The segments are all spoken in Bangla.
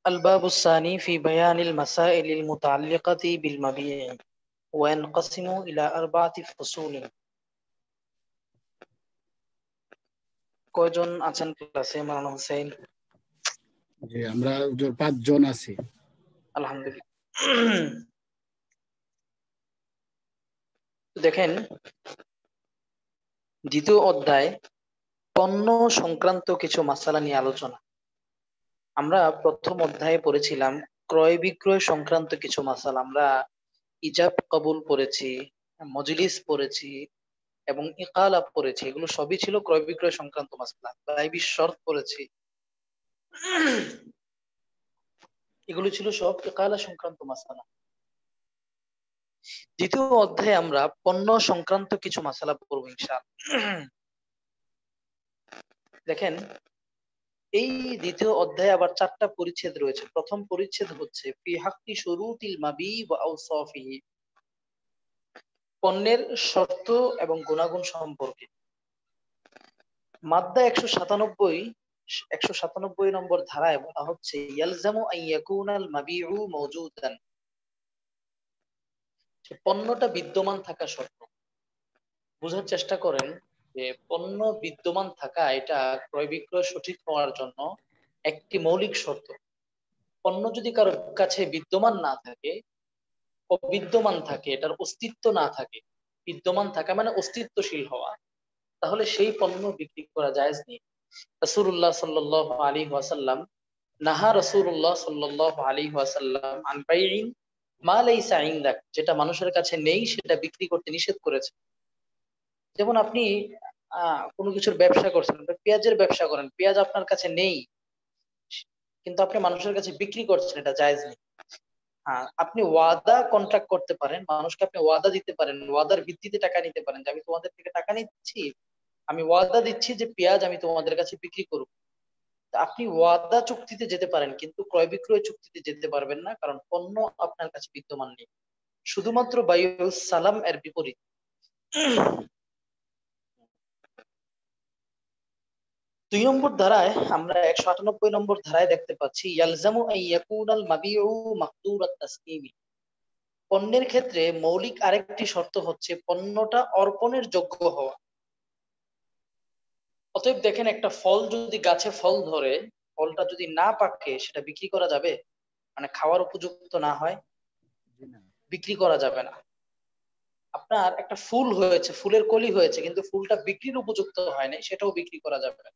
الباب الثاني في بيان المسائل المتعلقة بالمبيع وينقسم إلى 4 فصول. কয়জন আছেন ক্লাসে মাওলানা হোসেন? জি, আমরা 5 জন আছি। আলহামদুলিল্লাহ। দেখেন, দ্বিতীয় অধ্যায় পণ্য সংক্রান্ত কিছু মাসালা নিয়ে আলোচনা। আমরা প্রথম অধ্যায়ে পড়েছিলাম ক্রয় বিক্রয় সংক্রান্ত কিছু মাসালা। আমরা ইজাব কবুল পড়েছি, মজলিস পড়েছি এবং ইকালা পড়েছি। এগুলো সবই ছিল ক্রয় বিক্রয় সংক্রান্ত মাসালা। গায়বী শর্ত পড়েছি, এগুলো ছিল সব ইকালা সংক্রান্ত মাসালা। দ্বিতীয় অধ্যায়ে আমরা পণ্য সংক্রান্ত কিছু মাসালা পড়ব ইনশাআল্লাহ। দেখেন, এই দ্বিতীয় অধ্যায়ে আবার 4টা পরিচ্ছেদ রয়েছে। প্রথম পরিচ্ছেদ হচ্ছে ফি হাক্কি শুরুতিল মাবি ওয়া আওসাফিহি, পণ্যের শর্ত এবং গুণাগুণ সম্পর্কে। মাদ্দা 197 নম্বর ধারায় বলা হচ্ছে ইয়ালজামু আন ইয়াকুনাল মাবিউ মাওজুদান, পণ্যটা বিদ্যমান থাকা শর্ত। বোঝার চেষ্টা করেন যে পণ্য বিদ্যমান থাকা এটা ক্রয় বিক্রয় সঠিক হওয়ার জন্য একটি মৌলিক শর্ত। পণ্য যদি কারো কাছে বিদ্যমান না থাকে, অবিদ্যমান থাকে, এটার অস্তিত্ব না থাকে, বিদ্যমান থাকা মানে অস্তিত্বশীল হওয়া, তাহলে সেই পণ্য বিক্রি করা জায়েজ নেই। রাসূলুল্লাহ সাল্লাল্লাহু আলাইহি ওয়াসাল্লাম নাহা রাসূলুল্লাহ সাল্লাল্লাহু আলাইহি ওয়াসাল্লাম আন বাইইন মা লাইসা ইনদাক, যেটা মানুষের কাছে নেই সেটা বিক্রি করতে নিষেধ করেছে। যেমন আপনি কোনো কিছুর ব্যবসা করছেন, পেঁয়াজের ব্যবসা করেন, পেঁয়াজ আপনার কাছে নেই কিন্তু আপনি মানুষের কাছে বিক্রি করছেন, এটা জায়েজ নেই। আপনি ওয়াদা কন্ট্রাক্ট করতে পারেন, মানুষকে আপনি ওয়াদা দিতে পারেন, ওয়াদার ভিত্তিতে টাকা নিতে পারেন যে আমি তোমাদের থেকে টাকা নিচ্ছি, আমি ওয়াদা দিচ্ছি যে পেঁয়াজ আমি তোমাদের কাছে বিক্রি করব। আপনি ওয়াদা চুক্তিতে যেতে পারেন কিন্তু ক্রয় বিক্রয় চুক্তিতে যেতে পারবেন না, কারণ পণ্য আপনার কাছে বিদ্যমান নেই। শুধুমাত্র বাইউস সালাম এর বিপরীত। 2 নম্বর ধারায় আমরা 198 নম্বর ধারায় দেখতে পাচ্ছি ইয়ালজামু আন ইয়াকুনাল মাবিউ মাকদুরাত তাসলিমি, পণ্যের ক্ষেত্রে মৌলিক আরেকটি শর্ত হচ্ছে পণ্যটা অর্পণের যোগ্য হওয়া। অতএব দেখেন, একটা ফল যদি গাছে ফল ধরে, ফলটা যদি না পাকে সেটা বিক্রি করা যাবে? মানে খাওয়ার উপযুক্ত না হয় বিক্রি করা যাবে না। আপনার একটা ফুল হয়েছে, ফুলের কলি হয়েছে কিন্তু ফুলটা বিক্রির উপযুক্ত হয় নাই, সেটাও বিক্রি করা যাবে না।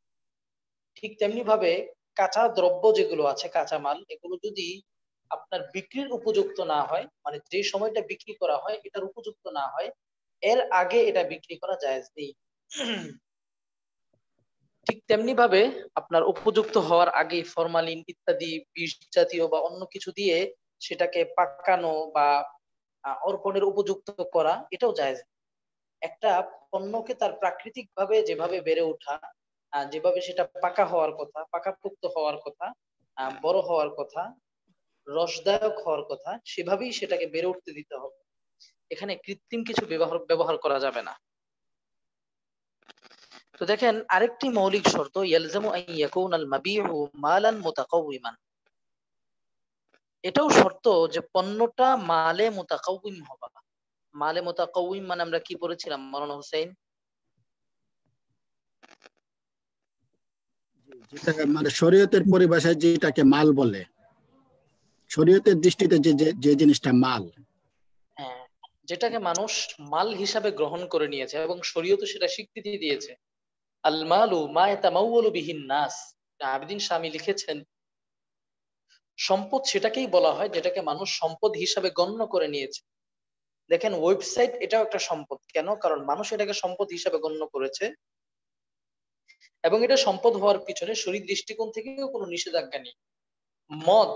ঠিক তেমনি ভাবে কাঁচা দ্রব্য যেগুলো আছে, কাঁচা মাল, এগুলো যদি আপনার বিক্রির উপযুক্ত না হয়, মানে যে সময়টা বিক্রি করা হয় এটার উপযুক্ত না হয়, এর আগে এটা বিক্রি করা জায়েজ নেই। ঠিক তেমনি ভাবে আপনার উপযুক্ত হওয়ার আগে ফরমালিন ইত্যাদি বিষ জাতীয় বা অন্য কিছু দিয়ে সেটাকে পাকানো বা অর্পণের উপযুক্ত করা, এটাও জায়েজ। একটা পণ্যকে তার প্রাকৃতিক ভাবে যেভাবে বেড়ে ওঠা, যেভাবে সেটা পাকা হওয়ার কথা, পাকাপোক্ত হওয়ার কথা, বড় হওয়ার কথা, রসদায়ক হওয়ার কথা, সেভাবেই সেটাকে বেড়ে উঠতে দিতে হবে। এখানে কৃত্রিম কিছু ব্যবহার করা যাবে না। তো দেখেন, আরেকটি মৌলিক শর্ত ইয়ালজামু আন ইয়াকুনাল মাবিউ মালান মুতাকাওয়িমান, এটাও শর্ত যে পণ্যটা মালে মুতাকাওয়িম হবে। মালে মুতাকাওয়িম মানে আমরা কি পড়েছিলাম মাওলানা হোসেন? যেটা মানে শরীয়তের পরিভাষায় যেটাকে মাল বলে, শরীয়তের দৃষ্টিতে যে যে জিনিসটা মাল, হ্যাঁ, যেটাকে মানুষ মাল হিসাবে গ্রহণ করে নিয়েছে এবং শরীয়ত সেটা স্বীকৃতি দিয়েছে। আল মালু মা ইয়াতামাওয়ালু বিহিন নাস, আবিদিন শামী লিখেছেন সম্পদ সেটাকেই বলা হয় যেটাকে মানুষ সম্পদ হিসাবে গণ্য করে নিয়েছে। দেখেন, ওয়েবসাইট এটাও একটা সম্পদ। কেন? কারণ মানুষ এটাকে সম্পদ হিসাবে গণ্য করেছে এবং এটা সম্পদ হওয়ার পিছনে শরীর দৃষ্টিকোণ থেকেও কোনো নিষেধাজ্ঞা নেই। মদ,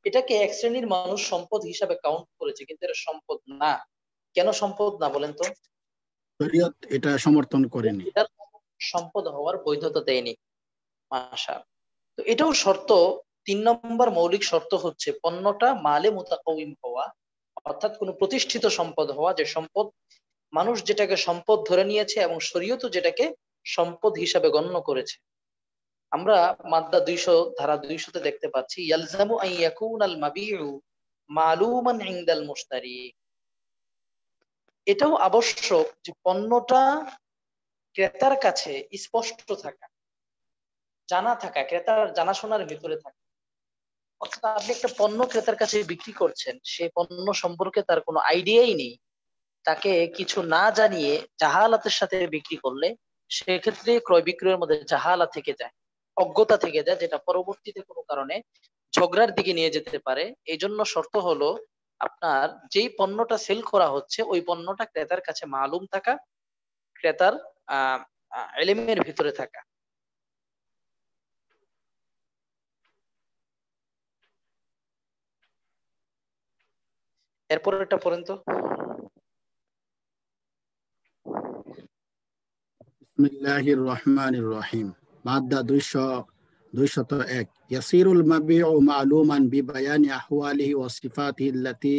এটাকে এক শ্রেণীর মানুষ সম্পদ হিসাবে কাউন্ট করেছে কিন্তু এটা সম্পদ না। কেন সম্পদ না বলেন তো? শরীয়ত এটা সমর্থন করেনি, এটা সম্পদ হওয়ার বৈধতা দেয়নি। মাশাআল্লাহ। তো এটাও শর্ত। 3 নম্বর মৌলিক শর্ত হচ্ছে পণ্যটা মালে মুতাকাওয়িম হওয়া, অর্থাৎ কোনো প্রতিষ্ঠিত সম্পদ হওয়া, যে সম্পদ মানুষ যেটাকে সম্পদ ধরে নিয়েছে এবং শরীয়ত যেটাকে সম্পদ হিসাবে গণ্য করেছে। আমরা মাদ্দা 200 ধারা 200-তে দেখতে পাচ্ছি ইয়ালজামু আন ইয়াকুনাল মাবিউ মালুমান ইনদাল মুশতারি। এটাও আবশ্যক যে পণ্যটা ক্রেতার কাছে স্পষ্ট থাকা, জানা থাকা, ক্রেতার জানাশোনার ভিতরে থাকা। অর্থাৎ আপনি একটা পণ্য ক্রেতার কাছে বিক্রি করছেন, সেই পণ্য সম্পর্কে তার কোনো আইডিয়াই নেই, তাকে কিছু না জানিয়ে জাহালাতের সাথে বিক্রি করলে সেক্ষেত্রে ক্রয় বিক্রয়ের মধ্যে জাহালা থেকে যায়, অজ্ঞতা থেকে যায়, যেটা পরবর্তীতে কোনো কারণে ঝগড়ার দিকে নিয়ে যেতে পারে। এই জন্য শর্ত হলো আপনার যেই পণ্যটা সেল করা হচ্ছে ওই পণ্যটা ক্রেতার কাছে মালুম থাকা, ক্রেতার আহ এলিমের ভিতরে থাকা। এরপর এটা পড়েন তো। বিসমিল্লাহির রহমানির রহিম। মাদ্দা 201 ইয়াসিরুল মাবিউ মালুমান বিবায়ানি আহওয়ালিহি ওয়া সিফাতিহি আল্লাতী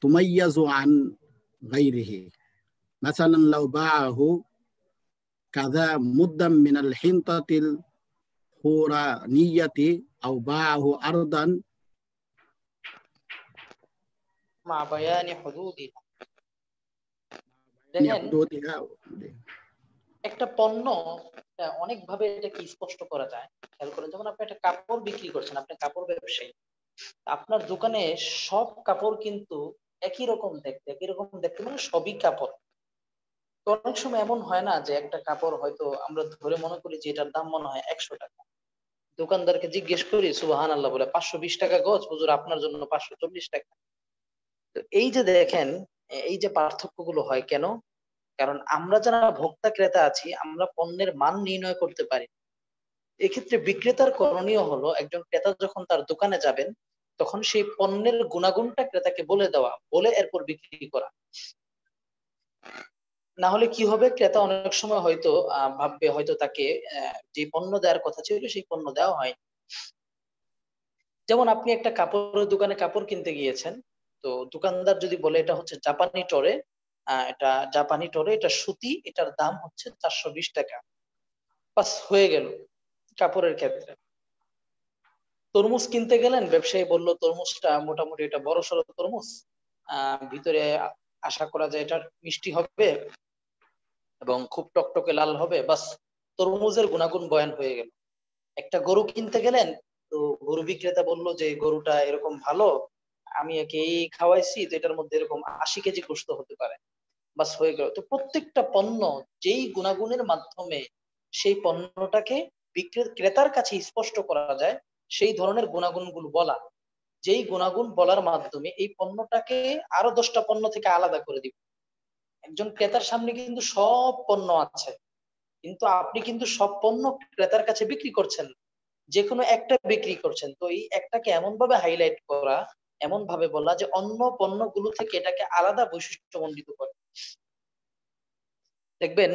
তুমাইয়াজু আন গায়রিহি। মাসালান লাউ বাআহু কাযা মুদ্দাম মিনাল হিনতাতিল হুরানিয়াতি আও বাআহু আরদান মা বায়ানি হুদুদি। নি দেখেন হুদুদিহা। একটা পণ্য অনেক ভাবে এটাকে স্পষ্ট করা যায়। খেয়াল করেন, যেমন আপনি একটা কাপড় বিক্রি করছেন, আপনি কাপড় ব্যবসায়ী, আপনার দোকানে সব কাপড় কিন্তু একই রকম দেখতে মানে সবই কাপড়। তো অনেক সময় এমন হয় না যে একটা কাপড় হয়তো আমরা ধরে মনে করি যে এটার দাম মনে হয় 100 টাকা, দোকানদারকে জিজ্ঞেস করি সুবহান আল্লাহ বলে 520 টাকা গজ, হুজুর আপনার জন্য 540 টাকা। তো এই যে দেখেন, এই যে পার্থক্যগুলো হয় কেন? কারণ আমরা যারা ভোক্তা ক্রেতা আছি আমরা পণ্যের মান নির্ণয় করতে পারি। এক্ষেত্রে বিক্রেতার করণীয় হলো একজন ক্রেতা যখন তার দোকানে যাবেন তখন সেই পণ্যের গুণাগুণটা ক্রেতাকে বলে দেওয়া, বলে এরপর বিক্রি করা। না হলে কি হবে, ক্রেতা অনেক সময় হয়তো ভাববে হয়তো তাকে যে পণ্য দেওয়ার কথা ছিল সেই পণ্য দেওয়া হয়। যেমন আপনি একটা কাপড়ের দোকানে কাপড় কিনতে গিয়েছেন, তো দোকানদার যদি বলে এটা হচ্ছে জাপানি টরে, এটা জাপানি টরে, এটা সুতি, এটার দাম হচ্ছে 420 টাকা, বাস হয়ে গেল। কাপড়ের ক্ষেত্রে তরমুজ কিনতে গেলেন, ব্যবসায়ী বলল তরমুজটা মোটামুটি এটা বড় সড়ো তরমুজ, ভিতরে আশা করা যায় এটা মিষ্টি হবে এবং খুব টকটকে লাল হবে, বাস তরমুজের গুণাগুণ বয়ান হয়ে গেল। একটা গরু কিনতে গেলেন, তো গরু বিক্রেতা বলল যে গরুটা এরকম ভালো, আমি একে এই খাওয়াইছি, তো এটার মধ্যে এরকম 80 কেজি গোশত হতে পারে, বাস হয়ে গেল। তো প্রত্যেকটা পণ্য যেই গুণাগুণের মাধ্যমে সেই পণ্যটাকে ক্রেতার কাছে স্পষ্ট করা যায় সেই ধরনের গুণাগুণগুলো বলা, যেই গুণাগুণ বলার মাধ্যমে এই পণ্যটাকে আরো 10টা পণ্য থেকে আলাদা করে দিবে। একজন ক্রেতার সামনে কিন্তু সব পণ্য আছে, কিন্তু আপনি কিন্তু সব পণ্য ক্রেতার কাছে বিক্রি করছেন না, যে কোনো একটা বিক্রি করছেন। তো এই একটাকে এমন ভাবে হাইলাইট করা, এমন ভাবে বলা যে অন্য পণ্যগুলো থেকে এটাকে আলাদা বৈশিষ্ট্য মণ্ডিত করে। দেখবেন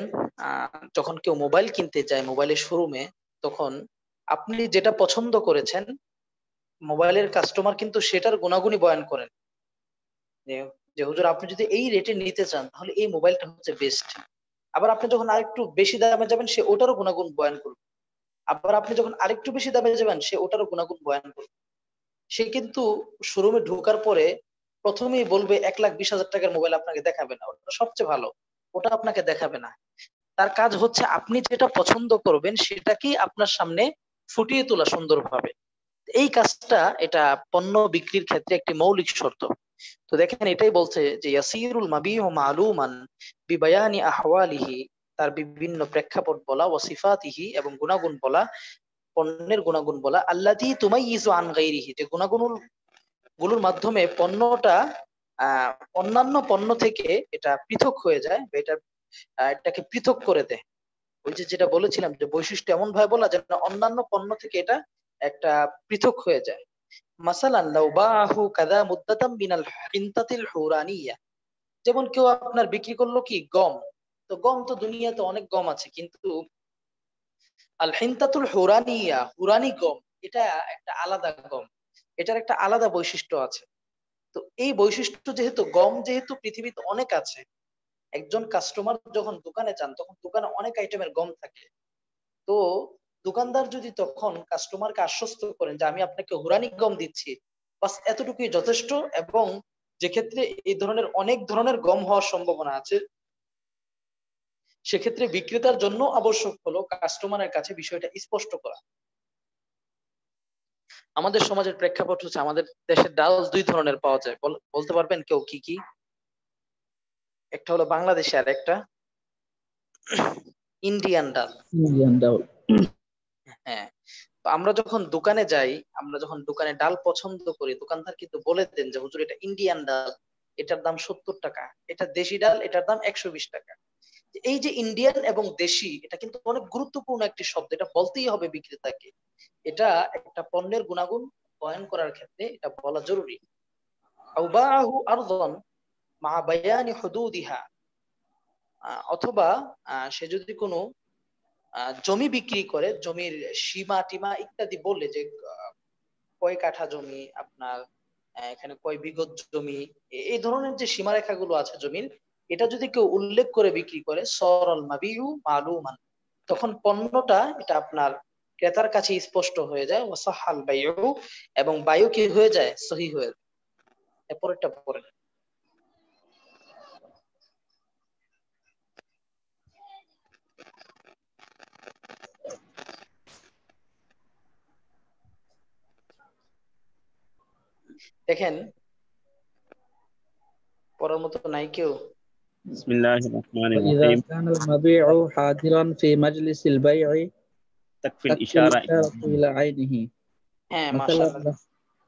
যখন কেউ মোবাইল কিনতে যায় মোবাইলের শোরুমে, তখন আপনি যেটা পছন্দ করেছেন মোবাইলের কাস্টমার কিন্তু সেটার গুণাগুণই বয়ান করেন, যে যে হুজুর আপনি যদি এই রেটে নিতে চান তাহলে এই মোবাইলটা হচ্ছে বেস্ট। আবার আপনি যখন আরেকটু বেশি দামে যাবেন সে ওটারও গুণাগুণ বয়ান করবে, আবার আপনি যখন আরেকটু বেশি দামে যাবেন সে ওটারও গুণাগুণ বয়ান করবে। সে কিন্তু শোরুমে ঢোকার পরে প্রথমেই বলবে 1,20,000 টাকার মোবাইল আপনাকে দেখাবে না, ওটা সবচেয়ে ভালো, ওটা আপনাকে দেখাবে না। তার কাজ হচ্ছে আপনি যেটা পছন্দ করবেন সেটাকেই আপনার সামনে ফুটিয়ে তোলা সুন্দরভাবে। এই কাজটা এটা পণ্য বিক্রির ক্ষেত্রে একটি মৌলিক শর্ত। তো দেখেন এটাই বলছে যে ইয়াসিরুল মাবিউ মালুমান বিবায়ানি আহওয়ালিহি, তার বিভিন্ন প্রেক্ষাপট বলা, ওয়া সিফাতিহি এবং গুণাগুণ বলা, পণ্যের গুণাগুণ বলা, আল্লাতী তুমাইয়িজু আন গায়রিহি, যে গুণাগুণ গুলোর মাধ্যমে পণ্যটা অন্যান্য পণ্য থেকে এটা পৃথক হয়ে যায় বা এটাকে পৃথক করে দেয়। ওই যে যেটা বলেছিলাম যে বৈশিষ্ট্য এমন ভাবে বলা যেন অন্যান্য পণ্য থেকে এটা একটা পৃথক হয়ে যায়। মাসালান লাউ বাহু কাযা মুদ্দাতাম মিনাল হিনতাতিল হুরানিয়া, যেমন কেউ আপনার বিক্রি করলো কি গম, তো গম তো দুনিয়াতে অনেক গম আছে, কিন্তু আল হিনতাতুল হুরানিয়া, হুরানি গম, এটা একটা আলাদা গম, এটার একটা আলাদা বৈশিষ্ট্য আছে। তো এই বৈশিষ্ট্য যেহেতু গম যেহেতু পৃথিবীতে অনেক আছে, একজন কাস্টমার যখন দোকানে যান তখন দোকানে অনেক আইটেমের গম থাকে। তো দোকানদার যদি তখন কাস্টমারকে আশ্বস্ত করেন যে আমি আপনাকে হুরানি গম দিচ্ছি, বাস এতটুকুই যথেষ্ট, এবং যে ক্ষেত্রে এই ধরনের অনেক ধরনের গম হওয়ার সম্ভাবনা আছে, সেক্ষেত্রে বিক্রেতার জন্য আবশ্যক হলো কাস্টমারের কাছে বিষয়টা স্পষ্ট করা। আমাদের সমাজের প্রেক্ষাপট হচ্ছে আমাদের দেশের ডাল দুই ধরনের পাওয়া যায়, বলতে পারবেন কেউ কি কি? একটা হলো বাংলাদেশি, আর একটা ইন্ডিয়ান ডাল। ইন্ডিয়ান ডাল। হ্যাঁ, তো আমরা যখন দোকানে যাই, আমরা যখন দোকানে ডাল পছন্দ করি, দোকানদার কিন্তু বলে দেন যে হুজুর এটা ইন্ডিয়ান ডাল, এটার দাম 70 টাকা, এটা দেশি ডাল, এটার দাম 120 টাকা। এই যে ইন্ডিয়ান এবং দেশি, এটা কিন্তু অনেক গুরুত্বপূর্ণ একটি শব্দ, এটা বলতেই হবে বিক্রেতাকে। এটা একটা পণ্যের গুণাগুণ বয়ান করার ক্ষেত্রে এটা বলা জরুরি। আও বাআহু আরদান মা বায়ানি হুদুদিহা, অথবা সে যদি কোনো জমি বিক্রি করে, জমির সীমা টিমা ইত্যাদি বললে যে কয় কাঠা জমি আপনার, এখানে কয় বিঘত জমি, এই ধরনের যে সীমারেখাগুলো আছে জমির, এটা যদি কেউ উল্লেখ করে বিক্রি করে, সরল মাবিউ মালুমান, তখন পণ্যটা এটা আপনার ক্রেতার কাছে স্পষ্ট হয়ে যায়, ওয়াসাহাল বাইউ, এবং বায়ু কি হয়ে যায়, সহি হয়ে যায়। এরপরটা পরে দেখেন, পড়ার মতো নাই কেউ? বিসমিল্লাহির রাহমানির وإذا রাহিম। كان المبيع حاضرا في مجلس البيع تكفي تكفي الإشارة الإشارة إلى عينه হ্যাঁ, مثلا মাশাআল্লাহ,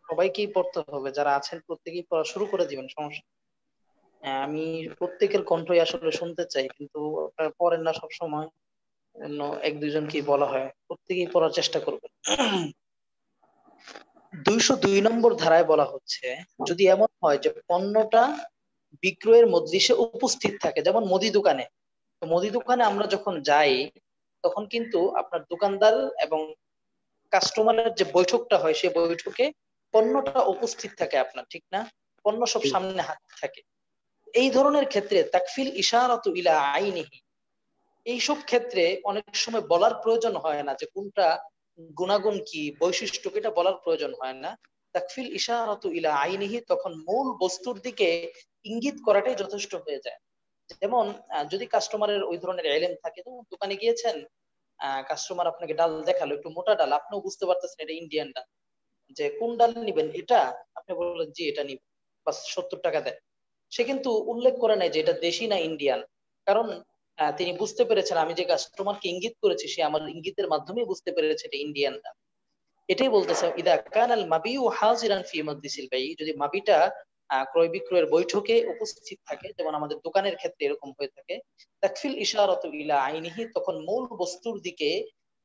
সবাইকেই পড়তে হবে, যারা আছেন প্রত্যেকেই পড়া শুরু করে দিবেন, সমস্যা। হ্যাঁ, আমি প্রত্যেকের কণ্ঠই আসলে শুনতে চাই, কিন্তু আপনারা পড়েন না সব সময়, এক দুইজনকে বলা হয়, প্রত্যেকেই পড়ার চেষ্টা করবেন। 202 নম্বর ধারায় বলা হচ্ছে, যদি এমন হয় যে পণ্যটা বিক্রয়ের মজলিসে উপস্থিত থাকে, যেমন মুদি দোকানে, তো মুদি দোকানে আমরা যখন যাই, তখন কিন্তু আপনার দোকানদার এবং কাস্টমারের যে বৈঠকটা হয়, সেই বৈঠকে পণ্যটা উপস্থিত থাকে আপনার, ঠিক না? পণ্য সব সামনে হাত থাকে। এই ধরনের ক্ষেত্রে তাকফিল ইশারাতু ইলা আইনিহি, এইসব ক্ষেত্রে অনেক সময় বলার প্রয়োজন হয় না যে কোনটা গুণাগুণ কি, বৈশিষ্ট্য কি, এটা বলার প্রয়োজন হয় না। তাকফিল ইশারাতু ইলা আইনিহি, তখন মূল বস্তুর দিকে ইঙ্গিত করাটাই যথেষ্ট হয়ে যায়। যেমন যদি কাস্টমারের ওই ধরনের এলেম থাকে, যেমন দোকানে গিয়েছেন, কাস্টমার আপনাকে ডাল দেখালো, একটু মোটা ডাল, আপনিও বুঝতে পারতেছেন এটা ইন্ডিয়ান ডাল, যে কোন ডাল নিবেন, এটা আপনি বললেন জি এটা নিব, বাস 70 টাকা দেয়। সে কিন্তু উল্লেখ করে নাই যে এটা দেশি না ইন্ডিয়ান, কারণ তিনি বুঝতে পেরেছেন আমি যে কাস্টমারকে ইঙ্গিত করেছি, সে আমার ইঙ্গিতের মাধ্যমে বুঝতে পেরেছে এটা ইন্ডিয়ান ডাল। এটাই বলতেছে, ইদা কানাল মাবিউ হাজিরান ফি মজলিসিল বাই, যদি মাবিটা ক্রয় বিক্রয়ের বৈঠকে উপস্থিত থাকে, যেমন আমাদের দোকানের ক্ষেত্রে এরকম হয়ে থাকে, তাকফিল ইশারাতু ইলা আইনিহি, তখন মূল বস্তুর দিকে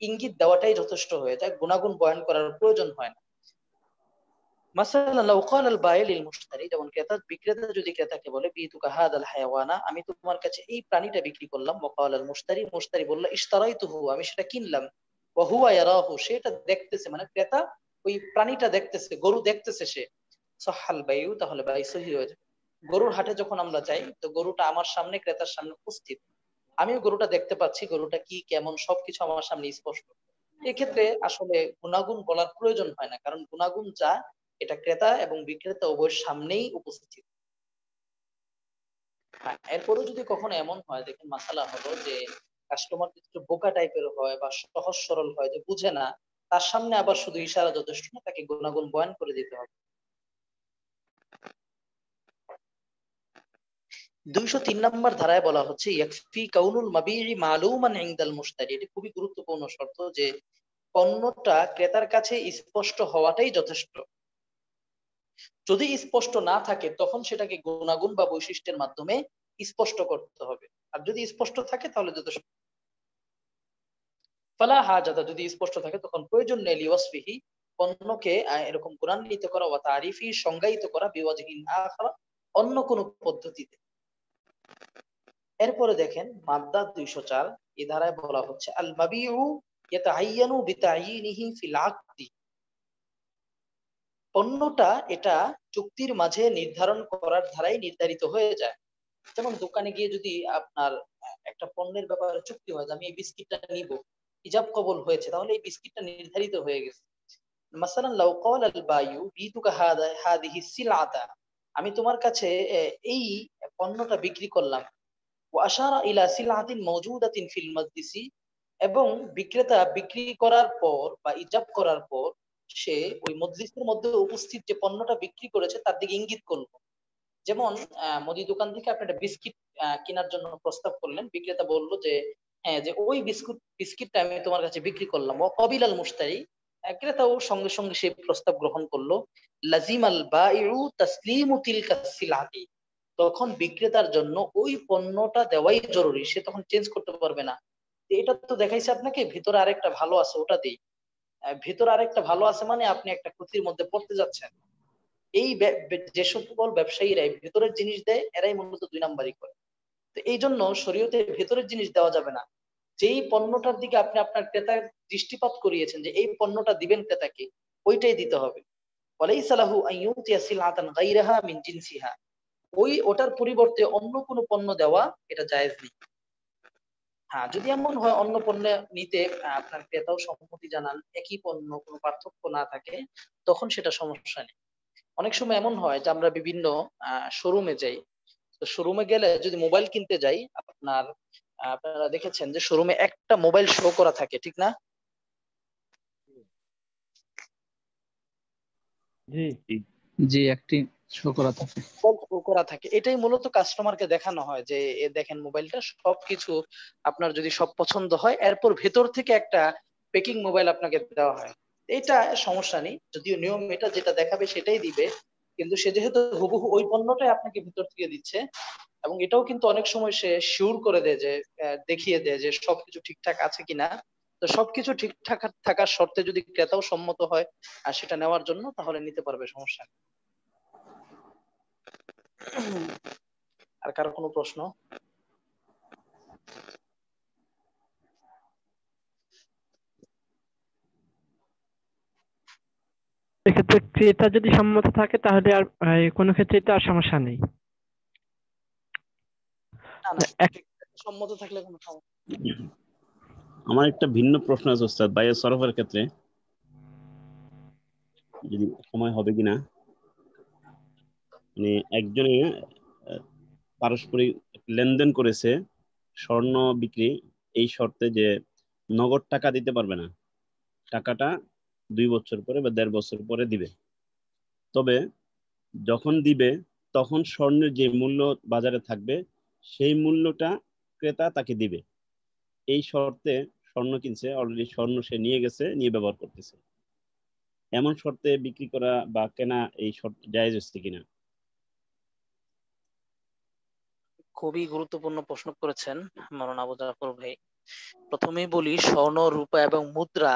ইঙ্গিত দেওয়াটাই যথেষ্ট হয়ে যায়, গুণাগুণ বয়ান করার প্রয়োজন হয় না। মাসালান লাউ ক্বালা আল বায়ি লিল মুশতারি, যেমন বিক্রেতা যদি ক্রেতাকে বলে বিতুকা হাদাল হায়াওয়ানা, আমি তোমার কাছে এই প্রাণীটা বিক্রি করলাম, ওয়া ক্বালা আল মুশতারি, মুশতারি বলল ইশতারাইতুহু, আমি সেটা কিনলাম, ওয়া হুয়া ইয়ারাহু, সেটা দেখতেছে, মানে ক্রেতা ওই প্রাণীটা দেখতেছে, গরু দেখতেছে সে, সাহাল বায়ু, তাহলে বাই সহি হয়ে যায়। গরুর হাটে যখন আমরা যাই, তো গরুটা আমার সামনে, ক্রেতার সামনে উপস্থিত, আমিও গরুটা দেখতে পাচ্ছি, গরুটা কি কেমন সবকিছু আমার সামনে স্পষ্ট। এক্ষেত্রে আসলে গুণাগুণ বলার প্রয়োজন হয় না, কারণ গুণাগুণ যা, এটা ক্রেতা এবং বিক্রেতা উভয়ের সামনেই উপস্থিত। হ্যাঁ, এরপরও যদি কখনো এমন হয়, দেখেন মাসালা হলো যে কাস্টমার একটু বোকা টাইপের হয় বা সহজ সরল হয়, যে বুঝে না, তার সামনে আবার শুধু ইশারা যথেষ্ট না, তাকে গুণাগুণ বয়ান করে দিতে হবে। 203 নম্বর ধারায় বলা হচ্ছে, ইয়াকফি কাউনুল মাবিই মালুমান ইনদাল মুশতারি, এটি খুবই গুরুত্বপূর্ণ শর্ত, যে পণ্যটা ক্রেতার কাছে স্পষ্ট হওয়াটাই যথেষ্ট। যদি স্পষ্ট না থাকে, তখন সেটাকে গুণাগুণ বা বৈশিষ্ট্যের মাধ্যমে স্পষ্ট করতে হবে, আর যদি স্পষ্ট থাকে তাহলে যথেষ্ট। ফালা হাজাতা, যদি স্পষ্ট থাকে তখন প্রয়োজন নেই, লিওয়াসফিহি, পণ্যকে এরকম গুণান্বিত করা, ওয়া তারিফি, সংজ্ঞায়িত করা, বিওয়াজহিন আখারা, অন্য কোন পদ্ধতিতে। এরপরে দেখেন মাদ্দা 204, এই ধারায় বলা হচ্ছে, আল মাবিউ ইয়াতাআইয়ানু বিতাইয়িনিহি ফিল আকদি, পণ্যটা এটা চুক্তির মাঝে নির্ধারণ করার ধারাই নির্ধারিত হয়ে যায়। যেমন দোকানে গিয়ে যদি আপনার একটা পণ্যের ব্যাপারে চুক্তি হয়, আমি এই বিস্কিটটা নিব, ইজাব কবুল হয়েছে, তাহলে এই বিস্কিটটা নির্ধারিত হয়ে গেছে। মাসালান লাউ ক্বালা আল বায়ু বিতুকা হাদিহি সিলআতা, আমি তোমার কাছে এই পণ্যটা বিক্রি করলাম। ওয়া আশারা ইলা সিলআতিন মাওজুদাতিন ফিল মাজলিসি, এবং বিক্রেতা বিক্রি করার পর বা ইজাব করার পর সে ওই মজলিসের মধ্যে উপস্থিত যে পণ্যটা বিক্রি করেছে তার দিকে ইঙ্গিত করলো। যেমন মুদি দোকান থেকে আপনি একটা বিস্কিট কেনার জন্য প্রস্তাব করলেন, বিক্রেতা বলল যে হ্যাঁ, যে ওই বিস্কিটটা আমি তোমার কাছে বিক্রি করলাম। ও কবিল আল মুশতারি, ক্রেতাও সঙ্গে সঙ্গে সেই প্রস্তাব গ্রহণ করলো। লাজিম আল বায়ু তাসলিমু তিলকা সিলাতি, তখন বিক্রেতার জন্য ওই পণ্যটা দেওয়াই জরুরি, সে তখন চেঞ্জ করতে পারবে না। এটা তো দেখাইছে আপনাকে ভিতরে আরেকটা ভালো আছে, ওটা দেই। ভিতরে আরেকটা ভালো আছে মানে আপনি একটা ক্ষতির মধ্যে পড়তে যাচ্ছেন। এই যে সকল ব্যবসায়ীরা ভেতরের জিনিস দেয় এরাই মূলত 2 নাম্বারই করে। তো এই জন্য শরীয়তে ভেতরের জিনিস দেওয়া যাবে না। যেই পণ্যটার দিকে আপনি আপনার ক্রেতার দৃষ্টিপাত করিয়েছেন যে এই পণ্যটা দিবেন ক্রেতাকে, ওইটাই দিতে হবে। ওয়ালাইসা লাহু আন ইউতিয়া সিলআতান গায়রাহা মিন জিনসিহা, ওটার পরিবর্তে অন্য কোনো পণ্য দেওয়া এটা জায়েজ নেই। হ্যাঁ, যদি এমন হয় অন্য পণ্য নিতে আপনার ক্রেতাও সম্মতি জানান, একই পণ্য কোনো পার্থক্য না থাকে, তখন সেটা সমস্যা নেই। অনেক সময় এমন হয় যে আমরা বিভিন্ন শোরুমে যাই, তো শোরুমে গেলে যদি মোবাইল কিনতে যাই, আপনারা দেখেছেন যে শোরুমে একটা মোবাইল শো করা থাকে, ঠিক না? জি জি, একটি শো করা থাকে। শো করা থাকে, এটাই মূলত কাস্টমারকে দেখানো হয় যে এ দেখেন মোবাইলটা সবকিছু আপনার যদি সব পছন্দ হয়, এরপর ভেতর থেকে একটা পেকিং মোবাইল আপনাকে দেওয়া হয়। এটা সমস্যা নেই, যদিও নিয়ম এটা যেটা দেখাবে সেটাই দিবে, কিন্তু সে যেহেতু হুবহু ওই পণ্যটাই আপনাকে ভিতর থেকে দিচ্ছে, এবং এটাও কিন্তু অনেক সময় সে শিওর করে দেয় যে দেখিয়ে দেয় যে সবকিছু ঠিকঠাক আছে কিনা। তো সবকিছু ঠিকঠাক থাকার শর্তে যদি ক্রেতাও সম্মত হয় আর সেটা নেওয়ার জন্য, তাহলে নিতে পারবে, সমস্যা নেই। আর কারো কোনো প্রশ্ন? এক্ষেত্রে ক্রেতা যদি সম্মত থাকে তাহলে আর কোনো ক্ষেত্রে তো আর সমস্যা নেই। না না, এক- সম্মত থাকলে কোনো সমস্যা আমার একটা ভিন্ন প্রশ্ন আছে ওস্তাদ, বাইয়ের সরফের ক্ষেত্রে, যদি সময় হবে কিনা। মানে একজনে আহ, পারস্পরিক লেনদেন করেছে স্বর্ণ বিক্রি, এই শর্তে যে নগদ টাকা দিতে পারবে না, টাকাটা 2 বছর পরে বা 1.5 বছর পরে দিবে। তবে যখন দিবে তখন স্বর্ণের যে মূল্য বাজারে থাকবে সেই মূল্যটা ক্রেতা তাকে দিবে। এই শর্তে স্বর্ণ কিনছে, অলরেডি স্বর্ণ সে নিয়ে গেছে, নিয়ে ব্যবহার করতেছে। এমন শর্তে বিক্রি করা বা কেনা এই শর্ত জায়েজ হচ্ছে কিনা? খুবই গুরুত্বপূর্ণ প্রশ্ন করেছেন মাওলানা আবু জাফর ভাই। প্রথমেই বলি, স্বর্ণ, রূপা এবং মুদ্রা,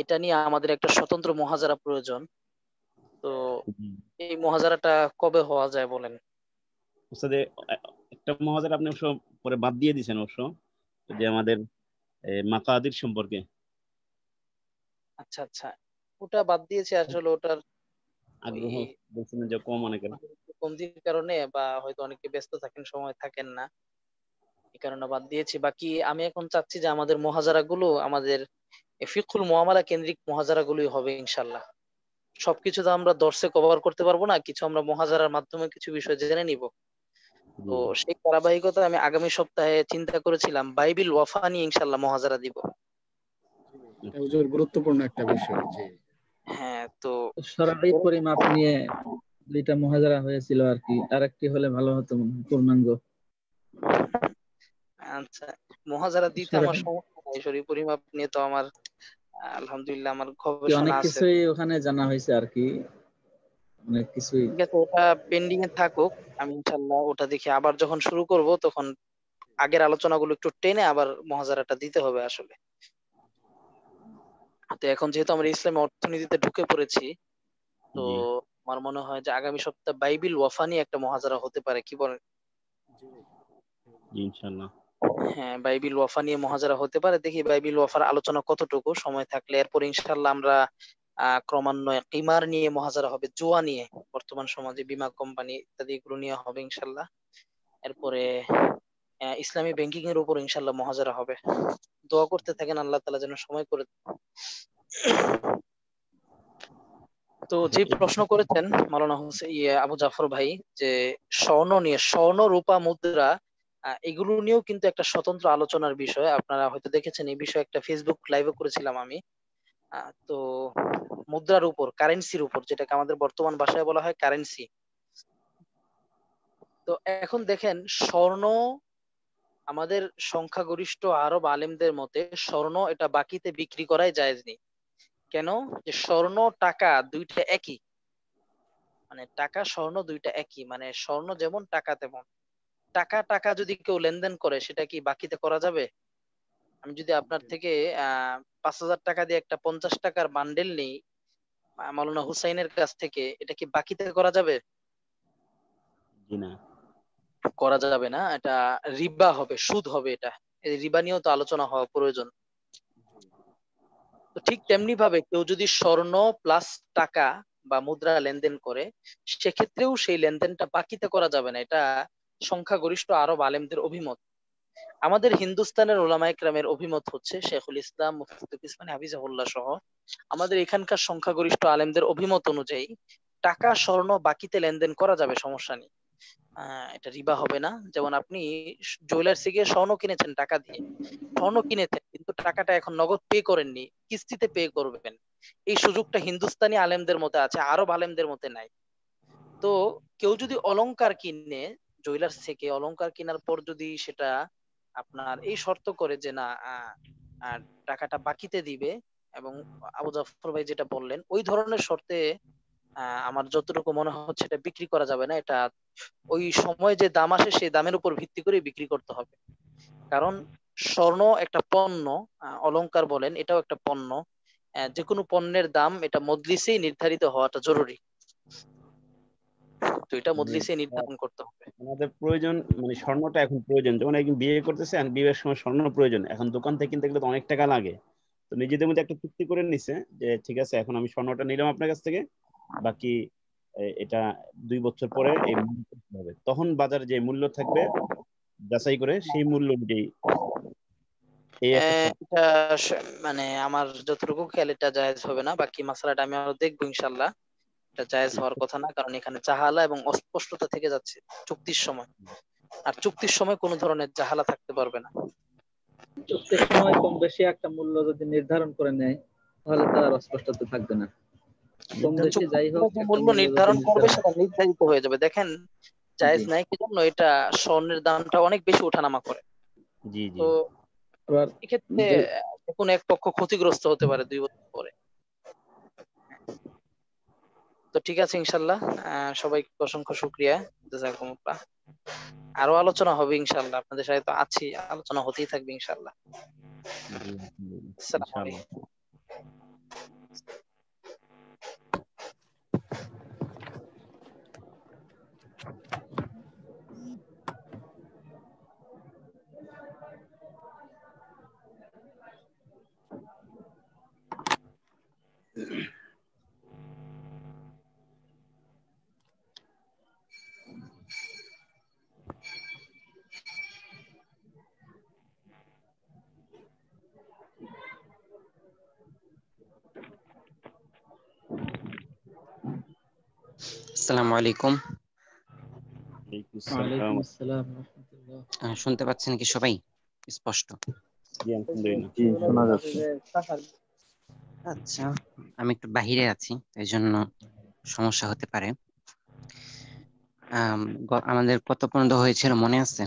এটা নিয়ে আমাদের একটা স্বতন্ত্র মুহাজারা প্রয়োজন। তো এই মুহাজারাটা কবে হওয়া যায় বলেন? ওস্তাদে একটা মহাজার আপনি অবশ্য পরে বাদ দিয়ে দিয়েছেন অবশ্য, যে আমাদের মাকাদির সম্পর্কে। আচ্ছা আচ্ছা, ওটা বাদ দিয়েছি আসলে, ওটার ওই আগ্রহ বলছিলেন যে কম অনেকের। কমতির কারণে বা হয়তো অনেকে ব্যস্ত থাকেন, সময় থাকেন না, এই কারণে বাদ দিয়েছি। বাকি আমি এখন চাচ্ছি যে আমাদের মুহাজারা গুলো আমাদের ফিকহুল মুআমালা কেন্দ্রিক মুহাজারা গুলোই হবে ইনশাল্লাহ। সবকিছু তো আমরা দর্শে কভার করতে পারবো না, কিছু আমরা মুহাজারার মাধ্যমে কিছু বিষয় জেনে নিব। তো সেই ধারাবাহিকতা আমি আগামী সপ্তাহে চিন্তা করেছিলাম বাইবিল ওয়াফা নিয়ে ইনশাল্লাহ মুহাজারা দিব। এটা হুজুর গুরুত্বপূর্ণ একটা বিষয়। জি, হ্যাঁ, তো শরঈ পরিমাপ নিয়ে দুইটা মুহাজারা হয়েছিল আর কি, আরেকটি হলে ভালো হতো মনে হয়, পূর্ণাঙ্গ। আচ্ছা, মুহাজারা দিতে আমার শরঈ সমস্যা নাই, শরীর পরিমাপ নিয়ে তো আমার আলহামদুলিল্লাহ আমার কি গবেষণা অনেক আছে। কিছুই ওখানে জানা হয়েছে আর কি, অনেক কিছুই। ঠিক আছে, ওটা পেন্ডিং এ থাকুক, আমি ইনশাল্লাহ ওটা দেখি আবার যখন শুরু করব তখন আগের আলোচনাগুলো একটু টেনে আবার মুহাজারাটা দিতে হবে আসলে। তো এখন যেহেতু আমরা ইসলামী অর্থনীতিতে ঢুকে পড়েছি, তো জি আমার মনে হয় যে আগামী সপ্তাহে বাইবিল ওয়াফা নিয়ে একটা মুহাজারা হতে পারে, কি বলেন? জি ইনশাল্লাহ। হ্যাঁ, বাইবিল ওয়াফা নিয়ে মুহাজারা হতে পারে, দেখি বাইবিল ওয়াফার আলোচনা কতটুকু সময় থাকলে। এরপর ইনশাল্লাহ আমরা ক্রমান্বয়ে কিমার নিয়ে মুহাজারা হবে, জুয়া নিয়ে, বর্তমান সমাজে বীমা কোম্পানি ইত্যাদি এগুলো নিয়ে হবে ইনশাল্লাহ। এরপরে ইসলামী ব্যাংকিং এর উপর ইনশাল্লাহ মহাজারা হবে। দোয়া করতে থাকেন, আল্লাহ তাআলা যেন সময় করে দেন। তো যে প্রশ্ন করেছেন মাওলানা হোসেন আবু জাফর ভাই, যে স্বর্ণ নিয়ে, স্বর্ণ রূপা মুদ্রা, এগুলো নিয়েও কিন্তু একটা স্বতন্ত্র আলোচনার বিষয়। আপনারা হয়তো দেখেছেন এই বিষয়ে একটা ফেসবুক লাইভও করেছিলাম আমি। তো মুদ্রার উপর, কারেন্সির উপর, যেটাকে আমাদের বর্তমান ভাষায় বলা হয় কারেন্সি। তো এখন দেখেন, স্বর্ণ আমাদের সংখ্যাগরিষ্ঠ আরব আলেমদের মতে স্বর্ণ এটা বাকিতে বিক্রি করাই জায়েজ নেই। কেন? যে স্বর্ণ টাকা দুইটা একই, মানে টাকা স্বর্ণ দুইটা একই, মানে স্বর্ণ যেমন টাকা তেমন। টাকা টাকা যদি কেউ লেনদেন করে সেটা কি বাকিতে করা যাবে? আমি যদি আপনার থেকে 5,000 টাকা দিয়ে একটা 50 টাকার বান্ডেল নেই মাওলানা হুসাইনের কাছ থেকে, এটা কি বাকিতে করা যাবে? জি না। করা যাবে না, এটা রিবা হবে, সুদ হবে। এটা এই রিবা নিয়েও তো আলোচনা হওয়া প্রয়োজন। তো ঠিক তেমনি ভাবে কেউ যদি স্বর্ণ প্লাস টাকা বা মুদ্রা লেনদেন করে, সেক্ষেত্রেও সেই লেনদেনটা বাকিতে করা যাবে না। এটা সংখ্যাগরিষ্ঠ আরব আলেমদের অভিমত। আমাদের হিন্দুস্তানের ওলামায়ে কেরামের অভিমত হচ্ছে, শেখুল ইসলাম মুফতি তকিউসমানি হাফিজাহুল্লাহ সহ আমাদের এখানকার সংখ্যাগরিষ্ঠ আলেমদের অভিমত অনুযায়ী টাকা স্বর্ণ বাকিতে লেনদেন করা যাবে, সমস্যা নেই। এটা রিবা হবে না। যেমন আপনি জুয়েলার্সে গিয়ে স্বর্ণ কিনেছেন টাকা দিয়ে, স্বর্ণ কিনেছেন কিন্তু টাকাটা এখন নগদ পে করেননি, কিস্তিতে পে করবেন। এই সুযোগটা হিন্দুস্তানি আলেমদের মতে আছে, আরব আলেমদের মতে নাই। তো কেউ যদি অলংকার কিনে, জুয়েলার্স থেকে অলংকার কেনার পর যদি সেটা আপনার এই শর্ত করে যে না, আহ, টাকাটা বাকিতে দিবে, এবং আবু জাফর ভাই যেটা বললেন ওই ধরনের শর্তে আমার যতটুকু মনে হচ্ছে এটা বিক্রি করা যাবে না। এটা ওই সময় যে দাম আসে সেই দামের উপর ভিত্তি করে বিক্রি করতে হবে। কারণ স্বর্ণ একটা পণ্য, অলংকার বলেন এটাও একটা পণ্য। যে কোনো পণ্যের দাম এটা মজলিসেই নির্ধারিত হওয়াটা জরুরি। তো এটা মানে মজলিসে নির্ধারণ করতে হবে। আমাদের প্রয়োজন, মানে স্বর্ণটা এখন প্রয়োজন। যেমন একজন বিয়ে করতেছে, আর বিয়ের সময় স্বর্ণ প্রয়োজন, এখন দোকান থেকে কিনতে গেলে তো অনেক টাকা লাগে। তো নিজেদের মধ্যে একটা চুক্তি করে নিছে যে ঠিক আছে, এখন আমি স্বর্ণটা নিলাম আপনার কাছ থেকে, বাকি এটা 2 বছর পরে এই মূল্য করতে হবে। তখন বাজারে যে মূল্য থাকবে যাচাই করে সেই মূল্য অনুযায়ী, এই একটা শর্ত। এটা মানে আমার যতটুকু খেয়াল এটা জায়েজ হবে না। বাকি মাসালাটা আমি আরো দেখবো ইনশাল্লাহ। এটা জায়েজ হওয়ার কথা না, কারণ এখানে জাহালা এবং অস্পষ্টতা থেকে যাচ্ছে চুক্তির সময়। আর চুক্তির সময় কোনো ধরনের জাহালা থাকতে পারবে না। চুক্তির সময় কম বেশি একটা মূল্য যদি নির্ধারণ করে নেয়, তাহলে তার আর অস্পষ্টতা থাকবে না। কম বেশি চুক্তির যাই হোক, সময় যে একটা মূল্য মূল্য যদি নির্ধারণ করবে নির্ধারণ। সেটা নির্ধারিত হয়ে যাবে। দেখেন, জায়েজ জি। নাই কি জন্য, এটা স্বর্ণের দামটা অনেক বেশি ওঠানামা করে। জি জি। তো আবার এক্ষেত্রে যে কোন এক পক্ষ ক্ষতিগ্রস্ত হতে পারে 2 বছর পরে। তো ঠিক আছে ইনশাল্লাহ, সবাইকে অসংখ্য শুক্রিয়া, জাযাকুমুল্লাহ। আরো আলোচনা হবে ইনশাল্লাহ, আপনাদের সাথে তো আছি, আলোচনা হতেই থাকবে ইনশাল্লাহ। জি, আসসালামু ইনশাআল্লাহ। আলাইকুম। আসসালামু আলাইকুম। ওয়ালাইকুম ওয়ালাইকুম আসসালাম। আসসালাম ওয়া রাহমাতুল্লাহ। শুনতে পাচ্ছেন কি সবাই স্পষ্ট? জি আলহামদুলিল্লাহ। জি, শোনা যাচ্ছে। আচ্ছা, আমি একটু বাহিরে আছি, এই জন্য সমস্যা হতে পারে। আমাদের কত পর্যন্ত হয়েছিল মনে আছে?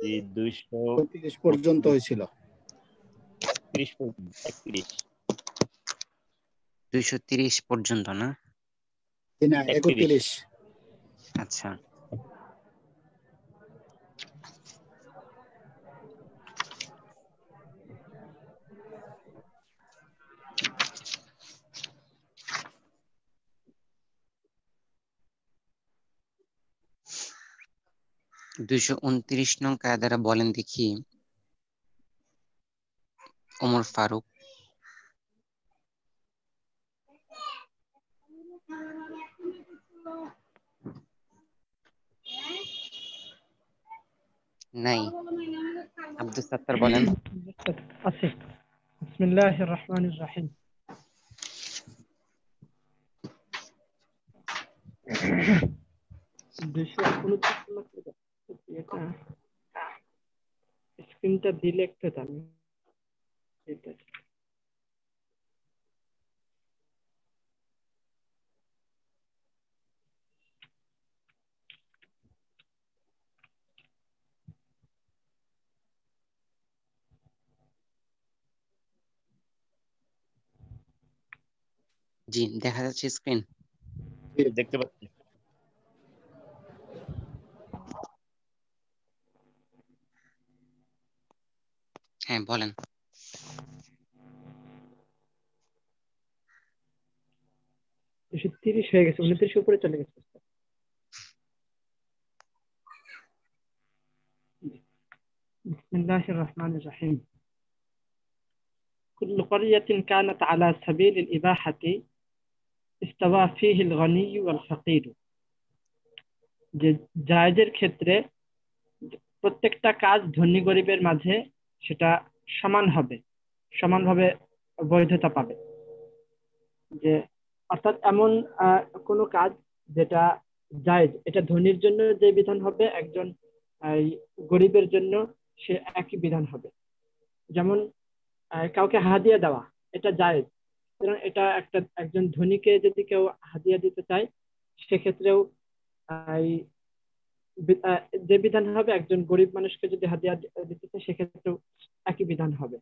জি 35 পর্যন্ত হয়েছিল। 31 230 পর্যন্ত না? না, 31। 31। আচ্ছা, দুইশো 29 নং কায়দারা বলেন দেখি ওমর ফারুক। নাই। আব্দুল সাত্তার বলেন। আছে। বিসমিল্লাহির রহমানির রহিম। স্ক্রিনটা দিলে একটু জানি। জি, দেখা যাচ্ছে স্ক্রিন। দেখতে পাচ্ছি। হ্যাঁ বলেন। 230 হয়ে গেছে, 29 উপরে চলে গেছে। বিসমিল্লাহির রহমানির রহিম। كل قرية كانت على سبيل الإباحة استوى فيه الغني والفقير। যে জায়েজের ক্ষেত্রে প্রত্যেকটা কাজ ধনী গরিবের মাঝে সেটা সমান হবে, সমানভাবে বৈধতা পাবে। যে অর্থাৎ এমন কোনো কাজ যেটা জায়েজ, এটা ধনীর জন্য যে বিধান হবে একজন এই গরিবের জন্য সে একই বিধান হবে। যেমন কাউকে হাদিয়া দেওয়া, এটা জায়েজ। সুতরাং এটা একজন ধনীকে যদি কেউ হাদিয়া দিতে চায় সেক্ষেত্রেও এই যে বিধান হবে একজন গরিব মানুষকে যদি হাদিয়া দিতে চায় সেক্ষেত্রেও একই বিধান হবে।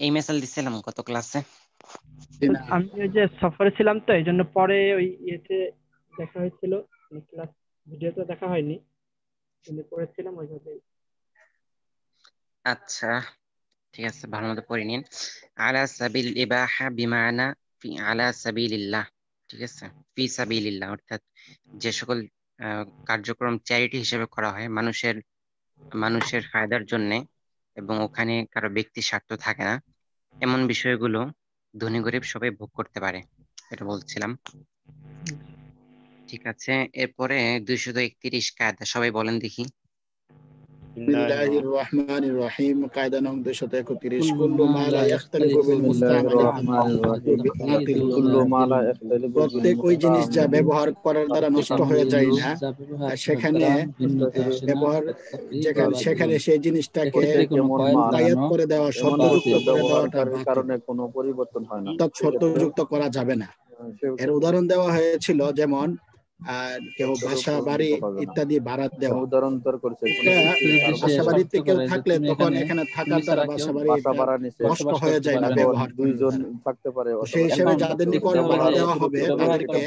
এই মেসাল দিছিলাম গত ক্লাসে। আমি ওই যে সফরে ছিলাম তো এই জন্য পরে ওই ইয়েতে দেখা হয়েছিল, ক্লাস ভিডিওতে দেখা হয়নি, কিন্তু পড়েছিলাম ওইভাবে। আচ্ছা ঠিক আছে, ভালো মতো পড়ে নিন। আলা সাবিল ইবাহা বিমানা ফি আলা সাবিলিল্লাহ, ঠিক আছে। ফি সাবিলিল্লাহ অর্থাৎ যে সকল কার্যক্রম চ্যারিটি হিসেবে করা হয় মানুষের ফায়দার জন্য, এবং ওখানে কারো ব্যক্তি স্বার্থ থাকে না, এমন বিষয়গুলো ধনী গরিব সবাই ভোগ করতে পারে, এটা বলছিলাম। ঠিক আছে, এরপরে 231 কায়দা সবাই বলেন দেখি। বিসমিল্লাহির রহমানির রহিম। কায়দা নং 231। কুল্লু মা লা ইখতালিফু বিল মুস্তামালি বাতিল। প্রত্যেক ওই জিনিস যা ব্যবহার করার দ্বারা নষ্ট হয়ে যায় না, সেখানে ব্যবহার সেখানে সেই জিনিসটাকে মুকাইয়াদ করে দেওয়া, শর্তযুক্ত করে দেওয়াটা কারণে কোনো পরিবর্তন হয় না, অর্থাৎ শর্তযুক্ত করা যাবে না। এর উদাহরণ দেওয়া হয়েছিল, যেমন কেউ বাসা বাড়ি ইত্যাদি ভাড়া দেওয়া। বাসা বাড়িতে কেউ থাকলে তখন এখানে থাকার দ্বারা বাসা বাড়ি নষ্ট হয়ে যায় না ব্যবহার দুইজন থাকতে পারে। সেই হিসেবে যাদের নিকট ভাড়া দেওয়া হবে তাদেরকে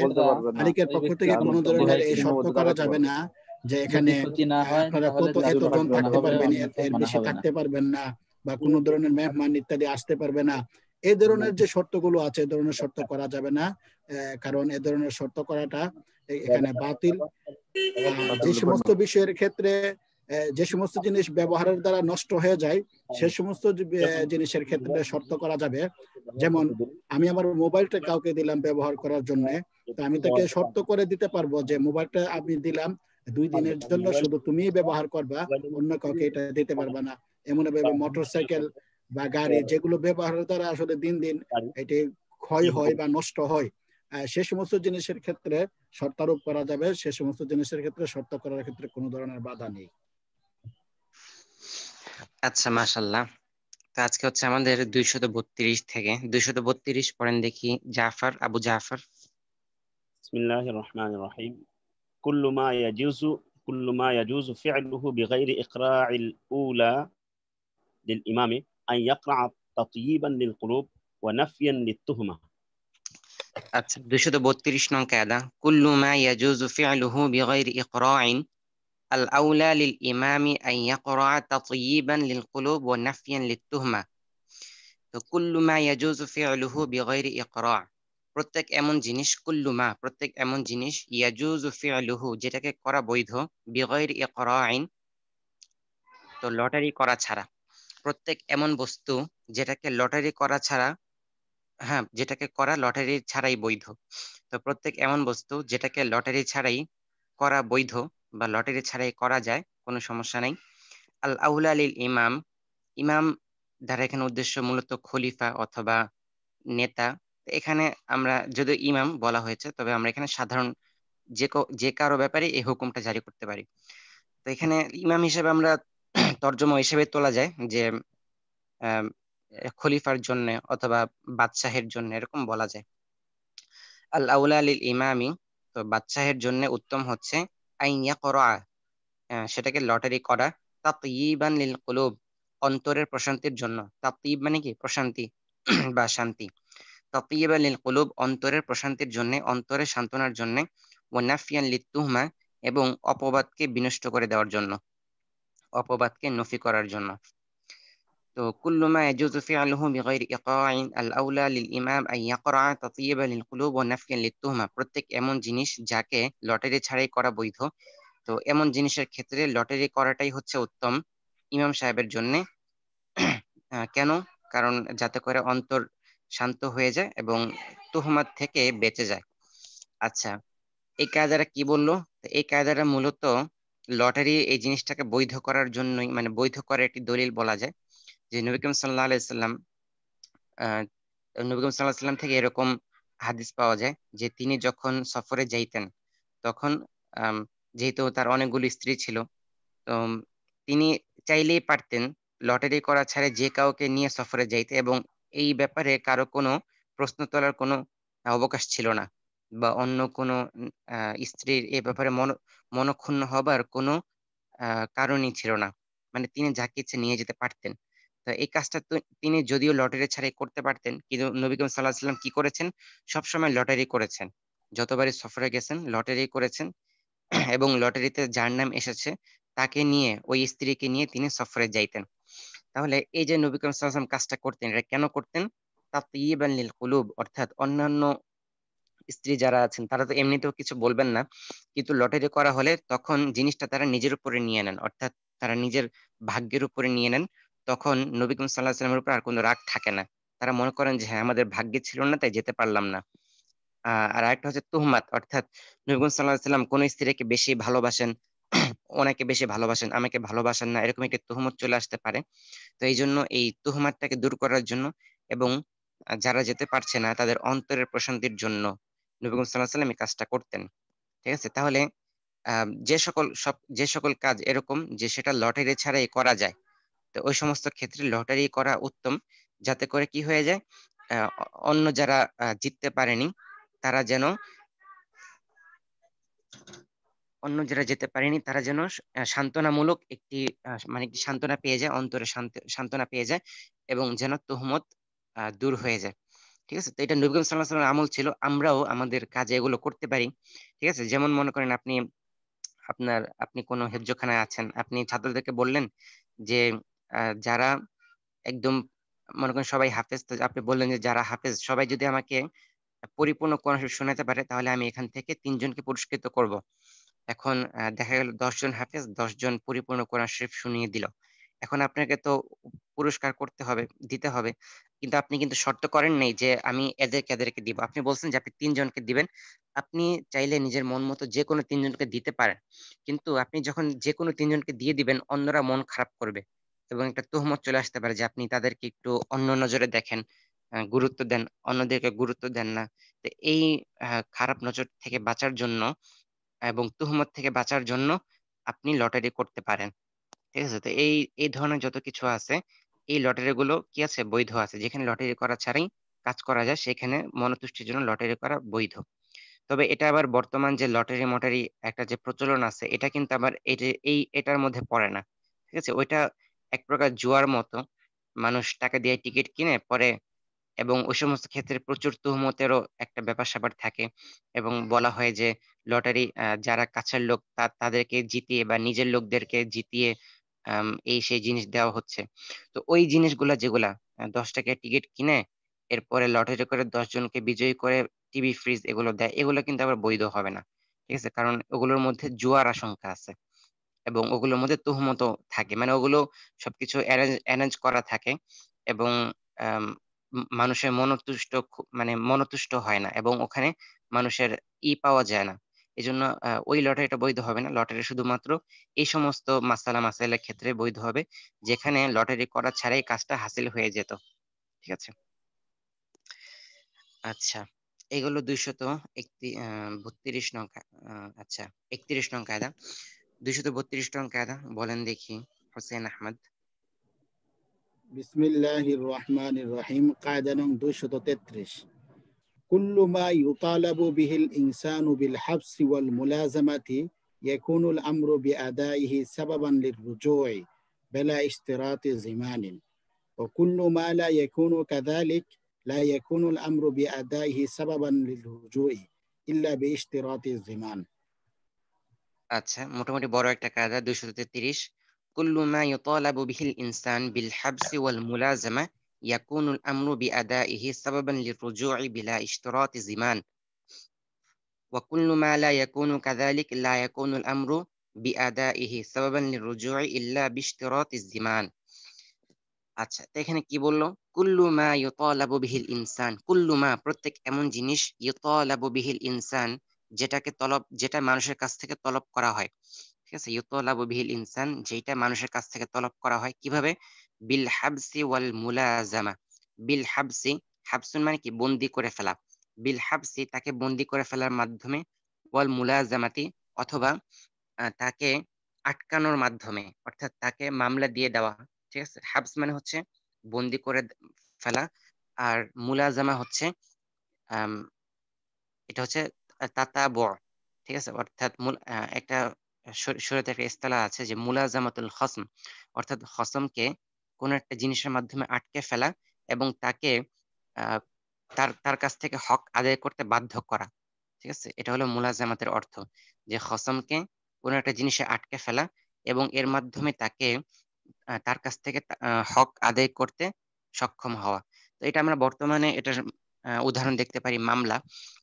মালিকের পক্ষ থেকে কোনো ধরনের এই শর্ত করা যাবে না যে এখানে আপনারা এতজন থাকতে পারবেন, এর বেশি থাকতে পারবেন না, বা কোনো ধরনের মেহমান ইত্যাদি আসতে পারবে না। এই ধরনের যে শর্তগুলো আছে, এই ধরনের শর্ত করা যাবে না, কারণ এ ধরনের শর্ত করাটা এখানে বাতিল। যে সমস্ত বিষয়ের ক্ষেত্রে যে সমস্ত জিনিস ব্যবহারের দ্বারা নষ্ট হয়ে যায় সে সমস্ত জিনিসের ক্ষেত্রে শর্ত করা যাবে। যেমন আমি আমার মোবাইলটা কাউকে দিলাম ব্যবহার করার জন্য, তো আমি তাকে শর্ত করে দিতে পারবো যে মোবাইলটা আমি দিলাম 2 দিনের জন্য, শুধু তুমিই ব্যবহার করবা, অন্য কাউকে এটা দিতে পারবা না। এমন ভাবে মোটরসাইকেল বা গাড়ি যেগুলো ব্যবহারের দ্বারা আসলে দিন দিন এটি ক্ষয় হয় বা নষ্ট হয়, সে সমস্ত জিনিসের ক্ষেত্রে শর্তারোপ করা যাবে। সে সমস্ত জিনিসের ক্ষেত্রে শর্ত করার ক্ষেত্রে কোনো ধরনের বাধা নেই। আচ্ছা মাশাআল্লাহ। তো আজকে হচ্ছে আমাদের 232 থেকে 232 পড়েন দেখি। জাফর, আবু জাফর। বিসমিল্লাহির রহমানির রহিম। كل ما يجوز فعله بغير إقراع الأولى للإمام أن يقرع تطييبا للقلوب ونفيا للتهمة। আচ্ছা 232 নং কায়দা। কুল্লু মা ইয়াজুজু ফি'লুহু বিগাইরি ইকরাইন আল আউলা লিল ইমামি আন ইয়াকরা তাতয়িবান লিল কুলুব ওয়া নাফিয়ান লিত তুহমা। তো কুল্লু মা ইয়াজুজু ফি'লুহু বিগাইরি ইকরা, প্রত্যেক এমন জিনিস, কুল্লু মা প্রত্যেক এমন জিনিস, ইয়াজুজু ফি'লুহু যেটাকে করা বৈধ, বিগাইরি ইকরাইন তো লটারি করা ছাড়া, প্রত্যেক এমন বস্তু যেটাকে লটারি করা ছাড়া হ্যাঁ, যেটাকে করা লটারি ছাড়াই বৈধ। তো প্রত্যেক এমন বস্তু যেটাকে লটারি ছাড়াই করা বৈধ বা লটারি ছাড়াই করা যায়, কোনো সমস্যা নেই। আল আউলা লিল ইমাম, ইমাম দ্বারা এখানে উদ্দেশ্য মূলত খলিফা অথবা নেতা। এখানে আমরা যদি ইমাম বলা হয়েছে, তবে আমরা এখানে সাধারণ যে কারো ব্যাপারে এই হুকুমটা জারি করতে পারি। তো এখানে ইমাম হিসেবে আমরা তর্জমা হিসেবে তোলা যায় যে আহ খলিফার জন্য অথবা বাদশাহের জন্য, এরকম বলা যায়। আল আউলা লিল ইমামি, তো বাদশাহের জন্য উত্তম হচ্ছে আইন ইয়াকরা, সেটাকে লটারি করা, তাতয়িবান লিল কুলুব, অন্তরের প্রশান্তির জন্য। তাতয়িব মানে কি? প্রশান্তি বা শান্তি। তাতয়িবান লিল কুলুব, অন্তরের প্রশান্তির জন্য, অন্তরের সান্ত্বনার জন্য। ওয়া নাফিয়ান লিত তুহমা, এবং অপবাদকে বিনষ্ট করে দেওয়ার জন্য, অপবাদকে নফি করার জন্য। তো কুল্লু মা ইয়াজুজু ফি'লুহু বিগাইরি ইকাইন আল আউলা লিল ইমাম আন ইয়াকরা তাতয়িবান লিল কুলুব ওয়া নাফিয়ান লিত তুহমা, প্রত্যেক এমন জিনিস যাকে লটারি ছাড়াই করা বৈধ, তো এমন জিনিসের ক্ষেত্রে লটারি করাটাই হচ্ছে উত্তম ইমাম সাহেবের জন্য। কেন? কারণ যাতে করে অন্তর শান্ত হয়ে যায় এবং তুহমাত থেকে বেঁচে যায়। আচ্ছা, এই কায়দাটা কি বললো? তো এই কায়দাটা মূলত লটারি এই জিনিসটাকে বৈধ করার জন্যই, মানে বৈধ করার একটি দলিল বলা যায়। যে নবী করিম সাল্লাল্লাহু আলাইহি সাল্লাম, আহ নবী করিম সাল্লাল্লাহু আলাইহি সাল্লাম থেকে এরকম হাদিস পাওয়া যায় যে তিনি যখন সফরে যাইতেন, তখন আম, যেহেতু তার অনেকগুলো স্ত্রী ছিল, তো তিনি চাইলেই পারতেন লটারি করা ছাড়া যে কাউকে নিয়ে সফরে যাইতে, এবং এই ব্যাপারে কারো কোনো প্রশ্ন তোলার কোনো অবকাশ ছিল না, বা অন্য কোনো স্ত্রীর এ ব্যাপারে মনক্ষুণ্ণ হবার কোনো কারণই ছিল না। মানে তিনি যাকে ইচ্ছে নিয়ে যেতে পারতেন। তো এই কাজটা তো তিনি যদিও লটারি ছাড়াই করতে পারতেন, কিন্তু নবী করিম সাল্লাল্লাহু আলাইহি সাল্লাম কি করেছেন? সবসময় লটারি করেছেন। যতবারই সফরে গেছেন লটারি করেছেন, এবং লটারিতে যার নাম এসেছে তাকে নিয়ে, ওই স্ত্রীকে নিয়ে তিনি সফরে যাইতেন। তাহলে এই যে নবী করিম সাল্লাল্লাহু আলাইহি ওয়াসাল্লাম কাজটা করতেন, এটা কেন করতেন? তাতয়িবান লিল কুলুব, অর্থাৎ অন্যান্য স্ত্রী যারা আছেন তারা তো এমনিতেও কিছু বলবেন না, কিন্তু লটারি করা হলে তখন জিনিসটা তারা নিজের উপরে নিয়ে নেন, অর্থাৎ তারা নিজের ভাগ্যের উপরে নিয়ে নেন। তখন নবী করিম সাল্লাল্লাহু আলাইহি ওয়াসাল্লামের উপর আর কোনো রাগ থাকে না। তারা মনে করেন যে হ্যাঁ, আমাদের ভাগ্যে ছিল না তাই যেতে পারলাম না। আর আরেকটা হচ্ছে তুহমাত, অর্থাৎ নবী করিম সাল্লাল্লাহু আলাইহি ওয়াসাল্লাম কোন স্ত্রীকে বেশি ভালোবাসেন, ওনাকে বেশি ভালোবাসেন, আমাকে ভালোবাসেন না, এরকম একটা তুহমত চলে আসতে পারে। তো এই জন্য এই তুহমাতটাকে দূর করার জন্য, এবং যারা যেতে পারছে না তাদের অন্তরের প্রশান্তির জন্য নবী করিম সাল্লাল্লাহু আলাইহি ওয়াসাল্লাম এই কাজটা করতেন। ঠিক আছে? তাহলে যে সকল কাজ এরকম যে সেটা লটারি ছাড়াই করা যায়, তো ওই সমস্ত ক্ষেত্রে লটারি করা উত্তম, যাতে করে কি হয়ে যায়, অন্য যারা জিততে পারেনি তারা যেন, যেতে পারেনি তারা যেন সান্ত্বনামূলক একটি মানে কি সান্ত্বনা পেয়ে যায়, অন্তরে সান্ত্বনা পেয়ে যায়, এবং যেন তুহমত দূর হয়ে যায়। ঠিক আছে? তো এটা নবী করিম সাল্লাল্লাহু আলাইহি ওয়াসাল্লামের আমল ছিল, আমরাও আমাদের কাজে এগুলো করতে পারি। ঠিক আছে? যেমন মনে করেন আপনি কোনো হেফজোখানায় আছেন, আপনি ছাত্রদেরকে বললেন যে যারা একদম, মনে করেন সবাই হাফেজ, তো আপনি বললেন যে যারা হাফেজ সবাই যদি আমাকে পরিপূর্ণ কোরআন শরীফ শোনাতে পারে তাহলে আমি এখান থেকে 3 জনকে পুরস্কৃত করব। এখন দেখা গেল 10 জন হাফেজ 10 জন পরিপূর্ণ কোরআন শরীফ শুনিয়ে দিল। এখন আপনাকে তো পুরস্কার করতে হবে, দিতে হবে, কিন্তু আপনি কিন্তু শর্ত করেন নাই যে আমি এদেরকে দিব। আপনি বলছেন যে আপনি 3 জনকে দিবেন। আপনি চাইলে নিজের মন মতো যে কোনো 3 জনকে দিতে পারেন, কিন্তু আপনি যখন যে কোনো 3 জনকে দিয়ে দিবেন অন্যরা মন খারাপ করবে, এবং একটা তুহমত চলে আসতে পারে যে আপনি তাদেরকে একটু অন্য নজরে দেখেন, গুরুত্ব দেন, অন্যদেরকে গুরুত্ব দেন না। তো এই খারাপ নজর থেকে বাঁচার জন্য এবং তুহমত থেকে বাঁচার জন্য আপনি লটারি করতে পারেন। ঠিক আছে? তো এই এই ধরনের যত কিছু আছে, এই লটারি গুলো কি আছে? বৈধ আছে। যেখানে লটারি করা ছাড়াই কাজ করা যায় সেখানে মনতুষ্টির জন্য লটারি করা বৈধ। তবে এটা আবার বর্তমান যে লটারি মটারি একটা যে প্রচলন আছে, এটা কিন্তু আবার এটার মধ্যে পড়ে না। ঠিক আছে? ওইটা এক প্রকার জুয়ার মতো, মানুষ টাকা দিয়ে টিকিট কিনে পরে, এবং ওই সমস্ত ক্ষেত্রে প্রচুর তুহমতেরও একটা ব্যাপার স্যাপার থাকে, এবং বলা হয় যে লটারি যারা কাছের লোক তাদেরকে জিতিয়ে বা নিজের লোকদেরকে জিতিয়ে এই সেই জিনিস দেওয়া হচ্ছে। তো ওই জিনিসগুলা যেগুলা 10 টাকায় টিকিট কিনে এরপরে লটারি করে 10 জনকে বিজয়ী করে টিভি ফ্রিজ এগুলো দেয়, এগুলো কিন্তু আবার বৈধ হবে না। ঠিক আছে? কারণ ওগুলোর মধ্যে জুয়ার আশঙ্কা আছে, এবং ওগুলোর মধ্যে তুহমতও থাকে, মানে ওগুলো সবকিছু অ্যারেঞ্জ করা থাকে, এবং আম, মানুষের মানে মনতুষ্ট হয় না, এবং ওখানে মানুষের পাওয়া যায় না। এই জন্য ওই লটারিটা বৈধ হবে না। লটারি শুধুমাত্র এই সমস্ত মাসাইলের ক্ষেত্রে বৈধ হবে যেখানে লটারি করা ছাড়াই কাজটা হাসিল হয়ে যেত। ঠিক আছে, আচ্ছা, এগুলো 232 নং আচ্ছা 31 নং কায়দা। 232 নং কায়দা বলেন দেখি হোসেন আহমদ। বিসমিল্লাহির রহমানির রহিম। কায়দা নং 233। কুল্লু মা ইউতালাবু বিহিল ইনসানু বিল হাবসি ওয়াল মুলাযামাতি ইয়াকুনু আল আমরু বিআদাইহি সাবাবান লিররুজুই বিলা ইশতিরাতি জিমানিন ওয়া কুল্লু মা লা ইয়াকুনু কাযালিক লা ইয়াকুনু আল আমরু বিআদাইহি সাবাবান লিররুজুই ইল্লা বিইশতিরাতি জিমান। আচ্ছা, মোটামুটি বড় একটা কায়দা। 233 কুল্লু মা ইউতালাবু বিহিল ইনসান বিল হাবসি ওয়াল মুলাযামা ইয়াকুনু আল আমরু বিআদাইহি সাবাবান লিররুজুই বিলা ইশতিরাতি জিমান ওয়া কুল্লু মা লা ইয়াকুনু কাযালিক লা ইয়াকুনু আল আমরু বিআদাইহি সাবাবান লিররুজুই ইল্লা বিইশতিরাতি জিমান। আচ্ছা, তো এখানে কি বললো? কুল্লু মা ইউতালাবু বিহিল ইনসান, কুল্লু মা প্রত্যেক এমন জিনিস, ইউতালাবু বিহিল ইনসান যেটা মানুষের কাছ থেকে তলব করা হয়। ঠিক আছে, ইউতালাবু বিহিল ইনসান যেটা মানুষের কাছ থেকে তলব করা হয় কিভাবে? বিল হাবসি ওয়াল মুলাযামা। বিল হাবসি, হাবসুন মানে কি? বন্দি করে ফেলা। বিল হাবসি তাকে বন্দি করে ফেলার মাধ্যমে, ওয়াল মুলাযামাতি অথবা তাকে আটকানোর মাধ্যমে, অর্থাৎ তাকে মামলা দিয়ে দেওয়া। ঠিক আছে, হাবস মানে হচ্ছে বন্দি করে ফেলা, আর মুলাজামা হচ্ছে এটা হচ্ছে তাতাবু। ঠিক আছে, অর্থাৎ একটা শরীয়তে একটা ইসতিলাহ আছে যে মুলাজামাতুল খসম, অর্থাৎ খসমকে কোন একটা জিনিসের মাধ্যমে আটকে ফেলা এবং তাকে আহ, তার তার কাছ থেকে হক আদায় করতে বাধ্য করা। ঠিক আছে, এটা হলো মুলাজামাতের অর্থ, যে খসমকে কোন একটা জিনিসে আটকে ফেলা এবং এর মাধ্যমে তাকে তার কাছ থেকে হক আদায় করতে সক্ষম হওয়া। তো এটা আমরা বর্তমানে এটার উদাহরণ দেখতে পারি মামলা।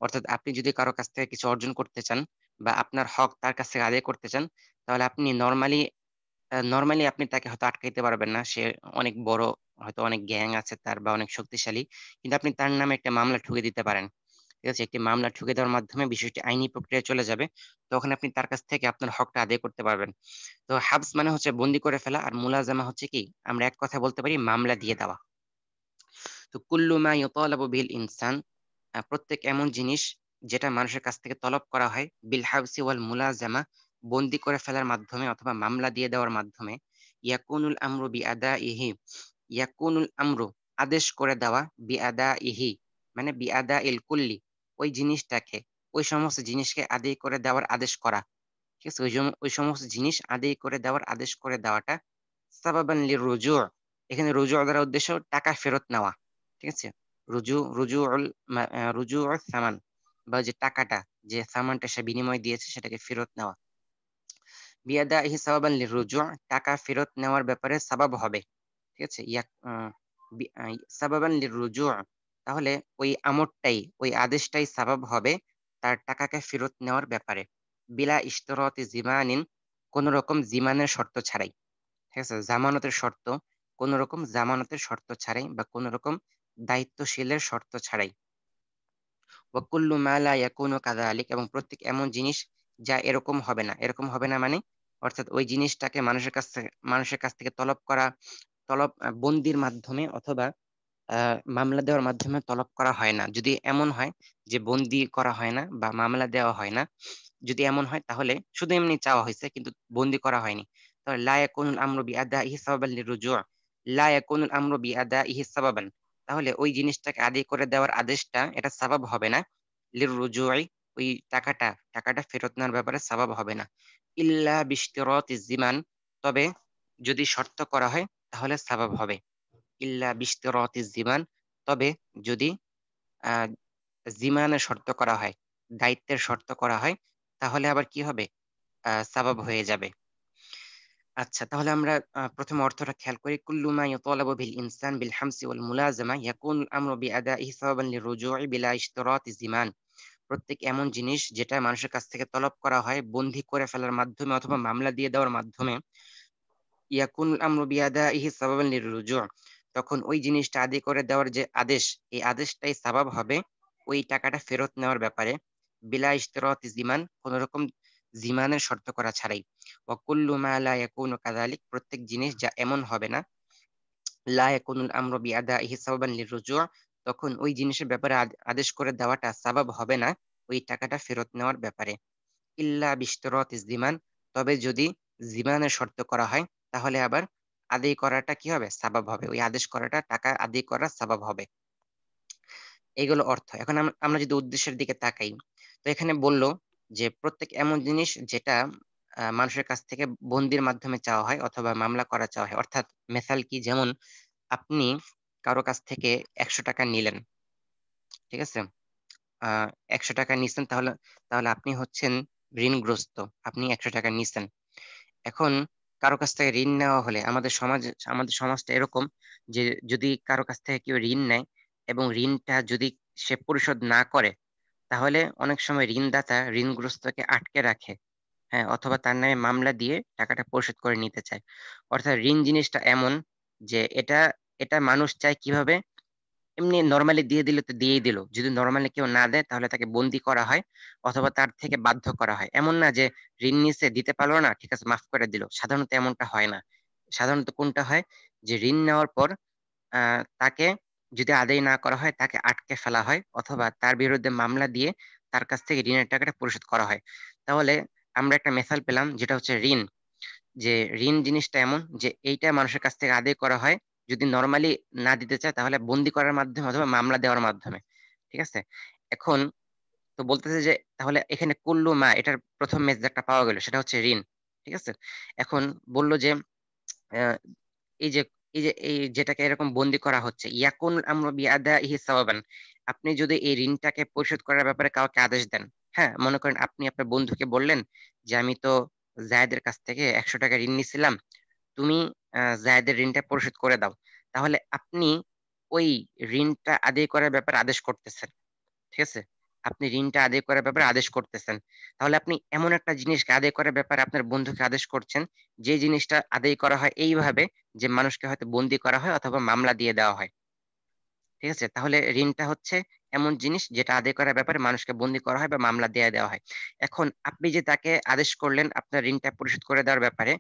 অর্থাৎ আপনি যদি কারো কাছ থেকে কিছু অর্জন করতে চান বা আপনার হক তার কাছ থেকে আদায় করতে চান, তাহলে আপনি নর্মালি আপনি তাকে হয়তো আটকাইতে পারবেন না। সে অনেক বড়, হয়তো অনেক গ্যাং আছে তার বা অনেক শক্তিশালী, কিন্তু আপনি তার নামে একটা মামলা ঠুকে দিতে পারেন। ঠিক আছে, একটি মামলা ঠুকে দেওয়ার মাধ্যমে বিষয়টি আইনি প্রক্রিয়া চলে যাবে, তখন আপনি তার কাছ থেকে আপনার হকটা আদায় করতে পারবেন। তো হাবস মানে হচ্ছে বন্দি করে ফেলা, আর মুলাজামা হচ্ছে কি? আমরা এক কথা বলতে পারি মামলা দিয়ে দেওয়া। তো কুল্লু মা ইউতালাবু বিল ইনসান, প্রত্যেক এমন জিনিস যেটা মানুষের কাছ থেকে তলব করা হয়, বিল হাবসি ওয়াল মুলাজামা বন্দি করে ফেলার মাধ্যমে অথবা মামলা দিয়ে দেওয়ার মাধ্যমে, ইয়াকুনুল আমরু বিআদাইহি, ইয়াকুনুল আমরু আদেশ করে দেওয়া, বিআদাইহি মানে বিআদাইল কুল্লি, ওই জিনিসটাকে, ওই সমস্ত জিনিসকে আদায় করে দেওয়ার আদেশ করা। ঠিক আছে, ওই সমস্ত জিনিস আদায় করে দেওয়ার আদেশ করে দেওয়াটা সাবাবান লিররুজু। এখানে রুজু দ্বারা উদ্দেশ্য টাকা ফেরত নেওয়া। ঠিক আছে, রুজুউল সামান, বা যে টাকাটা, যে সামানটা সে বিনিময় দিয়েছে সেটাকে ফেরত নেওয়া। বিয়াদাইহি সাবাবান লিররুজু, টাকা ফেরত নেওয়ার ব্যাপারে সাবাব হবে। ঠিক আছে, সাবাবান লিররুজু, তাহলে ওই আমরটাই, ওই আদেশটাই সাবাব হবে তার টাকাকে ফেরত নেওয়ার ব্যাপারে। বিলা ইশতিরাতি জিমানিন, কোন রকম জিমানের শর্ত ছাড়াই। ঠিক আছে, জামানতের শর্ত, কোন রকম জামানতের শর্ত ছাড়াই বা কোন রকম দায়িত্বশীলের শর্ত ছাড়াই। ওয়াকুল্লু মা লা ইয়াকুনু কাযালিক, এবং প্রত্যেক এমন জিনিস যা এরকম হবে না। এরকম হবে না মানে, অর্থাৎ ওই জিনিসটাকে মানুষের কাছ থেকে বন্দির মাধ্যমে অথবা মামলা দেওয়ার মাধ্যমে তলব করা হয় না। যদি এমন হয় যে বন্দি করা হয় না বা মামলা দেওয়া হয় না, যদি এমন হয় তাহলে শুধু এমনি চাওয়া হয়েছে কিন্তু বন্দি করা হয়নি, তাহলে লা ইয়াকুনুল আমরু বিআদাইহি সাবাবান লিররুজু, লা ইয়াকুনুল আমরু বিআদাইহি সাবাবান, তাহলে ওই জিনিসটাকে আদায় করে দেওয়ার আদেশটা এটা সাবাব হবে না। লিররুজুই, ওই টাকাটা ফেরত নেওয়ার ব্যাপারে সাবাব হবে না। ইল্লা বিশতিরাতি জিমান, তবে যদি শর্ত করা হয় তাহলে সাবাব হবে। ইল্লা বিশতিরাতি জিমান, তবে যদি আহ জিমানের শর্ত করা হয়, দায়িত্বের শর্ত করা হয়, তাহলে আবার কি হবে? সাবাব হয়ে যাবে। আচ্ছা, তাহলে আমরা প্রথম অর্থটা খেয়াল করি। কুল্লু মা ইউতালাবু বিল ইনসান বিল হামসি ওয়াল মুলাযামা ইয়াকুনুল আমরু বিআদাইহি সাবাবান লিররুজুই বিলা ইশতিরাতি জিমান, প্রত্যেক এমন জিনিস যেটা মানুষের কাছ থেকে তলব করা হয় বন্দী করে ফেলার মাধ্যমে অথবা মামলা দিয়ে দেওয়ার মাধ্যমে, ইয়াকুনুল আমরু বিআদাইহি সাবাবান লিররুজু, তখন ওই জিনিসটা আদায় করে দেওয়ার যে আদেশ, এই আদেশটাই সাবাব হবে ওই টাকাটা ফেরত নেওয়ার ব্যাপারে, বিলা ইশতিরাত জিমান, কোন রকম জিমানের শর্ত করা ছাড়াই। ওয়া কুল্লু মা লা ইয়াকুনু কাযালিক, প্রত্যেক জিনিস যা এমন হবে না, লা ইয়াকুনুল আমরু বিআদাইহি সাবাবান লিররুজু', তখন ওই জিনিসের ব্যাপারে আদেশ করে দেওয়াটা সাবাব হবে না ওই টাকাটা ফেরত নেওয়ার ব্যাপারে। ইল্লা বিশতিরাতি জিমান, তবে যদি জিমানের শর্ত করা হয়, তাহলে আবার আদায় করাটা কি হবে? সাবাব হবে। ওই আদেশ করাটা টাকা আদায় করা সাবাব হবে। এইগুলো অর্থ। এখন আমরা যদি উদ্দেশ্যের দিকে তাকাই, তো এখানে বলল যে প্রত্যেক এমন জিনিস যেটা মানুষের কাছ থেকে বন্দির মাধ্যমে চাওয়া হয় অথবা মামলা করা চাওয়া হয়। অর্থাৎ মেসাল কি, যেমন আপনি কারো কাছ থেকে 100 টাকা নিলেন, ঠিক আছে? 100 টাকা নিছেন, তাহলে তাহলে আপনি হচ্ছেন ঋণগ্রস্ত। আপনি 100 টাকা নিছেন। এখন কারো কাছ থেকে ঋণ নেওয়া হলে আমাদের সমাজটা এরকম যে যদি কারো কাছ থেকে কেউ ঋণ নেয় এবং ঋণটা যদি সে পরিশোধ না করে, তাহলে অনেক সময় ঋণদাতা ঋণগ্রস্তকে আটকে রাখে, হ্যাঁ, অথবা তার নামে মামলা দিয়ে টাকাটা পরিশোধ করে নিতে চায়। অর্থাৎ ঋণ জিনিসটা এমন যে এটা এটা মানুষ চায় কিভাবে, এমনি নর্মালি দিয়ে দিলে তো দিয়েই দিল, যদি নর্মালি কেউ না দেয় তাহলে তাকে বন্দি করা হয় অথবা তার থেকে বাধ্য করা হয়। এমন না যে ঋণ নিছে দিতে পারলো না, ঠিক আছে মাফ করে দিল, সাধারণত এমনটা হয় না। সাধারণত কোনটা হয়, যে ঋণ নেওয়ার পর তাকে যদি আদায় না করা হয় তাকে আটকে ফেলা হয় অথবা তার বিরুদ্ধে মামলা দিয়ে তার কাছ থেকে ঋণের টাকাটা পরিশোধ করা হয়। তাহলে আমরা একটা মেসাল পেলাম যেটা হচ্ছে ঋণ, যে ঋণ জিনিসটা এমন যে এইটা মানুষের কাছ থেকে আদায় করা হয়, যদি নর্মালি না দিতে চায় তাহলে বন্দি করার মাধ্যমে অথবা মামলা দেওয়ার মাধ্যমে, ঠিক আছে? এখন তো বলতেছে যে তাহলে এখানে কুল্লু মা, এটার প্রথম মেসেজটা পাওয়া গেল, সেটা হচ্ছে ঋণ, ঠিক আছে? এখন বলল যে আহ, এই যে এই যেটাকে এরকম বন্দি করা হচ্ছে, ইয়াকুন আমরু বিআদাইহি সাওয়াবান, আপনি যদি এই ঋণটাকে পরিশোধ করার ব্যাপারে কাউকে আদেশ দেন, হ্যাঁ, মনে করেন আপনি আপনার বন্ধুকে বললেন যে আমি তো জায়েদের কাছ থেকে 100 টাকা ঋণ নিছিলাম, তুমি জায়েদের ঋণটা পরিশোধ করে দাও। তাহলে আপনি ওই ঋণটা আদায় করার ব্যাপারে আদেশ করতেছেন, ঠিক আছে? আপনি ঋণটা আদায় করার ব্যাপারে আদেশ করতেছেন। তাহলে আপনি এমন একটা জিনিসকে আদায় করার ব্যাপারে আপনার বন্ধুকে আদেশ করছেন, যে জিনিসটা আদায় করা হয় এইভাবে যে মানুষকে হয়তো বন্দি করা হয় অথবা মামলা দিয়ে দেওয়া হয়, ঠিক আছে? তাহলে ঋণটা হচ্ছে এমন জিনিস যেটা আদায় করার ব্যাপারে মানুষকে বন্দি করা হয় বা মামলা দিয়ে দেওয়া হয়। এখন আপনি যে তাকে আদেশ করলেন আপনার ঋণটা পরিশোধ করে দেওয়ার ব্যাপারে,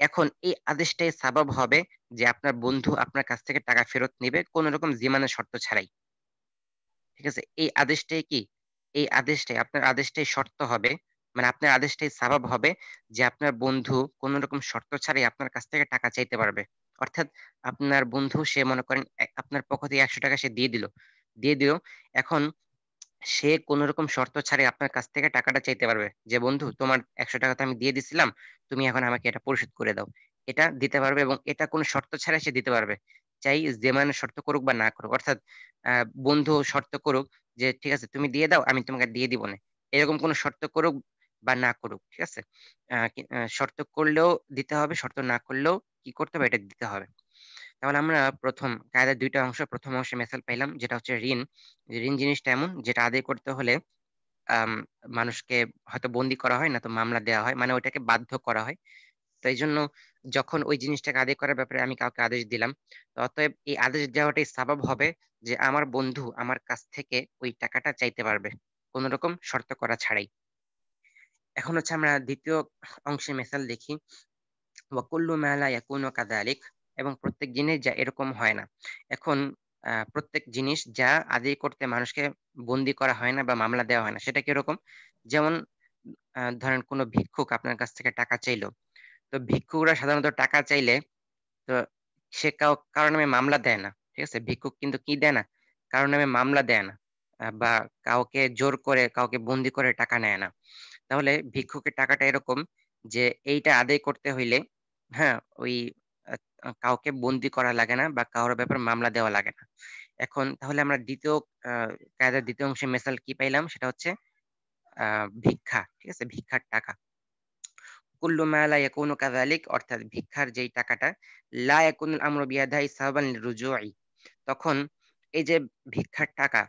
এখন এই আদেশটাই সাবাব হবে যে আপনার বন্ধু আপনার কাছ থেকে টাকা ফেরত নিবে কোন রকম জিমানের শর্ত ছাড়াই, ঠিক আছে? এই আদেশটাই কি, এই আদেশটাই আপনার আদেশটাই শর্ত হবে, মানে আপনার আদেশটাই সাবাব হবে যে আপনার বন্ধু কোন রকম শর্ত ছাড়াই আপনার কাছ থেকে টাকা চাইতে পারবে। অর্থাৎ আপনার বন্ধু সে মনে করেন আপনার পক্ষ থেকে 100 টাকা সে দিয়ে দিল। এখন সে কোন রকম শর্ত ছাড়াই আপনার কাছ থেকে টাকাটা চাইতে পারবে যে বন্ধু তোমার 100 টাকা তো আমি দিয়ে দিছিলাম, তুমি এখন আমাকে এটা পরিশোধ করে দাও। এটা দিতে পারবে এবং এটা কোনো শর্ত ছাড়াই সে দিতে পারবে, চাই যে মানে শর্ত করুক বা না করুক। অর্থাৎ বন্ধু শর্ত করুক যে ঠিক আছে তুমি দিয়ে দাও, আমি তোমাকে দিয়ে দিব না, এরকম কোনো শর্ত করুক বা না করুক, ঠিক আছে? শর্ত করলেও দিতে হবে, শর্ত না করলেও কি করতে হবে, এটা দিতে হবে। তাহলে আমরা প্রথম কায়দার দুইটা অংশ, প্রথম অংশে মেসাল পাইলাম যেটা হচ্ছে ঋণ। যে ঋণ জিনিসটা এমন যেটা আদায় করতে হলে আম, মানুষকে হয়তো বন্দি করা হয় না তো মামলা দেওয়া হয়, মানে ওইটাকে বাধ্য করা হয়। তো এই জন্য যখন ওই জিনিসটাকে আদায় করার ব্যাপারে আমি কাউকে আদেশ দিলাম, তো অতএব এই আদেশ দেওয়াটাই সাবাব হবে যে আমার বন্ধু আমার কাছ থেকে ওই টাকাটা চাইতে পারবে কোন রকম শর্ত করা ছাড়াই। এখন হচ্ছে আমরা দ্বিতীয় অংশে মেসাল দেখি, ওয়াকুল্লু মা লা ইয়াকুনু কাযালিক, এবং প্রত্যেক জিনিস যা এরকম হয় না। এখন প্রত্যেক জিনিস যা আদায় করতে মানুষকে বন্দি করা হয় না বা মামলা দেওয়া হয় না, সেটা কিরকম? যেমন ধরেন কোনো ভিক্ষুক আপনার কাছ থেকে টাকা চাইলো, তো ভিক্ষুকরা সাধারণত টাকা চাইলে তো সে কারোর নামে মামলা দেয় না, ঠিক আছে? ভিক্ষুক কিন্তু কি দেয় না, কারোর নামে মামলা দেয় না, বা কাউকে জোর করে কাউকে বন্দি করে টাকা নেয় না। তাহলে ভিক্ষুকের টাকাটা এরকম যে এইটা আদায় করতে হইলে, হ্যাঁ, ওই কাউকে বন্দি করা লাগে না বা কারোর ব্যাপারে মামলা দেওয়া লাগে না। এখন তাহলে আমরা দ্বিতীয় কায়দার দ্বিতীয় অংশে মেসাল কি পাইলাম, সেটা হচ্ছে ভিক্ষা, ঠিক আছে? ভিক্ষার টাকা, কুল্লু মা লা ইয়াকুনু কাযালিক, অর্থাৎ ভিক্ষার যেই টাকাটা, লা ইয়াকুনুল আমরু বিয়াদাই সাবাবান লিরুজুই, তখন এই যে ভিক্ষার টাকা,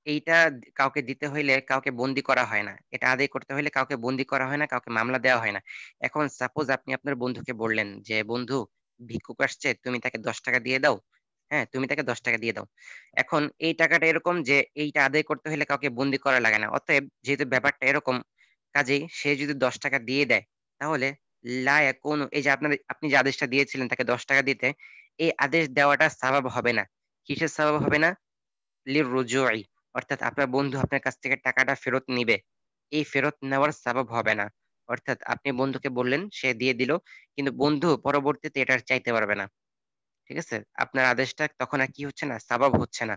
এইটা কাউকে দিতে হইলে কাউকে বন্দি করা হয় না, এটা আদায় করতে হইলে কাউকে বন্দি করা হয় না, কাউকে মামলা দেওয়া হয় না। এখন সাপোজ আপনি আপনার বন্ধুকে বললেন যে বন্ধু ভিক্ষুক আসছে, তুমি তাকে 10 টাকা দিয়ে দাও, হ্যাঁ, তুমি তাকে 10 টাকা দিয়ে দাও। এখন এই টাকাটা এরকম যে এইটা আদায় করতে হলে কাউকে বন্দি করা লাগে না, অতএব যেহেতু ব্যাপারটা এরকম, কাজেই সে যদি 10 টাকা দিয়ে দেয় তাহলে লা ইয়াকুনু, এই যে আপনি যে আদেশটা দিয়েছিলেন তাকে 10 টাকা দিতে, এই আদেশ দেওয়াটা সাবাব হবে না। কিসের সাবাব হবে না? লির রুজুই, অর্থাৎ আপনার বন্ধু আপনার কাছ থেকে টাকাটা ফেরত নিবে, এই ফেরত নেওয়ার সাবাব হবে না। অর্থাৎ আপনি বন্ধুকে বললেন, সে দিয়ে দিল, কিন্তু বন্ধু পরবর্তীতে এটা আর চাইতে পারবে না। ঠিক আছে, আপনার আদেশটা তখন আর কি হচ্ছে না, সাবাব হচ্ছে না।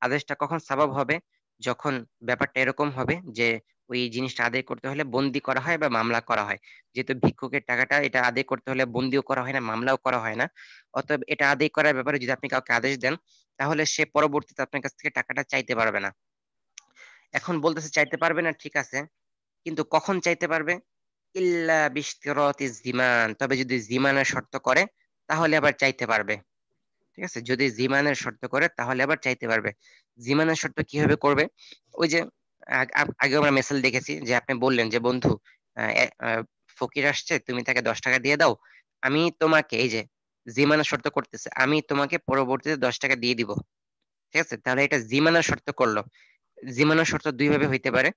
আদেশটা কখন সাবাব হবে? যখন ব্যাপারটা এরকম হবে যে ওই জিনিসটা আদায় করতে হলে বন্দি করা হয় বা মামলা করা হয়। যেহেতু ভিক্ষুকের টাকাটা এটা আদায় করতে হলে বন্দিও করা হয় না, মামলাও করা হয় না, অতএব এটা আদায় করার ব্যাপারে যদি আপনি কাউকে আদেশ দেন, তাহলে সে পরবর্তীতে আপনার কাছ থেকে টাকাটা চাইতে পারবে না। এখন বলতেছে চাইতে পারবে না, ঠিক আছে, কিন্তু কখন চাইতে পারবে? ইল্লা বিশতিরাতি জিমান, তবে যদি জিমানের শর্ত করে তাহলে আবার চাইতে পারবে। ঠিক আছে, যদি জিমানের শর্ত করে তাহলে আবার চাইতে পারবে। জিমানের শর্ত কিভাবে করবে? ওই যে আগে আমরা মেসেল দেখেছি যে আপনি বললেন যে বন্ধু, ফকির আসছে, তুমি তাকে 10 টাকা দিয়ে দাও, আমি তোমাকে, এই যে জিমানের শর্ত করতেছে, আমি তোমাকে পরবর্তীতে 10 টাকা দিয়ে দিব। ঠিক আছে, তাহলে এটা জিমানের শর্ত করলো। জিমানের শর্ত দুই ভাবে হইতে পারে,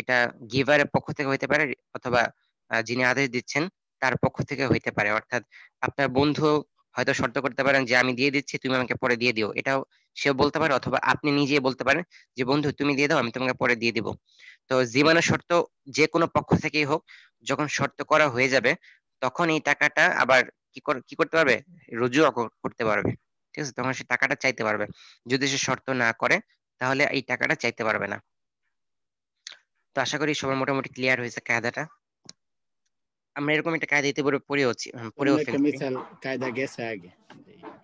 এটা গিভারের পক্ষ থেকে হইতে পারে, অথবা যিনি আদেশ দিচ্ছেন তার পক্ষ থেকে হইতে পারে। অর্থাৎ আপনার বন্ধু হয়তো শর্ত করতে পারেন যে আমি দিয়ে দিচ্ছি, তুমি আমাকে পরে দিয়ে দিও, এটাও সেও বলতে পারে, অথবা আপনি নিজে বলতে পারেন যে বন্ধু তুমি দিয়ে দাও, আমি তোমাকে পরে দিয়ে দিব। তো জীবনের শর্ত যে কোনো পক্ষ থেকেই হোক, যখন শর্ত করা হয়ে যাবে তখন এই টাকাটা আবার কি করতে পারবে? রুজু করতে পারবে। ঠিক আছে, তখন সে টাকাটা চাইতে পারবে। যদি সে শর্ত না করে তাহলে এই টাকাটা চাইতে পারবে না। তো আশা করি সবার মোটামুটি ক্লিয়ার হয়েছে কায়দাটা। আমরা এরকম একটা কায়দা ইতিপূর্বে পড়েও অন্য একটা ফেলছি। মিসাল কায়দা গেছে আগে।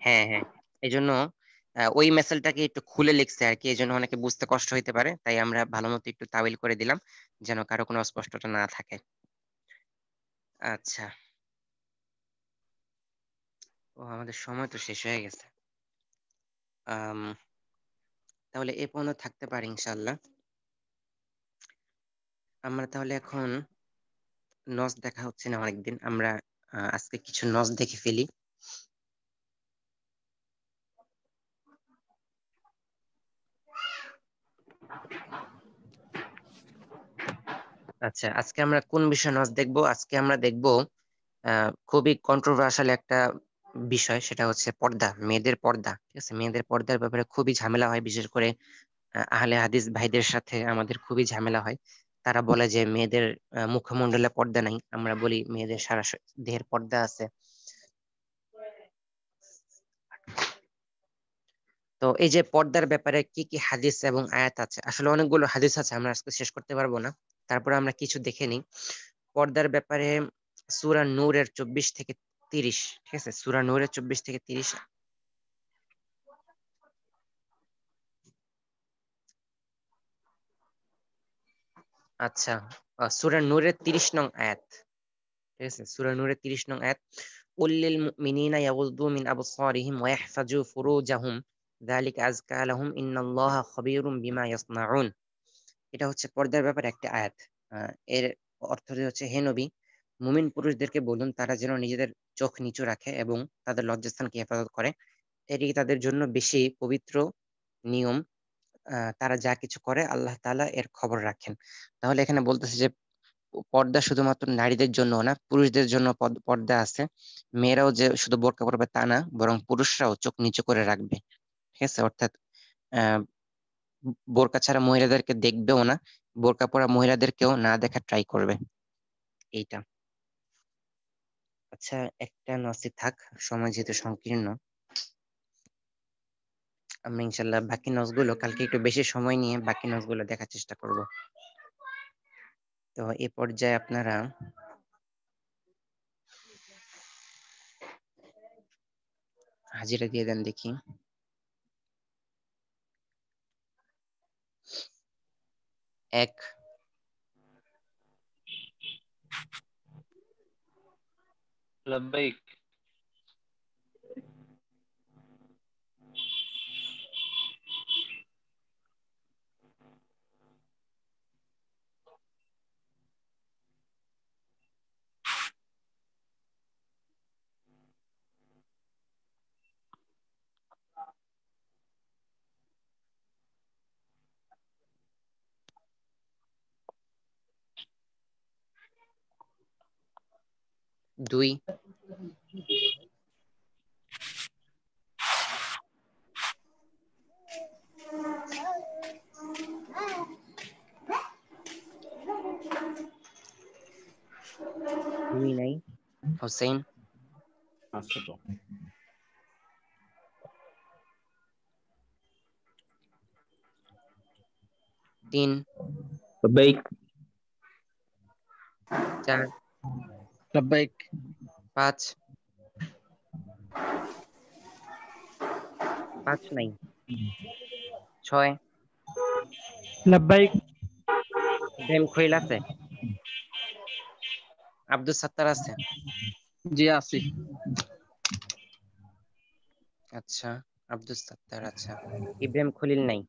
হ্যাঁ হ্যাঁ, এই জন্য ওই মেসেলটাকে একটু খুলে লিখছে আর কি, এই জন্য অনেকে বুঝতে কষ্ট হইতে পারে, তাই আমরা ভালো মতো একটু তাবিল করে দিলাম যেন কারো কোনো অস্পষ্টতা না থাকে। আচ্ছা, ও আমাদের সময় তো শেষ হয়ে গেছে। আম, তাহলে এ পর্যন্ত থাকতে পারি ইনশাল্লাহ। আমরা তাহলে এখন নস দেখা হচ্ছে না অনেকদিন, আমরা আজকে কিছু নস দেখে ফেলি। আচ্ছা, আজকে আমরা কোন বিষয়ে নস দেখবো? আজকে আমরা দেখবো খুবই কন্ট্রোভার্সাল একটা বিষয়, সেটা হচ্ছে পর্দা, মেয়েদের পর্দা। ঠিক আছে, মেয়েদের পর্দার ব্যাপারে খুবই ঝামেলা হয়, বিশেষ করে আহলে হাদিস ভাইদের সাথে আমাদের খুবই ঝামেলা হয়। তারা বলে যে মেয়েদের মুখমণ্ডলে পর্দা নাই, আমরা বলি মেয়েদের সারা দেহের পর্দা আছে। তো এই যে পর্দার ব্যাপারে কি কি হাদিস এবং আয়াত আছে, আসলে অনেকগুলো হাদিস আছে, আমরা আজকে শেষ করতে পারবো না, তারপরে আমরা কিছু দেখে নিই পর্দার ব্যাপারে। সূরা নূরের 24 থেকে 30, ঠিক আছে, সূরা নূরের 24 থেকে 30। আচ্ছা, সূরা নূরের 30 নং আয়াত। ঠিক আছে, সূরা নূরের 30 নং আয়াত, কুল্লিল মুমিনিনা ইয়াগুদ্দু মিন আবসারিহিম ওয়া ইয়াহফাজু ফুরুজাহুম যালিকা আযকা লাহুম ইন্নাল্লাহা খাবীরুম বিমা ইয়াসনাউন। এটা হচ্ছে পর্দার ব্যাপারে একটা আয়াত। এর অর্থ হচ্ছে, হে নবী, মুমিন পুরুষদেরকে বলুন তারা যেন নিজেদের চোখ নিচু রাখে এবং তাদের লজ্জাস্থানকে হেফাজত করে, এটি তাদের জন্য বেশি পবিত্র নিয়ম। তারা যা কিছু করে আল্লাহ তাআলা এর খবর রাখেন। তাহলে এখানে বলতেছে যে পর্দা শুধুমাত্র নারীদের জন্য না, পুরুষদের জন্য পর্দা আছে। মেয়েরাও যে শুধু বোরকা পরবে তা না, বরং পুরুষরাও চোখ নিচু করে রাখবে। ঠিক আছে, অর্থাৎ আহ বোরকা ছাড়া মহিলাদেরকে দেখবেও না, বোরকা পরা মহিলাদেরকেও না দেখা ট্রাই করবে, এইটা। আচ্ছা, একটা নসি থাক, সময় যেহেতু সংকীর্ণ, আমরা ইনশাল্লাহ বাকি নসগুলো কালকে একটু বেশি সময় নিয়ে বাকি নসগুলো দেখার চেষ্টা করব। তো এই পর্যায়ে আপনারা হাজিরা দিয়ে দেন দেখি। এক, লাব্বাইক। 2 2 নাই হোসেন আচ্ছা তো 3 لبيك 4 لبيك 5 নাই 6 لبيك ইব্রাহিম খলিল আছে আব্দুল সাত্তার আছে জি আছি আচ্ছা আব্দুল সাত্তার আচ্ছা ইব্রাহিম খলিল নাই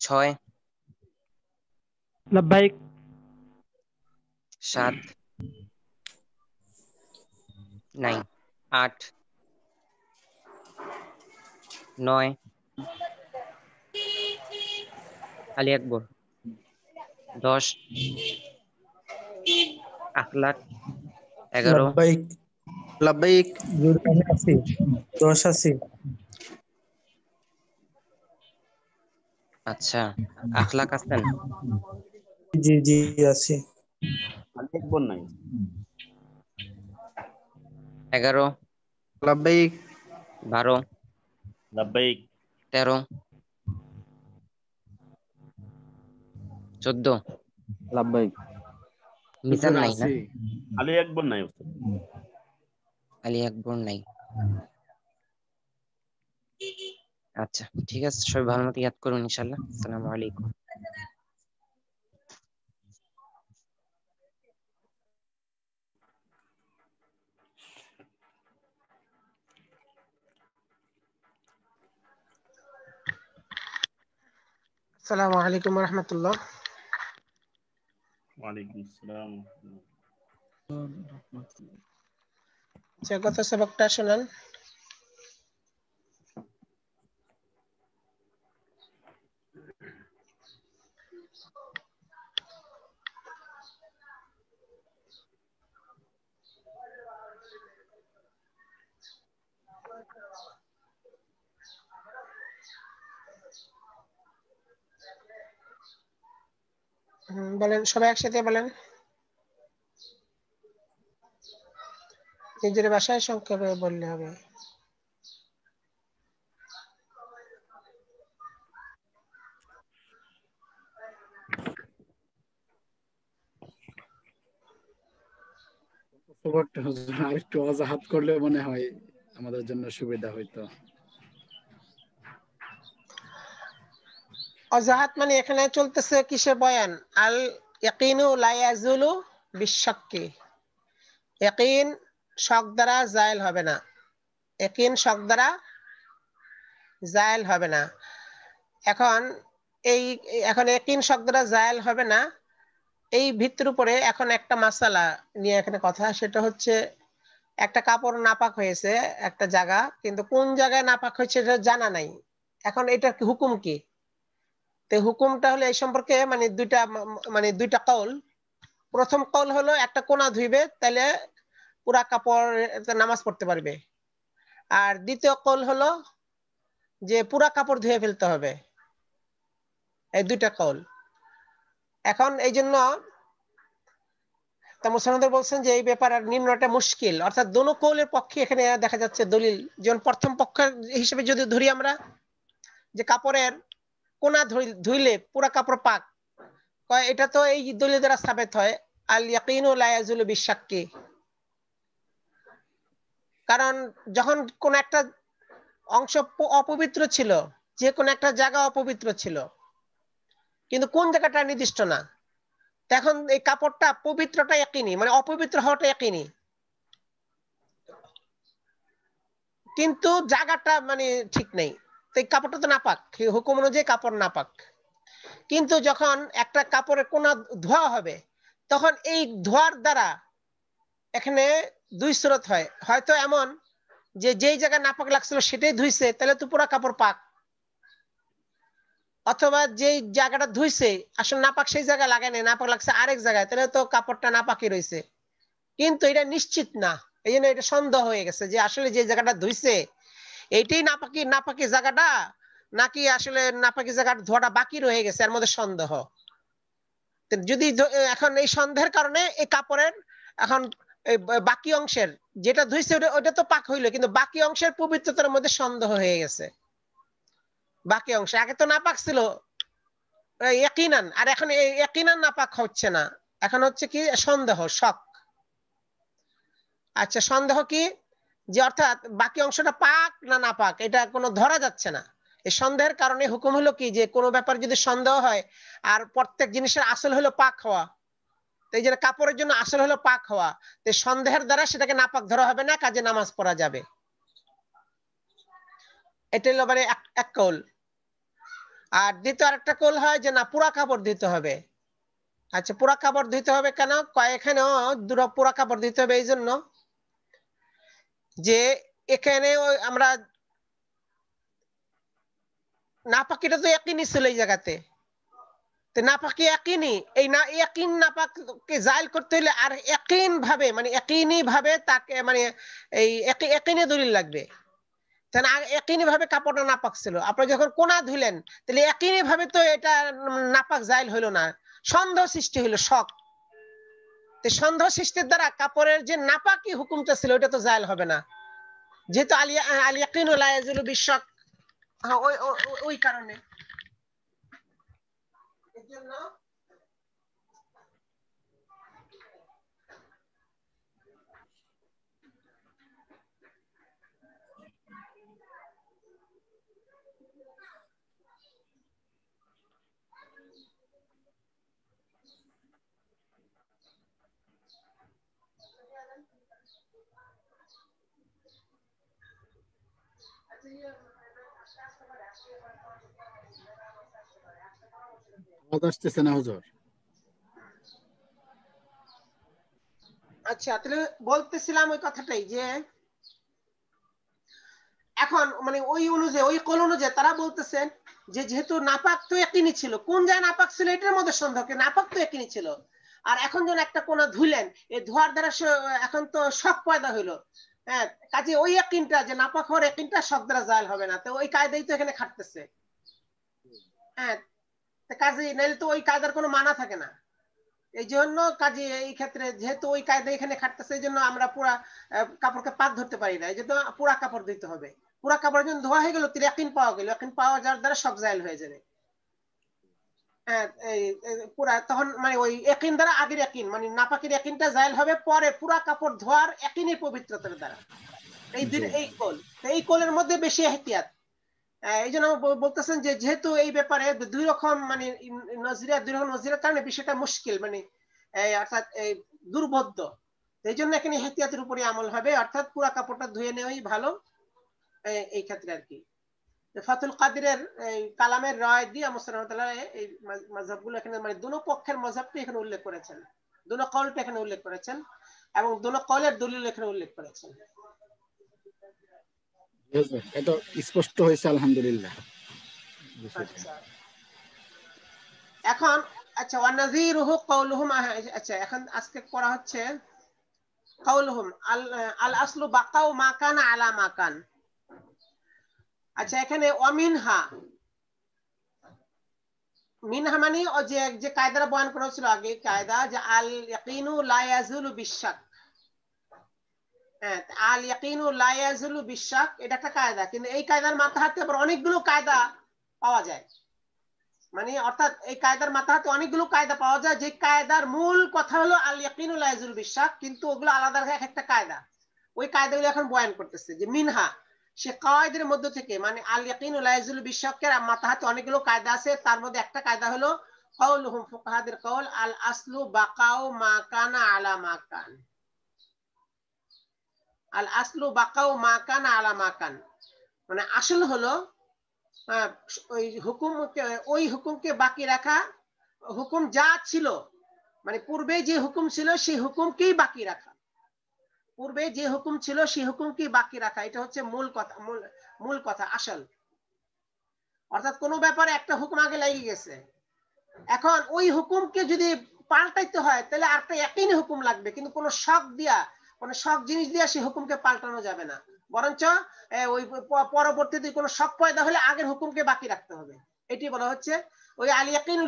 6 لبيك 7 নাই 8 9 আলী আকবর 10 আখলাক 11 لبيك لبيك আছি 10 আছি আচ্ছা আখলাক আছেন জি জি আছি আলী আকবর নাই 11 لبيك 12 লাব্বাইক 13 14 لبيك মিজান নাই না আলী আকবর নাই উস্তাদ আলী আকবর নাই আচ্ছা ঠিক আছে সবাই ভালো মতো ইয়াদ করুন ইনশাআল্লাহ আসসালামু আলাইকুম আসসালামু আলাইকুম ওয়া রাহমাতুল্লাহ। ওয়ালাইকুম আসসালাম আচ্ছা, গত সবকটা শুনান। বলেন, সবাই একসাথে বলেন। নিজের ভাষায় সংক্ষেপে বললে হবে। আরেকটু অজাহাত করলে মনে হয় আমাদের জন্য সুবিধা হইতো। অজাহাত মানে এখানে চলতেছে কিসে বয়ান? আল ইয়াকিনু লা ইয়াজুলু বিশাক্কি। ইয়াকিন শক দ্বারা জায়েল হবে না। ইয়াকিন শক দ্বারা জায়েল হবে না। এখন ইয়াকিন শক দ্বারা জায়েল হবে না, এই ভিত্তির উপরে এখন একটা মাসালা নিয়ে এখানে কথা, সেটা হচ্ছে একটা কাপড় নাপাক হয়েছে একটা জায়গা, কিন্তু কোন জায়গায় নাপাক হয়েছে সেটা জানা নাই। এখন এটার হুকুম কি? তো হুকুমটা হলো এই সম্পর্কে মানে দুইটা কওল। প্রথম কওল হলো একটা কোনা ধুইবে, তাহলে পুরা কাপড় নামাজ পড়তে পারবে। আর দ্বিতীয় কওল হলো যে পুরা কাপড় ধুয়ে ফেলতে হবে। এই দুইটা কওল। এখন এই জন্য মুসলমানদের বলছেন যে এই ব্যাপারে নির্ণয়টা মুশকিল, অর্থাৎ দোনো কওলের পক্ষে এখানে দেখা যাচ্ছে দলিল। যেমন প্রথম পক্ষ হিসেবে যদি ধরি আমরা, যে কাপড়ের কোনা ধুইলে পুরা কাপড় পাক, এটা তো এই দলিল দ্বারা সাবেত হয় আল ইয়াকিনু লা ইয়াজুলু বিশাক্কি। কারণ যখন কোন একটা অংশ অপবিত্র ছিল, যে কোন একটা জায়গা অপবিত্র ছিল, কিন্তু কোন জায়গাটা নির্দিষ্ট না, তখন এই কাপড়টা পবিত্রটা ইয়াকিনি, মানে অপবিত্র হওয়াটা ইয়াকিনি, কিন্তু জায়গাটা মানে ঠিক নেই, তো এই কাপড়টা তো নাপাক, হুকুম অনুযায়ী কাপড় নাপাক। কিন্তু যখন একটা কাপড়ের কোনা ধোয়া হবে, তখন এই ধোয়ার দ্বারা এখানে দুই সুরত হয়। হয়তো এমন যে যেই জায়গায় নাপাক লাগছিল সেটাই ধুইছে, তাহলে তো পুরা কাপড় পাক। অথবা যেই জায়গাটা ধুইছে আসলে নাপাক সেই জায়গায় লাগায় নাই, নাপাক লাগছে আরেক জায়গায়, তাহলে তো কাপড়টা নাপাকই রয়েছে। কিন্তু এটা নিশ্চিত না, এই জন্য এটা সন্দেহ হয়ে গেছে যে আসলে যে জায়গাটা ধুইছে এইটাই নাপাকি জায়গাটা নাকি আসলে নাপাকি জায়গাটা ধোয়াটা বাকি রয়ে গেছে, এর মধ্যে সন্দেহ। যদি এখন এই সন্দেহের কারণে এই কাপড়ের এখন বাকি অংশের যেটা ধুইছে ওটা তো পাক হইলো, কিন্তু বাকি অংশের পবিত্রতার মধ্যে সন্দেহ হয়ে গেছে। বাকি অংশ আগে তো নাপাক ছিল ইয়াকিনান, আর এখন এই ইয়াকিনান নাপাক হচ্ছে না, এখন হচ্ছে কি সন্দেহ, শক। আচ্ছা, সন্দেহ কি যে অর্থাৎ বাকি অংশটা পাক না নাপাক এটা কোনো ধরা যাচ্ছে না। এই সন্দেহের কারণে হুকুম হলো কি যে কোনো ব্যাপার যদি সন্দেহ হয়, আর প্রত্যেক জিনিসের আসল হলো পাক হওয়া, এই যে কাপড়ের জন্য আসল হলো পাক হওয়া, তো সন্দেহের দ্বারা সেটাকে নাপাক ধরা হবে না, কাজে নামাজ পড়া যাবে। এটা হলো মানে এক কৌল। আর দ্বিতীয় আরেকটা কৌল হয় যে না, পুরা কাপড় দিতে হবে। আচ্ছা, পুরা কাপড় দিতে হবে কেন? এখানেও দুটো পুরা কাপড় দিতে হবে এই জন্য যে এখানে আমরা নাপাকিটা তো একই ছিল এই জায়গাতে, তো নাপাকি একই, এই না একই নাপাককে জায়েল করতে হলে আর একই ভাবে মানে একই ভাবে তাকে মানে এই একই দলিল লাগবে। তাহলে একই ভাবে কাপড়টা নাপাক ছিল, আপনি যখন কোনা ধুলেন তাহলে একই ভাবে তো এটা নাপাক জায়েল হইলো না, সন্দেহ সৃষ্টি হইলো, শক। তো সন্দেহ সৃষ্টির দ্বারা কাপড়ের যে নাপাকি হুকুমটা ছিল ওটা তো জায়েল হবে না, যেহেতু আল ইয়াকিনু লা ইয়াজুলু বিশক, ওই কারণে এর জন্য আসতেছে না হুজুর? আচ্ছা, তাহলে বলতেছিলাম ওই কথাটাই যে এখন মানে ওই অনুযায়ী ওই কল অনুযায়ী তারা বলতেছেন যে যেহেতু নাপাক তো একই ছিল, কোন জায়গায় নাপাক ছিল এটার মধ্যে সন্দেহ, নাপাক তো একই ছিল, আর এখন যখন একটা কোনা ধুইলেন এই ধোয়ার দ্বারা এখন তো শক পয়দা হইলো, হ্যাঁ, কাজে ওই একইটা যে নাপাক হওয়ার একইটা শক দ্বারা জায়েল হবে না, তো ওই কায়দাই তো এখানে খাটতেছে। হ্যাঁ, কাজে নাইলে তো ওই কায়দার কোনো মানা থাকে না, এই জন্য কাজে এই ক্ষেত্রে যেহেতু ওই কায়দা এখানে খাটতেছে এই জন্য আমরা পুরা কাপড়কে পাক ধরতে পারি না, এই জন্য পুরা কাপড় দিতে হবে। পুরা কাপড় যখন ধোয়া হয়ে গেল তাহলে ইয়াকিন পাওয়া গেল, ইয়াকিন পাওয়া যাওয়ার দ্বারা শক জায়েল হয়ে যাবে। হ্যাঁ, পুরা তখন মানে ওই ইয়াকিন দ্বারা আগের ইয়াকিন মানে নাপাকের ইয়াকিনটা জায়েল হবে পরে পুরা কাপড় ধোয়ার ইয়াকিনের পবিত্রতার দ্বারা। এই কোলের মধ্যে বেশি এহতিয়াত। এই জন্য বলতেছেন যে যেহেতু এই ব্যাপারে দুই রকম মানে নজিরের কারণে বিষয়টা মুশকিল মানে অর্থাৎ দুর্বোধ্য, এই জন্য এখানে এহতিয়াতের উপরে আমল হবে, অর্থাৎ পুরা কাপড়টা ধুয়ে নেওয়াই ভালো এই ক্ষেত্রে আর কি। ফাতুল কাদিরের কালামের রায় দিয়ে এই মাযহাবগুলো এখানে মানে দুনো পক্ষের মাযহাবটি এখানে উল্লেখ করেছেন, দুনো কওলটা এখানে উল্লেখ করেছেন এবং দুনো কওলের দলিল এখানে উল্লেখ করেছেন। এটা স্পষ্ট হয়েছে, আলহামদুলিল্লাহ। এখন আচ্ছা, ওয়ানাযীরুহু কাওলুহুম, আচ্ছা এখন আজকে পড়া হচ্ছে কাওলুহুম আল আসলু বাকাউ মা কানা আলা মা কান। আচ্ছা, এখানে ওয়ামিনহা, মিনহা মানে যে কায়দাটা বয়ান করা হচ্ছিল আগে, কায়দা যে আল ইয়াকিনু লা ইয়াজুলু বিশাক, হ্যাঁ, আল ইয়াকিনু লা ইয়াজুলু বিশাক এটা একটা কায়দা, কিন্তু এই কায়দার মাথাতে আবার অনেকগুলো কায়দা পাওয়া যায়, মানে অর্থাৎ এই কায়দার মাথাতে অনেকগুলো কায়দা পাওয়া যায়, যে কায়দার মূল কথা হলো আল ইয়াকিনু লা ইয়াজুলু বিশাক, কিন্তু ওগুলো আলাদা এক একটা কায়দা, ওই কায়দাগুলো এখন বয়ান করতেছে যে মিনহা সে কায়দার মধ্যে থেকে মানে আল ইয়াকিনু লা ইয়াজুলু বিশাকের মাথাতে অনেকগুলো কায়দা আছে, তার মধ্যে একটা কায়দা হলো কাউলুহুম, ফুকাহাদের কওল, আল আসলু বাকাউ মা কানা আলা মা কান। আল আসলু বাকাউ মা কানা আলা মা কান মানে আসল হলো ওই হুকুমকে বাকি রাখা, হুকুম যা ছিল মানে পূর্বে যে হুকুম ছিল সেই হুকুমকেই বাকি রাখা, পূর্বে যে হুকুম ছিল সেই হুকুমকেই বাকি রাখা, এটা হচ্ছে মূল কথা আসল। অর্থাৎ কোনো ব্যাপারে একটা হুকুম আগে লেগে গেছে, এখন ওই হুকুমকে যদি পাল্টাইতে হয় তাহলে আরেকটা ইয়াকিনি হুকুম লাগবে, কিন্তু কোনো শক দিয়া, কোনো শক জিনিস দিয়া সেই হুকুমকে পাল্টানো যাবে না, বরঞ্চ ওই পরবর্তীতে কোনো শক পয়দা হলে আগের হুকুমকে বাকি রাখতে হবে। এটি বলা হচ্ছে ওই আল ইয়াকিনু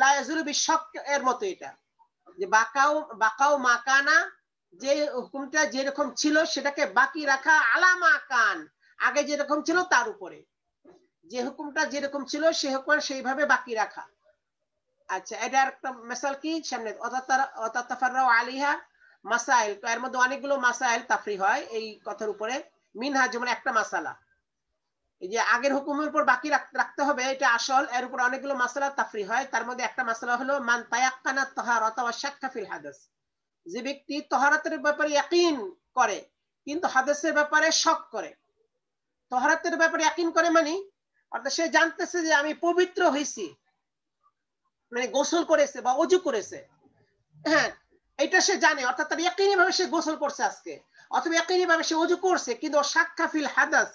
লা ইয়াজুলু বিশক এর মতো, এটা যে বাকাও মাকানা, যে হুকুমটা যেরকম ছিল সেটাকে বাকি রাখা, আলা মাকান আগে যেরকম ছিল তার উপরে, যে হুকুমটা যেরকম ছিল সে হুকুম সেইভাবে বাকি রাখা। আচ্ছা, এটার একটা মিসাল কি সামনে অতাতাফাররাউ আলাইহা মাসাইল, তো এর মধ্যে অনেকগুলো মাসাইল তাফরি হয় এই কথার উপরে। মিনহা যেমন একটা মাসালা, এই যে আগের হুকুমের উপর বাকি রাখতে হবে এটা আসল, এর উপর অনেকগুলো মাসালা তাফরি হয়। তার মধ্যে একটা মাসালা হলো মান তায়াক্কানা তাহারাত ওয়া শাক্কা ফিল হাদাস, যে ব্যক্তি তাহারাতের ব্যাপারে ইয়াকিন করে কিন্তু হাদাসের ব্যাপারে শক করে। তাহারাতের ব্যাপারে ইয়াকিন করে মানে অর্থাৎ সে জানতেছে যে আমি পবিত্র হইছি, মানে গোসল করেছে বা ওযু করেছে, হ্যাঁ এটা সে জানে, অর্থাৎ তার ইয়াকিনি ভাবে সে গোসল করছে আজকে, অথবা ইয়াকিনি ভাবে সে ওযু করছে, কিন্তু শাক্কা ফিল হাদাস,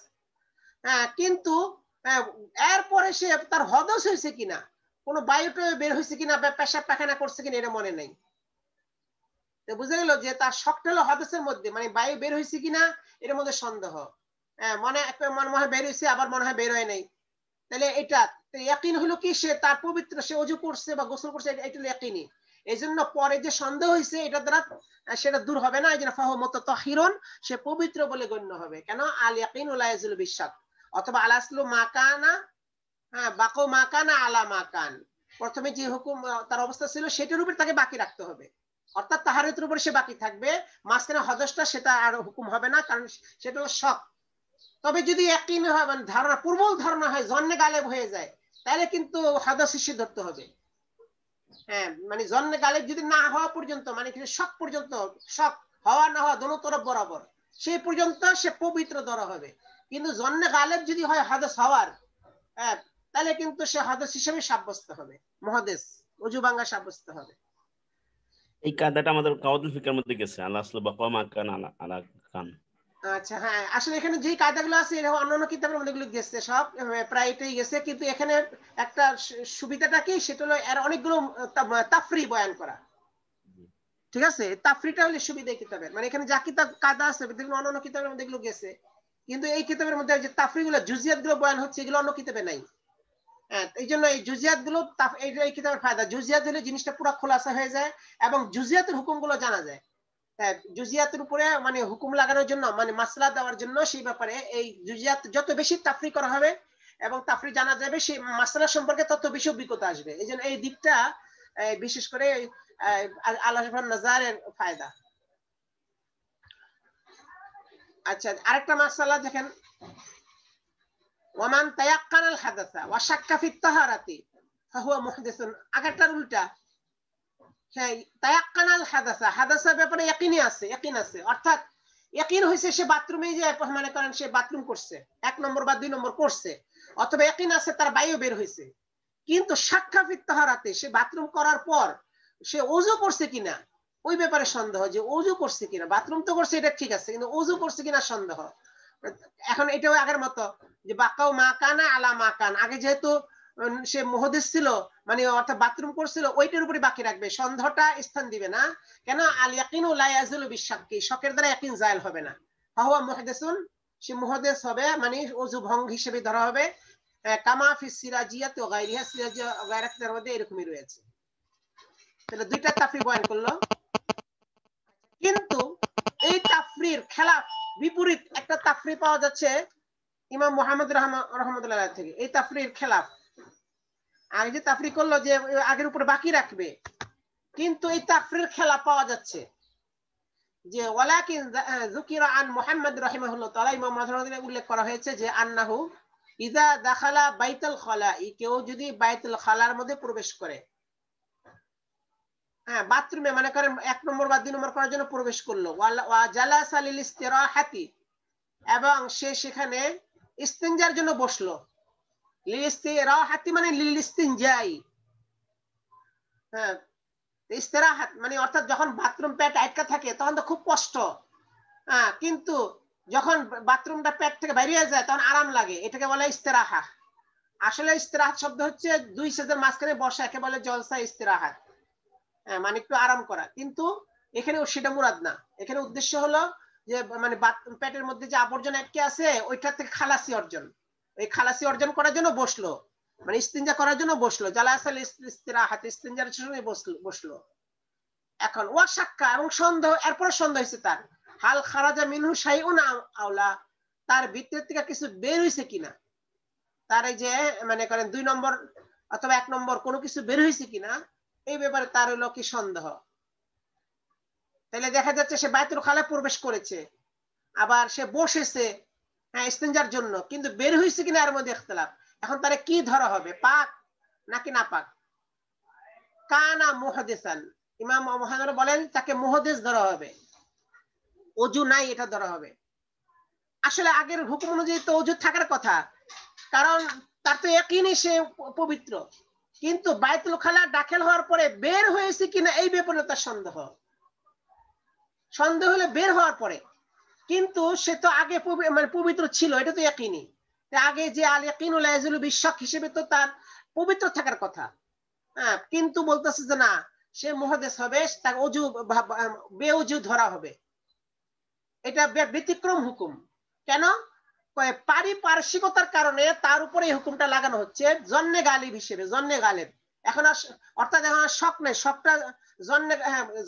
কিন্তু এরপরে সে তার হদস হয়েছে কিনা, কোনো বায়ুটা বের হয়েছে কিনা বা পেশাব পায়খানা করছে কিনা এটা মনে নেই। তো বুঝা গেল যে তার শকটা হলো হদসের মধ্যে, মানে বায়ু বের হয়েছে কিনা এর মধ্যে সন্দেহ, মনে হয় বের হয়েছে আবার মনে হয় বের হয় নাই, তাহলে এটা ইয়াকিন হলো কি সে তার পবিত্র, সে ওযু করছে বা গোসল করছে, এটা ইয়াকিনি। এই জন্য পরে যে সন্দেহ হয়েছে এটা দ্বারা সেটা দূর হবে না, এই জন্য ফাহু মুতাতাহিরুন, সে পবিত্র বলে গণ্য হবে। কেন? আল ইয়াকিনু লা ইয়াজুলু বিশাক, অথবা আল আসলু মাকানা, বাকু মাকানা আলা মাকান, প্রথমে যে হুকুম তার অবস্থা ছিল সেটার উপর তাকে বাকি রাখতে হবে, অর্থাৎ তাহারাতের উপর সে বাকি থাকবে, মাঝখানে হদসটা সেটা আর হুকুম হবে না, কারণ সেটা হলো শক। তবে যদি ইয়াকিন হয়, মানে ধারণা, পূর্বল ধারণা হয়, জন্নে গালেব হয়ে যায়, তাহলে কিন্তু হাদাস হিসেবে ধরতে হবে। মানে জন্নে গালেব যদি না হওয়া পর্যন্ত, মানে শক পর্যন্ত, শক হওয়া না হওয়া দোনো তরফ বরাবর, সেই পর্যন্ত সে পবিত্র ধরা হবে। কিন্তু জন্নে গালেব যদি হয় হাদাস হওয়ার, তাহলে কিন্তু সে হাদাস হিসেবে সাব্যস্ত হবে, মুহাদ্দিস ওযু ভাঙা সাব্যস্ত হবে। এই কায়দাটা আমাদের কাওয়াদুল ফিকহের মধ্যে গেছে, আল আসলু বাকা মাকান আলা কান। আচ্ছা, হ্যাঁ আসলে এখানে যে কায়দাগুলো আছে এটা অন্যান্য কিতাবের মধ্যে গুলো গেছে, সব প্রায় এটাই গেছে, কিন্তু এখানে একটা সুবিধাটা কি, সেটা হলো এর অনেকগুলো তাফরি বয়ান করা, ঠিক আছে? তাফরিটা হলে সুবিধা কিতাবের, মানে এখানে যা কিতাব কায়দা আছে দেখুন অন্যান্য কিতাবের মধ্যে এগুলো গেছে, কিন্তু এই কিতাবের মধ্যে যে তাফরি গুলো, জুজিয়াত গুলো বয়ান হচ্ছে, এগুলো অন্য কিতাবে নাই। এই জন্য এই জুজিয়াত গুলো এই কিতাবের ফায়দা, জুজিয়াত হলে জিনিসটা পুরো খোলাসা হয়ে যায় এবং জুজিয়াতের হুকুম গুলো জানা যায়। জুজিয়াতের উপরে মানে হুকুম লাগানোর জন্য, মানে মাসলা দেওয়ার জন্য, সেই ব্যাপারে এই জুজিয়াত যত বেশি তাফরি করা হবে এবং তাফরি জানা যাবে, সেই মাসলা সম্পর্কে তত বেশি অভিজ্ঞতা আসবে। এই জন্য এই দিকটা বিশেষ করে আল-হাসান নাজারের ফায়দা। আচ্ছা, আরেকটা মাসলা দেখেন, ওয়ামান তায়াক্কানাল হাদাসা ওয়া শাক্কা ফিত তাহারাতি ফাহুয়া মুহদিসুন, আগেরটার উল্টা। হ্যাঁ, তায়াক্কানাল হাদাসা, হাদাসের ব্যাপারে ইয়াকিনি আছে, ইয়াকিন আছে, অর্থাৎ ইয়াকিন হইছে সে বাথরুমে যে, মনে করেন সে বাথরুম করছে, 1 নম্বর বা 2 নম্বর করছে, অথবা ইয়াকিন আছে তার বায়ু বের হইছে, কিন্তু শাক্কা ফিত তাহারাতি, সে বাথরুম করার পর সে ওযু করছে কিনা ওই ব্যাপারে সন্দেহ, যে ওযু করছে কিনা, বাথরুম তো করছে এটা ঠিক আছে, কিন্তু ওযু করছে কিনা সন্দেহ। এখন এটাও আগের মতো যে বাকাও মাকানা আলা মাকান, আগে যেহেতু সে মুহাদ্দিস ছিল, মানে অর্থাৎ বাথরুম করছিল, ওইটার উপরে বাকি রাখবে, সন্দেহটা স্থান দিবে না। কেন? আল ইয়াকিনু লা ইয়াজুলু বিশাক্কি, শকের দ্বারা ইয়াকিন জায়েল হবে না, ফাহুয়া মুহদিসুন, সে মুহাদ্দিস হবে, মানে ওযু ভঙ্গ হিসেবে ধরা হবে। কামা ফি সিরাজিয়াত ওয়া গায়রিহা, সিরাজিয়া ওয়া গায়রাতের মধ্যে এরকমই রয়েছে। তাহলে দুইটা তাফরির বয়ান করলো, কিন্তু এই তাফরির খেলাফ, বিপরীত একটা তাফরি পাওয়া যাচ্ছে ইমাম মুহাম্মদ রাহমাতুল্লাহ আলাইহি থেকে। এই তাফরির খেলাফ, আগে যে তাফরি করলো যে আগের উপরে বাকি রাখবে, কিন্তু এই তাফরির খেলাফ পাওয়া যাচ্ছে যে ওয়ালাকিন যুকিরা আন মুহাম্মদ রাহিমাহুল্লাহ তাআলা, ইমাম মুহাম্মদ উল্লেখ করা হয়েছে যে আন্নাহু ইযা দাখালা বাইতুল খালাই, কেউ যদি বাইতুল খালার মধ্যে প্রবেশ করে, বাথরুমে মনে করেন 1 নম্বর বা 2 নম্বর করার জন্য প্রবেশ করলো, ওয়া জালাসা লিল ইস্তিরাহাতি, এবং সে সেখানে ইস্তিনজার জন্য বসলো, লিল ইস্তিরাহাতি মানে লিল ইস্তিনজাই, ইস্তিরাহাত মানে অর্থাৎ যখন বাথরুম পেট আটকা থাকে তখন তো খুব কষ্ট, কিন্তু যখন বাথরুমটা পেট থেকে বেরিয়ে যায় তখন আরাম লাগে, এটাকে বলে ইস্তিরাহা। আসলে ইস্তিরাহাত শব্দ হচ্ছে 2 সেজদার মাঝখানে বসা, একে বলে জলসা ইস্তিরাহাত। মানে একটু আরাম করা, কিন্তু এখানে সেটা মুরাদ না। এখানে উদ্দেশ্য হলো যে মানে পেটের মধ্যে যে আবর্জনা আটকে আছে ওইটা থেকে খালাসি অর্জন, ওই খালাসি অর্জন করার জন্য বসলো, মানে ইস্তিনজা করার জন্য বসলো, জালাসাল ইস্তিরাহাত, ইস্তিনজার সময় বসলো। এখন ওয়া শাক্কা, এবং সন্দেহ, এরপরে সন্দেহ হয়েছে তার, হাল খারাজা মিনহু শাইউন আওলা, তার ভিতর থেকে কিছু বের হইছে কিনা, তার এই যে মানে করেন 2 নম্বর অথবা 1 নম্বর কোনো কিছু বের হইছে কিনা, এই ব্যাপারে তার হলো কি সন্দেহ। তাহলে দেখা যাচ্ছে সে বাইতুল খালায় প্রবেশ করেছে, আবার সে বসেছে ইস্তিনজার জন্য, কিন্তু বের হইছে কিনা এর মধ্যে ইখতিলাফ। এখন তারে কি ধরা হবে, পাক নাকি নাপাক? কানা মুহাদ্দিসান, ইমাম মুহাদ্দিস বলেন তাকে মুহাদ্দিস ধরা হবে, ওযু নাই এটা ধরা হবে। আসলে আগের হুকুম অনুযায়ী তো ওযু থাকার কথা, কারণ তার তো ইয়াকিনই সে পবিত্র, কিন্তু বাইতুল খালা দাখিল হওয়ার পরে বের হয়েছে কিনা এই ব্যাপারে তার সন্দেহ। সন্দেহ হলে বের হওয়ার পরে, কিন্তু সে তো আগে মানে পবিত্র ছিল, এটা তো ইয়াকিনি। আগে যে আল ইয়াকিনু লা ইয়াজুলু বিশক হিসেবে তো তার পবিত্র থাকার কথা, কিন্তু বলতেছে যে না, সে মুহাদ্দিস হবে, তার ওযু বেওযু ধরা হবে। এটা ব্যতিক্রম হুকুম। কেন? পারিপার্শ্বিকতার কারণে তার উপরে এই হুকুমটা লাগানো হচ্ছে জন্নে গালিব হিসেবে, জন্নে গালিব। এখন অর্থাৎ এখন শক নেই, শকটা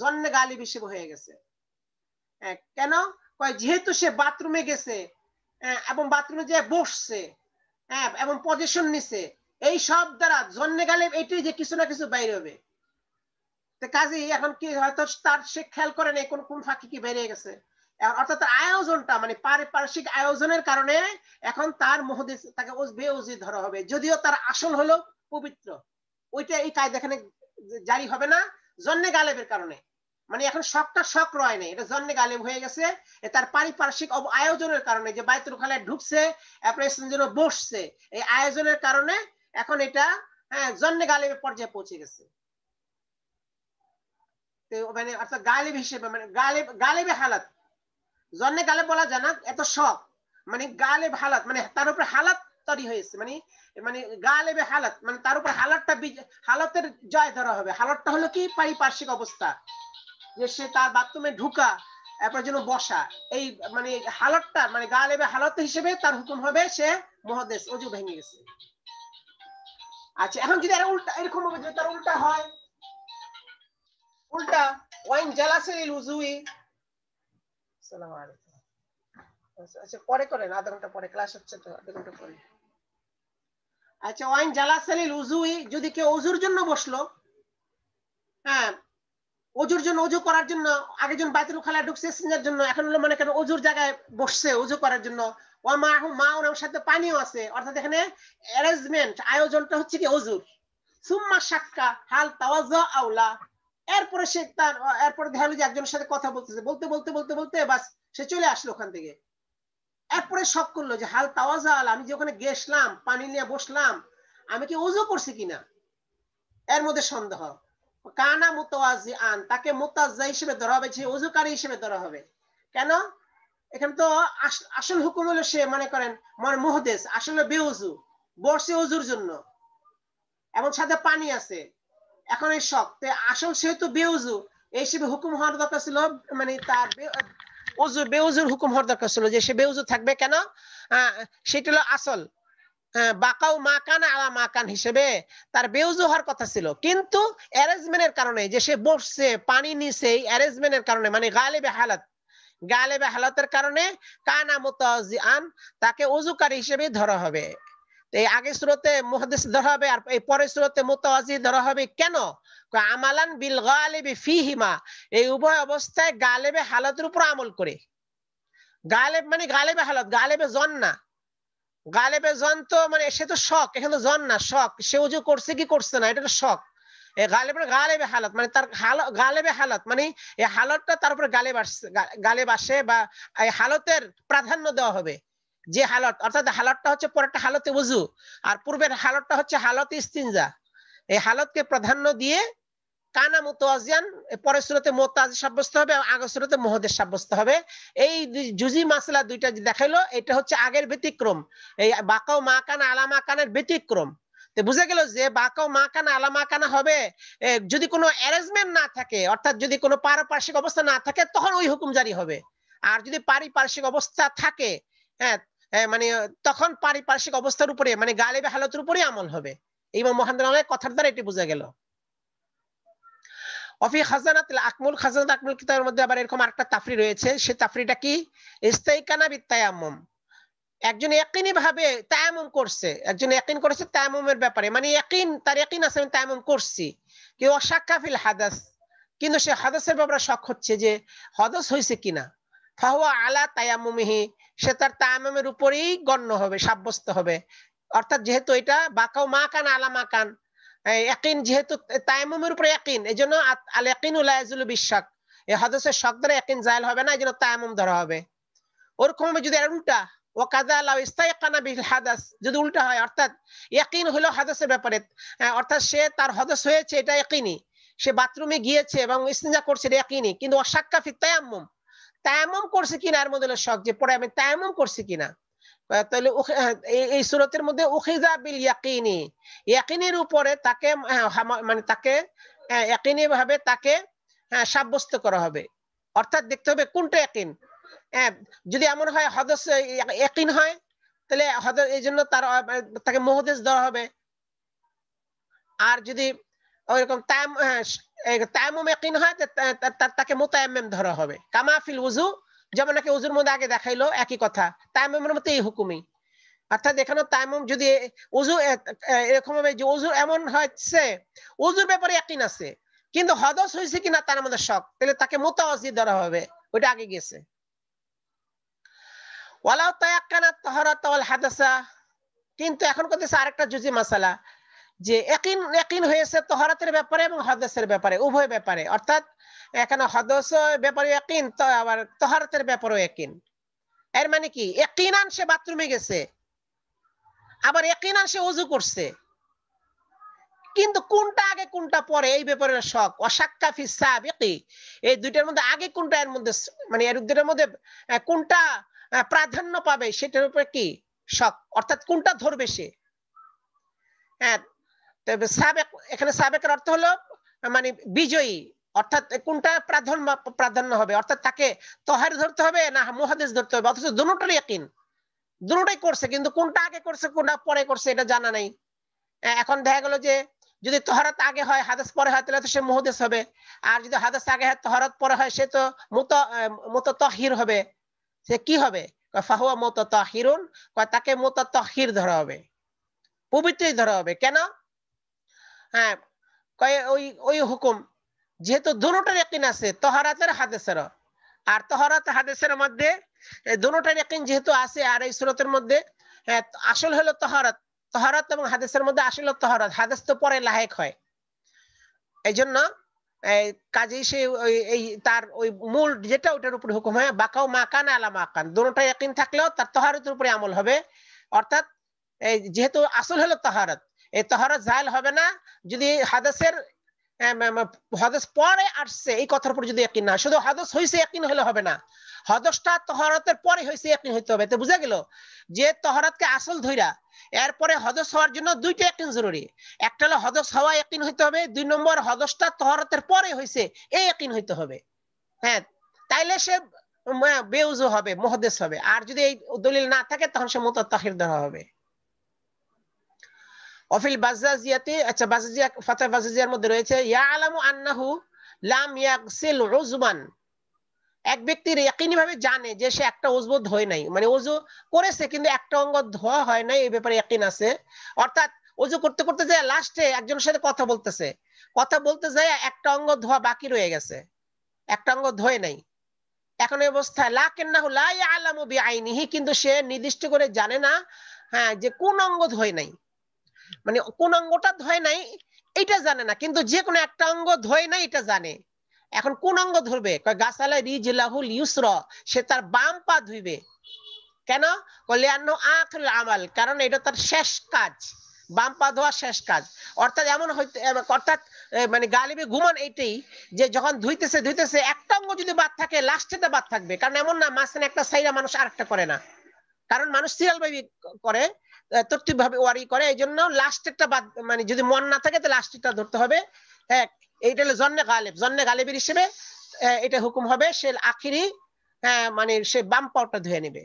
জন্নে গালিব হিসেবে হয়ে গেছে। কেন? যেহেতু সে বাথরুমে গেছে এবং বাথরুমে যে বসছে এবং পজিশন নিছে, এই সব দ্বারা জন্নে গালিব এটাই যে কিছু না কিছু বাইরে হবে। কাজেই এখন কি হয়তো তার সে খেয়াল করে নেই কোন ফাঁকি কি বেরিয়ে গেছে, অর্থাৎ আয়োজনটা মানে পারিপার্শ্বিক আয়োজনের কারণে এখন তার মুহাদ্দিস, তাকে বেওযু ধরা হবে, যদিও তার আসল হলো পবিত্র। ওইটা এই কায়দা এখানে জারি হবে না জন্নে গালেবের কারণে। মানে এখন শকটা শক রয় নাই, এটা জন্নে গালেব হয়ে গেছে তার পারিপার্শ্বিক আয়োজনের কারণে, যে বাইতুল খালায় ঢুকছে এরপরে জন্য বসছে, এই আয়োজনের কারণে এখন এটা জন্নে গালেবের পর্যায়ে পৌঁছে গেছে। মানে অর্থাৎ গালিব হিসেবে, মানে গালিবে হালাত, জন্নে গালেব বলা যায় না, এত শক মানে গালেব হালাত, মানে তার উপরে হালাত তৈরি হয়েছে, মানে মানে গালেবে হালাত, মানে তার উপর হালাতের জয় ধরা হবে। হালাতটা হলো কি পারিপার্শ্বিক অবস্থা, যে সে তার বাথরুমে ঢুকা এরপর যেন বসা, এই মানে হালাতটা মানে গালেবে হালাত হিসেবে তার হুকুম হবে সে মুহাদ্দিস, ওযু ভেঙে গেছে। আচ্ছা, এখন যদি উল্টা এরকম হবে, যদি তার উল্টা হয়, উল্টা ওয়াইন জালাসিল উযুই, আসসালামু আলাইকুম, আচ্ছা পরে করেন, আধা ঘন্টা পরে ক্লাস হচ্ছে তো, আধা ঘন্টা পরে। আচ্ছা, ওয়াইন জালাসিল উযুই, যদি কেউ ওযুর জন্য বসলো, ওযুর জন্য, ওযু করার জন্য, আগে যখন বাইতুল খালায় ঢুকছে ইস্তিনজার জন্য, এখন হলো মনে করেন ওযুর জায়গায় বসছে ওযু করার জন্য, ওয়া মাহু মাউন, সাথে পানিও আছে, অর্থাৎ এখানে অ্যারেঞ্জমেন্ট আয়োজনটা হচ্ছে কি ওযুর। সুম্মা শাক্কা হাল তাওয়াজ্জু আওলা, এরপরে সে তার এরপরে দেখা হলো যে একজনের সাথে কথা বলতেছে, বলতে বলতে বলতে বলতে বাস সে চলে আসলো ওখান থেকে। এরপরে শক করলো যে হাল তাওয়াজ্জু আলা, আমি যে ওখানে গেছলাম পানি নিয়ে বসলাম, আমি কি ওযু করছি কিনা, এর মধ্যে সন্দেহ। কানা মুতাওয়াজিআন, তাকে মুতাওয়াজ্জি হিসেবে ধরা হবে, যে ওযুকারী হিসেবে ধরা হবে। কেন? এখানে তো আসল হুকুম হলো সে মনে করেন মুহাদ্দিস, আসলে বেওযু, বসে ওযুর জন্য এবং সাথে পানি আছে, এখন এই শক, আসল সে তো বেওযু, এই হিসেবে হুকুম হওয়ার দরকার ছিল, মানে তার বেওযুর হুকুম হওয়ার দরকার ছিল, যে সে বেওযু থাকবে। কেন? সেটা হলো আসল, বাকাউ মাকান আলা মাকান হিসেবে তার বেওযু হওয়ার কথা ছিল, কিন্তু অ্যারেঞ্জমেন্টের কারণে, যে সে বসছে পানি নিছে, অ্যারেঞ্জমেন্টের কারণে, মানে গালেবে হালাতের কারণে কানা মুতাওয়াজিআন, তাকে ওযুকারী হিসেবে ধরা হবে। এই আগের সূরাতে মুহাদ্দিস ধরা হবে, আর এই পরের সূরাতে মুতাওয়াজি ধরা হবে। কেন? আমালান বিল গালিবি ফিহিমা, এই উভয় অবস্থায় গালেবে হালাতের উপর আমল করে। গালেব মানে গালেবে হালাত, গালেবে জন না, গালেবে জন তো মানে সে তো শক, এখানে জন না, শক, সে ওযু করছে কি করছে না, এটা তো শক। গালেবে হালাত মানে তার গালেবে হালাত মানে এই হালাতটা তার উপরে গালেব আসে, বা এই হালতের প্রাধান্য দেওয়া হবে। যে হালত, অর্থাৎ হালতটা হচ্ছে পরেরটা হালতে ওযু, আর পূর্বের হালতটা হচ্ছে হালতে ইস্তিনজা, এই হালতকে প্রাধান্য দিয়ে কানা মুতাওয়াজিআন, পরের সূরাতে মুতাওয়াজি সাব্যস্ত হবে, আগের সূরাতে মুহাদ্দিস সাব্যস্ত হবে। এই জুজি মাসলা দুইটা যে দেখাইলো, এটা হচ্ছে আগের ব্যতিক্রম, এই বাকাও মাকান আলা মাকানের ব্যতিক্রম। তো বুঝা গেল যে বাকাও মাকানা আলা মাকানা হবে যদি কোনো অ্যারেঞ্জমেন্ট না থাকে, অর্থাৎ যদি কোনো পারিপার্শ্বিক অবস্থা না থাকে তখন ওই হুকুম জারি হবে। আর যদি পারিপার্শ্বিক অবস্থা থাকে, হ্যাঁ, মানে তখন পারিপার্শ্বিক অবস্থার উপরে মানে গালিবে হালতের উপরে আমল হবে। ইমাম মুহাম্মদ কথার দ্বারা এটি বোঝা গেল। অফি খাজানাতুল আকমুল, খাজানাতুল আকমুল কিতাবের মধ্যে আবার এরকম আরেকটা তাফরি রয়েছে। সে তাফরিটা কি? ইস্তাইকানা বিতায়াম্মুম, একজন ইয়াকিনী ভাবে তায়াম্মুম করছে, একজন ইয়াকিন করেছে তায়াম্মুমের ব্যাপারে, মানে ইয়াকিন, তার ইয়াকিন আছে আমি তায়াম্মুম করছি, কেউ অশাক্কা ফিল হাদাস, কিন্তু সে হাদাসের ব্যাপারে শক হচ্ছে যে হাদাস হয়েছে কিনা, ফাহুয়া আলা তায়াম্মুমিহি, সে তার তায়াম্মুমের উপরেই গণ্য হবে, সাব্যস্ত হবে। অর্থাৎ যেহেতু এটা বাকাও মাকান আলা মাকান, ইয়াকিন যেহেতু তায়াম্মুমের উপরে ইয়াকিন, এজন্য আল ইয়াকিনু লা ইয়াজুলু বিশাক, এই হাদাসের শক দ্বারা ইয়াকিন জায়েল হবে না, এজন্য তায়াম্মুম ধরা হবে। ওরকম যদি আর উল্টা, ওয়াকাযা লাউ ইস্তাইকানা বিল হাদাস, যদি উল্টা হয় অর্থাৎ ইয়াকিন হলো হাদাসের ব্যাপারে, অর্থাৎ সে তার হাদাস হয়েছে এটা ইয়াকিনি, সে বাথরুমে গিয়েছে এবং ইস্তিনজা করছে এটা ইয়াকিনি, কিন্তু অশাক্কা ফি তায়াম্মুম, তায়াম্মুম করছে কিনা এর মধ্যে শক, যে পরে আমি তায়াম্মুম করছি কিনা, তাহলে এই সূরাতের মধ্যে উখিযা বিল ইয়াকিনি, ইয়াকিনের উপরে তাকে মানে তাকে ইয়াকিনী ভাবে তাকে সাব্যস্ত করা হবে। অর্থাৎ দেখতে হবে কোনটা ইয়াকিন। যদি এমন হয় হাদাস ইয়াকিন হয়, তাহলে হাদাস, এই জন্য তাকে মুহাদ্দিস ধরা হবে। আর যদি ওইরকম তায়াম্মুম ইয়াকিন হয় তাকে মুতায়াম্মিম ধরা হবে। কামা ফিল ওযু, যেমন নাকি ওযুর মধ্যে আগে দেখাইলো একই কথা, তায়াম্মুমের মধ্যে এই হুকুমই। অর্থাৎ এখানে তায়াম্মুম যদি ওযু এরকম হবে যে ওযু এমন হচ্ছে ওযুর ব্যাপারে ইয়াকিন আছে কিন্তু হাদাস হয়েছে কিনা তার মধ্যে শক, তাহলে তাকে মুতাওয়াজ্জি ধরা হবে, ওইটা আগে গেছে। ওয়ালাউ তায়াক্কানাত তাহারাত ওয়াল হাদাসা, কিন্তু এখন কথা আরেকটা জুজি মাসালা, যে ইয়াকিন হয়েছে তাহারাতের ব্যাপারে এবং হাদাসের ব্যাপারে, উভয় ব্যাপারে। অর্থাৎ এখানে হাদাসের ব্যাপারে ইয়াকিন, তো আবার তাহারাতের ব্যাপারেও ইয়াকিন। এর মানে কি, ইয়াকিনান সে বাথরুমে গেছে, আবার ইয়াকিনান সে ওযু করছে, কিন্তু কোনটা আগে কোনটা পরে এই ব্যাপারে শক। ওয়াশাক্কা ফিস সাবিকি, এই দুইটার মধ্যে আগে কোনটা, এর মধ্যে মানে এর দুইটার মধ্যে কোনটা প্রাধান্য পাবে সেটার উপরে কি শক, অর্থাৎ কোনটা ধরবে সে। হ্যাঁ, তবে সাবেক, এখানে সাবেকের অর্থ হলো মানে বিজয়ী, অর্থাৎ কোনটা প্রাধান্য হবে, অর্থাৎ তাকে তাহার ধরতে হবে না মুহাদ্দিস ধরতে হবে, অথচ দুটোটাই ইয়াকিন, দুটোটাই করছে, কিন্তু কোনটা আগে করছে কোনটা পরে করছে এটা জানা নাই। এখন দেখা গেল যে যদি তাহারাত আগে হয় হাদাস পরে হয় তাহলে তো সে মুহাদ্দিস হবে, আর যদি হাদাস আগে হয় তাহারাত পরে হয় সে তো মুতাতাহির হবে। সে কি হবে? ফাহুয়া মুতাতাহিরুন, তাকে মুতাতাহির ধরা হবে, পবিত্রই ধরা হবে। কেন? হ্যাঁ, ওই হুকুম যেহেতু দুটোটার ইয়াকিন আছে, তাহারাতের হাদিসের, আর তাহারাত হাদিসের মধ্যে দুটোটার ইয়াকিন যেহেতু আছে, আর এই সূরাতের মধ্যে আসল হলো তাহারাত, তাহারাত এবং হাদিসের মধ্যে আসল হলো তাহারাত, হাদিস তো পরে লাহেক হয়। এইজন্য কাজেই সে এই তার ওই মূল যেটা ওটার উপরে হুকুম হয়, বাকাও মাকান আলা মাকান, দুটোটা ইয়াকিন থাকলেও তার তাহারাতের উপরে আমল হবে। অর্থাৎ যেহেতু আসল হলো তাহারাত, এই তাহারাত জায়েল হবে না যদি হাদিসের হাদিস পরে আসছে এই কথার উপর যদি ইয়াকিন না, শুধু হাদিস হইছে ইয়াকিন হলে হবে না, হাদিসটা তাহারাতের পরে হইছে ইয়াকিন হইতে হবে। তো বুঝা গেল যে তাহারাতকে আসল ধইরা এরপরে হাদিস হওয়ার জন্য দুইটা ইয়াকিন জরুরি, একটা হলো হাদিস হওয়া ইয়াকিন হইতে হবে, দুই নম্বর হাদিসটা তাহারাতের পরে হইছে এই ইয়াকিন হইতে হবে। হ্যাঁ, তাইলে সে বেউযু হবে, মুহাদ্দিস হবে। আর যদি এই দলিল না থাকে তখন সে মুতাতাহির ধরা হবে। অফিল বাজাজিয়াতি, আচ্ছা বাজাজিয়া, ফাতাহ বাজাজিয়ার মধ্যে রয়েছে ইয়ালামু আন্নাহু লাম ইয়াগসিল উজমান, এক ব্যক্তির ইয়াকিনী ভাবে জানে যে সে একটা উযু ধোয় নাই, মানে ওযু করেছে কিন্তু একটা অঙ্গ ধোয়া হয় নাই, এই ব্যাপারে ইয়াকিন আছে। অর্থাৎ ওযু করতে করতে যে লাস্টে একজনের সাথে কথা বলতেছে, কথা বলতে যায় একটা অঙ্গ ধোয়া বাকি রয়ে গেছে, একটা অঙ্গ ধোয় নাই। এখন এই অবস্থায় লাকিন্নাহু লা ইয়ালামু বিআইনিহি, কিন্তু সে নির্দিষ্ট করে জানে না হ্যাঁ যে কোন অঙ্গ ধোয় নাই, মানে কোন অঙ্গটা ধোয় নাই এটা জানে না, কিন্তু যে কোনো একটা অঙ্গ ধোয় নাই এটা জানে। এখন কোন অঙ্গ ধরবে? গাসালা রিজলাহুল ইউসরা, সে তার বাম পা ধুইবে। কেন? লিআন্নাহু আখিরুল আমাল, কারণ এটা তার শেষ কাজ, বাম পা ধোয়া শেষ কাজ। অর্থাৎ এমন হইতে, অর্থাৎ মানে গালিবে গুমান এইটাই যে যখন ধুইতেছে একটা অঙ্গ যদি বাদ থাকে লাস্টেটা বাদ থাকবে, কারণ এমন না মাঝখানে একটা সাইরা মানুষ আরেকটা করে না, কারণ মানুষ সিরিয়াল ভাবে করে, তরতিব ভাবে ওয়ারি করে, এই জন্য লাস্টেরটা বাদ, মানে যদি মন না থাকে তাহলে লাস্টেরটা ধরতে হবে। হ্যাঁ, এইটা হলো জন্নে গালিব, জন্নে গালিবের হিসেবে এটা হুকুম হবে সে আখিরি, মানে সে বাম পাওটা ধুয়ে নেবে।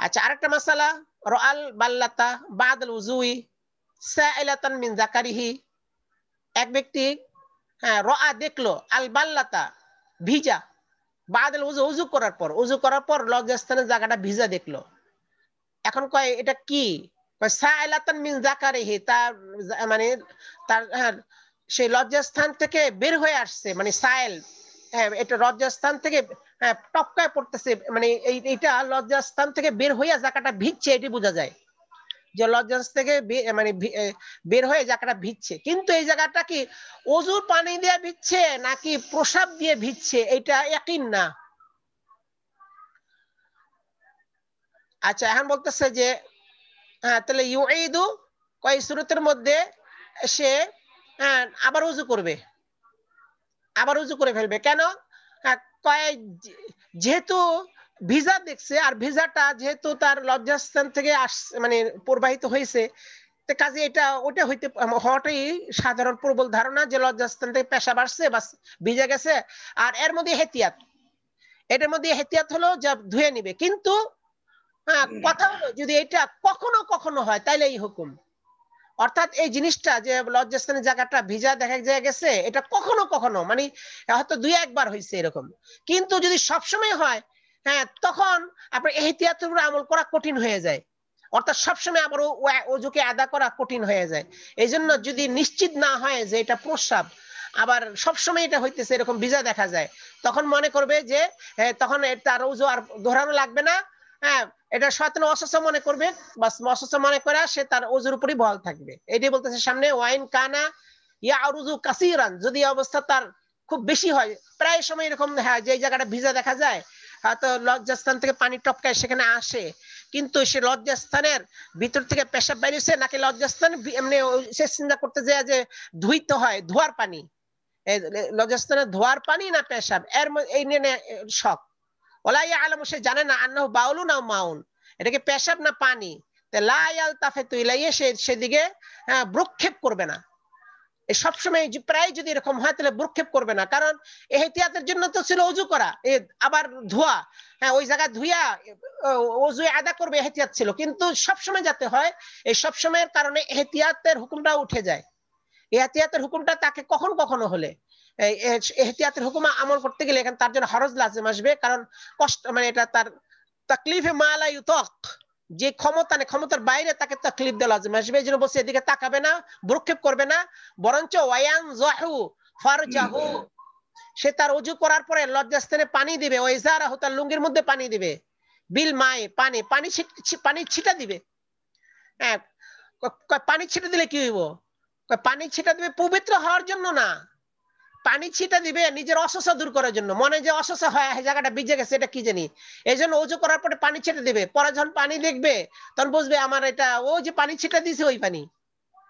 আচ্ছা, আরেকটা মাসালা, রাআল বাল্লাতা বাদাল উজুই সাইলাতান মিন যাকারিহি। এক ব্যক্তি রাআ দেখলো আল বাল্লাতা ভিজা, বাদাল উজু, উজু করার পর লজ্জাস্থানের জায়গাটা ভিজা দেখলো। এখন কয় এটা কি? সাইলাতান মিন যাকারিহি, তার মানে তার সেই লজ্জাস্থান থেকে বের হয়ে আসছে, মানে সাইল, এটা লজ্জাস্থান থেকে টপকায় পড়তেছে, মানে এইটা লজ্জাস্থান থেকে বের হইয়া জায়গাটা ভিজছে, এটি বোঝা যায় যে লজ্জাস্থান থেকে মানে বের হয়ে জায়গাটা ভিজছে। কিন্তু এই জায়গাটা কি ওযুর পানি দিয়ে ভিজছে নাকি প্রসাব দিয়ে ভিজছে এটা ইয়াকিন না। আচ্ছা, এখন বলতেছে যে তাহলে ইউঈদু, কয় সূরাতের মধ্যে সে আবার ওযু করবে, আবার ওযু করে ফেলবে। কেন? কয় যেহেতু ভিজা দেখছে, আর ভিজাটা যেহেতু তার লজ্জাস্থান থেকে মানে প্রবাহিত হয়েছে, কাজে এটা ওটা হওয়াটাই সাধারণ প্রবল ধারণা যে লজ্জাস্থান থেকে পেশাব আসছে বা ভিজে গেছে। আর এর মধ্যে এহতিয়াত, এটার মধ্যে এহতিয়াত হলো যে ধুয়ে নিবে। কিন্তু কথা হলো যদি এটা কখনো কখনো হয় তাইলে এই হুকুম, অর্থাৎ এই জিনিসটা যে লজ্জাস্থানের জায়গাটা ভিজা দেখা গেছে, এটা কখনো কখনো মানে হয়তো দুই একবার হয়েছে এরকম। কিন্তু যদি সবসময় হয়, তখন আপনার এহতিয়াতের উপর আমল করা কঠিন হয়ে যায়, অর্থাৎ সবসময় আবার ওযুকে আদা করা কঠিন হয়ে যায়। এই জন্য যদি নিশ্চিত না হয় যে এটা প্রস্রাব, আবার সবসময় এটা হইতেছে এরকম ভিজা দেখা যায়, তখন মনে করবে যে তখন তার ওযু আর দোহরানো লাগবে না। এটা শয়তান ওয়াসওয়াসা মনে করবে, বাস ওয়াসওয়াসা মনে করে সে তার ওযুর উপরই বহাল থাকবে। এটাই বলতেছে সামনে, ওয়াইন কানা ইয়ারুযু কাসীরান, যদি অবস্থা তার খুব বেশি হয়, প্রায় সময় এরকম যে জায়গাটা ভিজা দেখা যায়, হয়তো লজ্জাস্থান থেকে পানি টপকায় সেখানে আসে, কিন্তু সে লজ্জাস্থানের ভিতর থেকে পেশাব বেরিয়েছে নাকি লজ্জাস্থান এমনি সে চিন্তা করতে যায় যে ধুইতে হয়, ধোয়ার পানি, লজ্জাস্থানের ধোয়ার পানি না পেশাব, এর এই নিয়ে শক। ওলা ইয়ালামু, সে জানে না, আন্নাহু বাউলুন আও মাউন, এটা কি পেশাব না পানি। লা ইয়ালতাফিতু ইলাইহি, সেদিকে ভ্রুক্ষেপ করবে না। সবসময় প্রায় যদি এরকম হয় তাহলে ভ্রুক্ষেপ করবে না, কারণ এহতিয়াতের জন্য তো ছিল ওযু করা, আবার ধোয়া, ওই জায়গা ধুইয়া ওযু আদা করবে, এহতিয়াত ছিল। কিন্তু সবসময় যাতে হয়, এই সবসময়ের কারণে এহতিয়াতের হুকুমটা উঠে যায়। এহতিয়াতের হুকুমটা তাকে কখন কখনো হলে এহতিয়াতের হুকুম আমল করতে গেলে এখানে তার জন্য হরজ লাজিম আসবে, কারণ কষ্ট, মানে এটা তার তাকলিফে মা লা ইউতাক, যে ক্ষমতা নেই, ক্ষমতার বাইরে তাকে তাকলিফ দেওয়া লাজিম আসবে। এই জন্য বলছে এদিকে তাকাবে না, ভ্রুক্ষেপ করবে না, বরঞ্চ ওয়ায়ানজাহু ফারজাহু, সে তার ওযু করার পরে লজ্জাস্থানে পানি দিবে, ওয়াইজারাহু, তার লুঙ্গির মধ্যে পানি দিবে, বিল মাই, পানি ছিটা দিবে। পানি ছিটা দিলে কি হইব? পানি ছিটা দিবে পবিত্র হওয়ার জন্য না, পানি ছিটা দিবে নিজের অসুস্থ দূর করার জন্য। মনে যে অসুস্থ হয়, জায়গাটা ভিজে গেছে, এটা কি জানি, এই জন্য ওযু করার পরে পানি ছিটা দিবে। পরে যখন পানি দেখবে তখন বুঝবে আমার এটা ও যে পানি ছিটা দিয়েছে ওই পানি,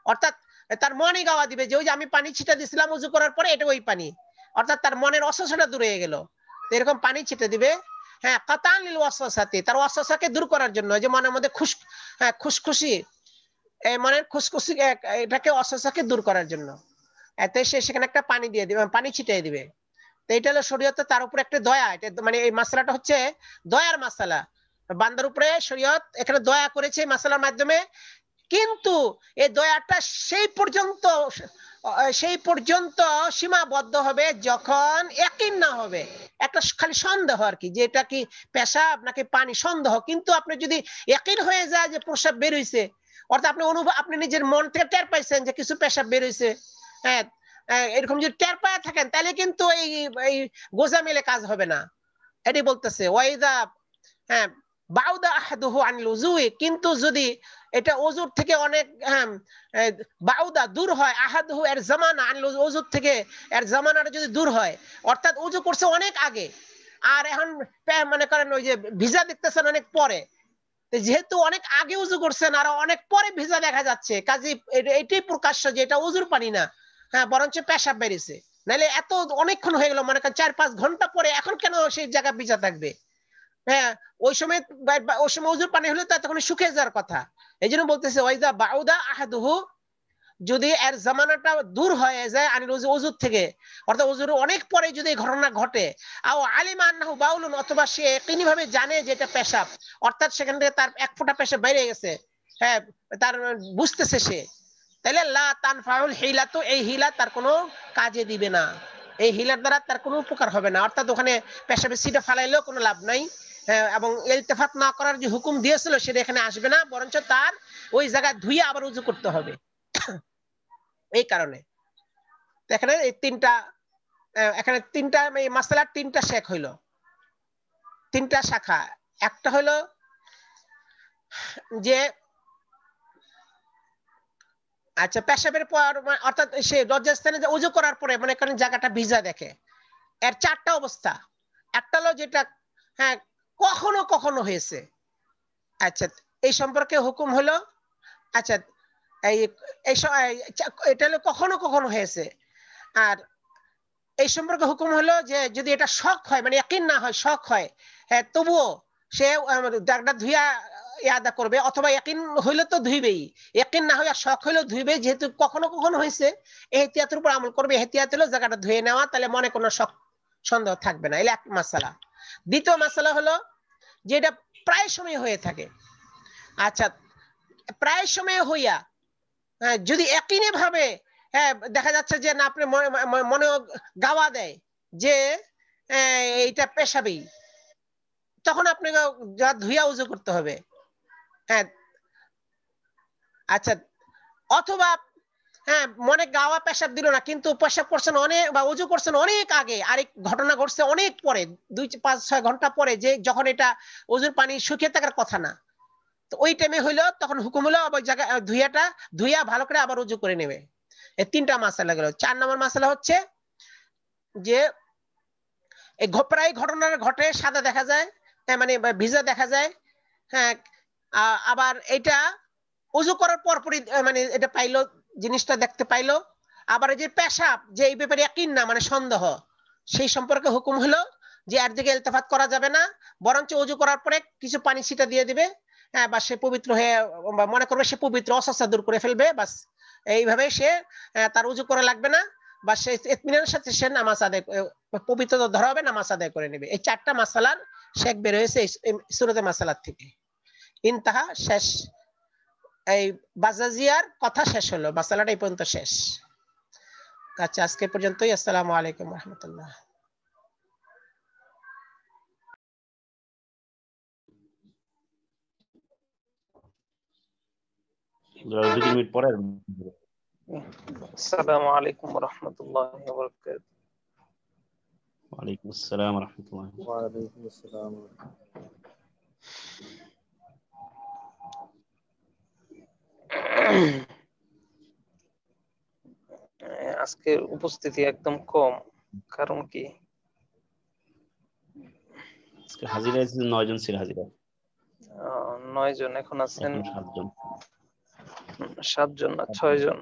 অর্থাৎ তার মনে গাওয়া দিবে যে ওই যে আমি পানি ছিটা দিছিলাম ওযু করার পরে, এটা ওই পানি, অর্থাৎ তার মনের অসুস্থতা দূর হয়ে গেল। এরকম পানি ছিটা দিবে, কাতান লিল ওয়াসওয়াসাতি, তার ওয়াসওয়াসাকে দূর করার জন্য, যে মনের মধ্যে খুশখুশি, মনের খুশখুশি, এটাকে ওয়াসওয়াসাকে দূর করার জন্য এতে সে সেখানে একটা পানি দিয়ে দিবে, পানি ছিটিয়ে দিবে। তো এটা হলো শরীয়তে তার উপরে একটা দয়া, এটা মানে এই মাসআলাটা হচ্ছে দয়ার মাসআলা, বান্দার উপরে শরীয়ত এখানে দয়া করেছে এই মাসআলার মাধ্যমে। কিন্তু এই দয়াটা সেই পর্যন্ত সীমাবদ্ধ হবে যখন ইয়াকিন না হবে, একটা খালি সন্দেহ আর কি, যে এটা কি পেশাব নাকি পানি, সন্দেহ। কিন্তু আপনি যদি ইয়াকিন হয়ে যায় যে প্রসাব বের হইছে, অর্থাৎ আপনি নিজের মন থেকে টের পাইছেন যে কিছু পেশাব বের হইছে, এরকম যদি টের পায় থাকেন তাহলে কিন্তু এই গোজা মিলে কাজ হবে না। এটি বলতেছে ওয়াইদা বাউদা আহাদুহু আনিল উযুই, কিন্তু যদি এটা ওযুর থেকে অনেক বাউদা দূর হয়, আহাদুহু এর জামানা, আনিল ওযুর থেকে এর জামানাটা যদি দূর হয়, অর্থাৎ ওযু করছে অনেক আগে আর এখন মনে করেন ওই যে ভিজা দেখতেছেন অনেক পরে, যেহেতু অনেক আগে ওযু করছেন আর অনেক পরে ভিজা দেখা যাচ্ছে, কাজে এটাই প্রকাশ্য যে এটা ওযুর পানি না, বরঞ্চ পেশাব বেরিয়েছে। নাহলে এত অনেকক্ষণ হয়ে গেল, মনে করেন 4-5 ঘন্টা পরে, এখন কেন সেই জায়গা ভিজা থাকবে? ওই সময় ওযুর পানি হলে তো তখন শুকিয়ে যাওয়ার কথা, এই জন্য বলতেছে ওয়াইদা বাউদা আহাদুহু, যদি এর জামানাটা দূর হয়ে যায় আনিল ওযুর থেকে, অর্থাৎ ওযুর অনেক পরে যদি ঘটনা ঘটে, আও আলিমা আন্নাহু বাউলুন, অথবা সে কিনি ভাবে জানে যে এটা পেশাব, অর্থাৎ সেখান থেকে তার এক ফোঁটা পেশাব বাইরে গেছে, হ্যাঁ তার বুঝতেছে সে, তাহলে লা তানফাউল হিলাতু, এই হিলা তার কোনো কাজে দিবে না, এই হিলার দ্বারা তার কোনো উপকার হবে না। অর্থাৎ ওখানে পেশাবের সিটা ফালাইলেও কোনো লাভ নাই, এবং ইলতিফাত না করার যে হুকুম দিয়েছিল সেটা এখানে আসবে না, বরঞ্চ তার ওই জায়গায় ধুয়ে আবার উযু করতে হবে। এই কারণে এখানে এই তিনটা, এখানে তিনটা মাসআলার তিনটা শেখ হইল, তিনটা শাখা। একটা হলো যে আচ্ছা পেশাবের পর, অর্থাৎ সে লজ্জাস্থানে যে ওযু করার পরে মনে করেন জায়গাটা ভিজা দেখে, এর চারটা অবস্থা। একটা হলো যেটা হ্যাঁ কখনো কখনো হয়েছে, আচ্ছা এই সম্পর্কে হুকুম হলো, আচ্ছা এই এটা হলো কখনো কখনো হয়েছে। আর এই সম্পর্কে হুকুম হলো যে যদি এটা শক হয়, মানে ইয়াকিন না হয়, শক হয়, হ্যাঁ তবুও সে দাগটা ধুইয়া ইয়াদা করবে, অথবা ইয়াকিন হইলে তো ধুইবেই, ইয়াকিন না হইয়া শক হইলেও ধুইবে, যেহেতু কখনো কখনো হয়েছে এহতিয়াতের উপর আমল করবে। এহতিয়াত হলো জায়গাটা ধুয়ে নেওয়া, তাহলে মনে কোনো শক সন্দেহ থাকবে না। এলা এক মাসালা। দ্বিতীয় মাসালা হলো যে এটা প্রায় সময় হয়ে থাকে। আচ্ছা প্রায় সময় হইয়া যদি একই ভাবে হ্যাঁ দেখা যাচ্ছে যে না আপনি মনে গাওয়া দেয় যে এইটা পেশাবি, তখন আপনাকে যা ধুইয়া উযু করতে হবে। হ্যাঁ আচ্ছা অথবা হ্যাঁ মনে গাওয়া পেশাব দিল না, কিন্তু পেশাব করছেন অনেক বা উযু করছেন অনেক আগে, আরেক ঘটনা ঘটছে অনেক পরে, 2-5-6 ঘন্টা পরে, যে যখন এটা উযুর পানি শুকিয়ে থাকার কথা না, তো ওই টাইমে হইলো তখন হুকুম হলো ওই জায়গা ধুইয়া ভালো করে আবার উযু করে নেবে। এই তিনটা মাসালা গেল। 4 নম্বর মাসালা হচ্ছে যে এই প্রায় ঘটনা ঘটে, সাদা দেখা যায়, মানে ভিজা দেখা যায়, হ্যাঁ আবার এটা উযু করার পরপরই মানে এটা পাইলো, জিনিসটা দেখতে পাইলো। আবার এই যে পেশাব, যে এই ব্যাপারে ইয়াকিন না মানে সন্দেহ, সেই সম্পর্কে হুকুম হলো যে এর দিকে ইলতিফাত করা যাবে না, বরঞ্চ উযু করার পরে কিছু পানি ছিটা দিয়ে দিবে, হ্যাঁ বা সে পবিত্র হয়ে মনে করবে সে পবিত্র, অস্বস্থতা দূর করে ফেলবে, বাস এইভাবে সে তার উযু করা লাগবে না, বা সে ইতমিনানের সাথে সে নামাজ আদায়, পবিত্রতা ধরা হবে, নামাজ আদায় করে নেবে। এই চারটা মাসালার শেখ বের হয়েছে এই সূরাতে মাসালাত থেকে। ইনতাহা, শেষ, এই বাজাজিয়ার কথা শেষ হলো, মাসালাটা এই পর্যন্ত শেষ। আচ্ছা আজকে পর্যন্তই। আসসালামু আলাইকুম ওয়া রাহমাতুল্লাহ। মিনিট পরে। আসসালামু আলাইকুম ওয়া রাহমাতুল্লাহি ওয়া বারাকাতুহু। ওয়া আলাইকুম আসসালাম ওয়া রাহমাতুল্লাহ। ওয়া আলাইকুম আসসালাম। আজকের উপস্থিতি একদম কম, কারণ কি? আজকে হাজিরা আছে 9 জন ছিল হাজিরা। 9 জন, এখন আছেন 7 জন। 7 জন না 6 জন।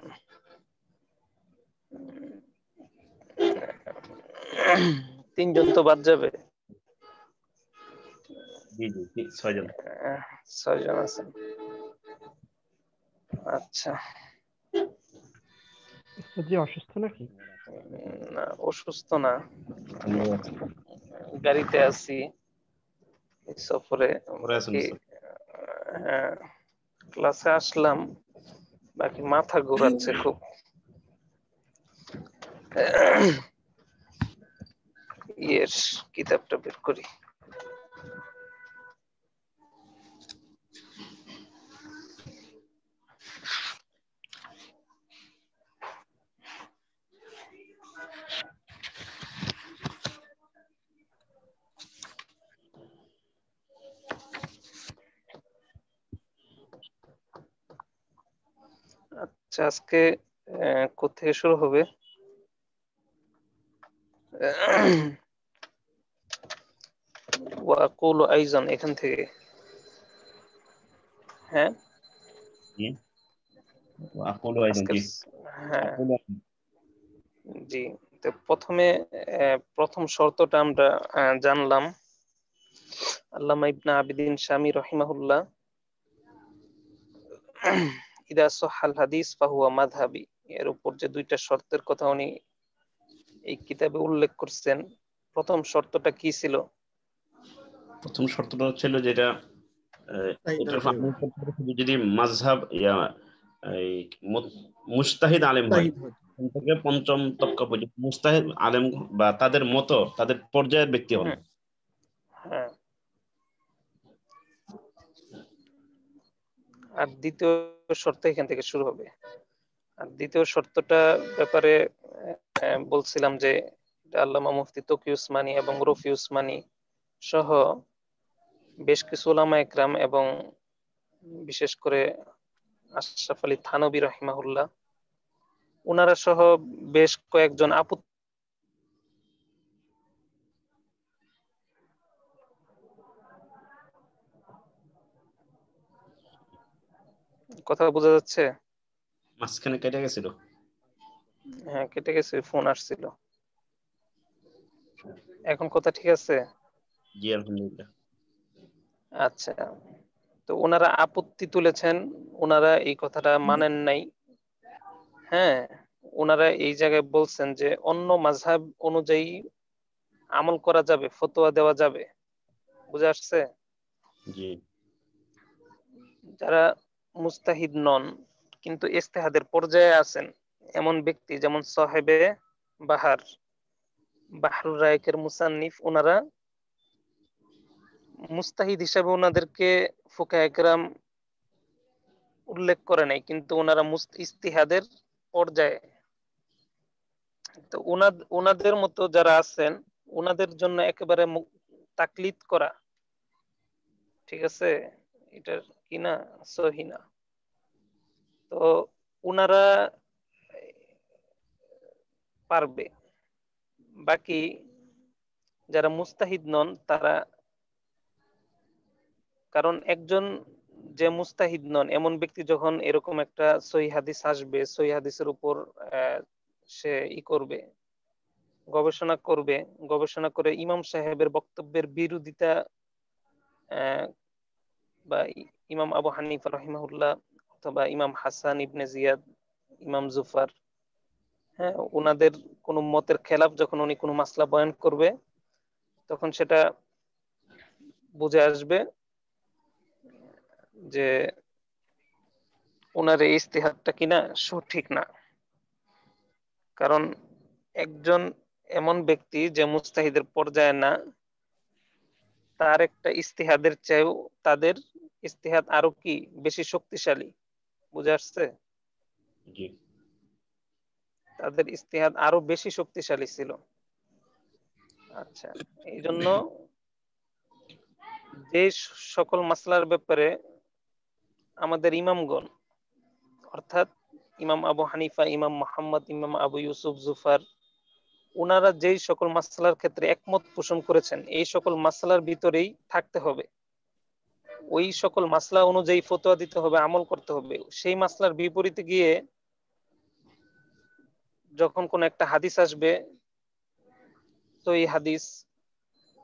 3 জন তো বাদ যাবে। জি জি 6 জন। 6 জন আছেন। আচ্ছা জি অসুস্থ নাকি? না অসুস্থ না, গাড়িতে আছি সফরে, ক্লাসে আসলাম, বাকি মাথা ঘোরাচ্ছে খুব। ইয়ের কিতাবটা বের করি। আচ্ছা আজকে কোথায় শুরু হবে? ওয়াকুলু আইজান, এখান থেকে। হ্যাঁ ওয়াকুলু আইজান, জি হ্যাঁ জি। তো প্রথমে প্রথম শর্তটা আমরা জানলাম। আল্লামা ইবনে আবিদিন শামী রাহিমাহুল্লাহ ইদা সহাল হাদিস ফাহুয়া মাযহাবি, এর উপর যে দুইটা শর্তের কথা উনি এই কিতাবে উল্লেখ করছেন, প্রথম শর্তটা কি ছিল? প্রথম শর্তটা ছিল যেটা যদি মাযহাব এই মুজতাহিদ আলেম হয়, থেকে পঞ্চম তবকা পর্যন্ত মুজতাহিদ আলেম বা তাদের মতো তাদের পর্যায়ের ব্যক্তি হন। হ্যাঁ। আর দ্বিতীয় শর্ত এখান থেকে শুরু হবে। আর দ্বিতীয় শর্তটা ব্যাপারে বলছিলাম যে আল্লামা মুফতি তকি উসমানী এবং রফি উসমানী সহ বেশ কিছু উলামা একরাম এবং বিশেষ করে আশরাফ আলী থানবী রাহিমাহুল্লাহ, ওনারা সহ বেশ কয়েকজন কথা বোঝা যাচ্ছে? মাঝখানে কেটে গেছিল। হ্যাঁ কেটে গেছে, ফোন আসছিল। এখন কথা ঠিক আছে? জি আলহামদুলিল্লাহ। আচ্ছা, তো ওনারা আপত্তি তুলেছেন, ওনারা এই কথাটা মানেন নাই। হ্যাঁ, ওনারা এই জায়গায় বলছেন যে অন্য মাযহাব অনুযায়ী আমল করা যাবে, ফতোয়া দেওয়া যাবে। বুঝে আসছে? জি। যারা মুস্তাহিদ নন কিন্তু ইজতিহাদের পর্যায়ে আছেন এমন ব্যক্তি, যেমন সাহেবে বাহরুর রায়কের মুসান্নিফ, ওনারা মুস্তাহিদ হিসাবে ওনাদেরকে ফুকায়ে কেরাম উল্লেখ করে নাই, কিন্তু ওনারা ইজতিহাদের পর্যায়ে। তো ওনাদের মতো যারা আছেন ওনাদের জন্য একেবারে তাকলিদ করা, ঠিক আছে, এটা কি না সহি না। তো ওনারা পারবে, বাকি যারা মুস্তাহিদ নন তারা, কারণ একজন যে মুস্তাহিদ নন এমন ব্যক্তি যখন এরকম একটা সহি হাদিস আসবে, সহি হাদিসের উপর সে করবে, গবেষণা করে ইমাম সাহেবের বক্তব্যের বিরোধিতা, বা ইমাম আবু হানিফা রাহিমাহুল্লাহ অথবা ইমাম হাসান ইবনে জিয়াদ, ইমাম জুফার, হ্যাঁ, ওনাদের কোন মতের খেলাফ যখন উনি কোনো মাসলা বয়ান করবে, তখন সেটা বুঝে আসবে যে ওনার এই ইজতিহাদটা কিনা সঠিক না। কারণ একজন এমন ব্যক্তি যে মুস্তাহিদের পর্যায়ে না, তার একটা ইজতিহাদের চেয়েও তাদের ইজতিহাদ আরো কি বেশি শক্তিশালী। বুঝে আসছে? জি। তাদের ইজতিহাদ আরো বেশি শক্তিশালী ছিল। আচ্ছা, এই জন্য যে সকল মাসলার ব্যাপারে আমাদের ইমামগণ, অর্থাৎ ইমাম আবু হানিফা, ইমাম মুহাম্মদ, ইমাম আবু ইউসুফ জুফার, ওনারা যেই সকল মাসলার ক্ষেত্রে একমত পোষণ করেছেন এই সকল মাসলার ভিতরেই থাকতে হবে, ওই সকল মাসলা অনুযায়ী ফতোয়া দিতে হবে, আমল করতে হবে। সেই মাসলার বিপরীতে গিয়ে যখন কোন একটা হাদিস আসবে সহিহ হাদিস,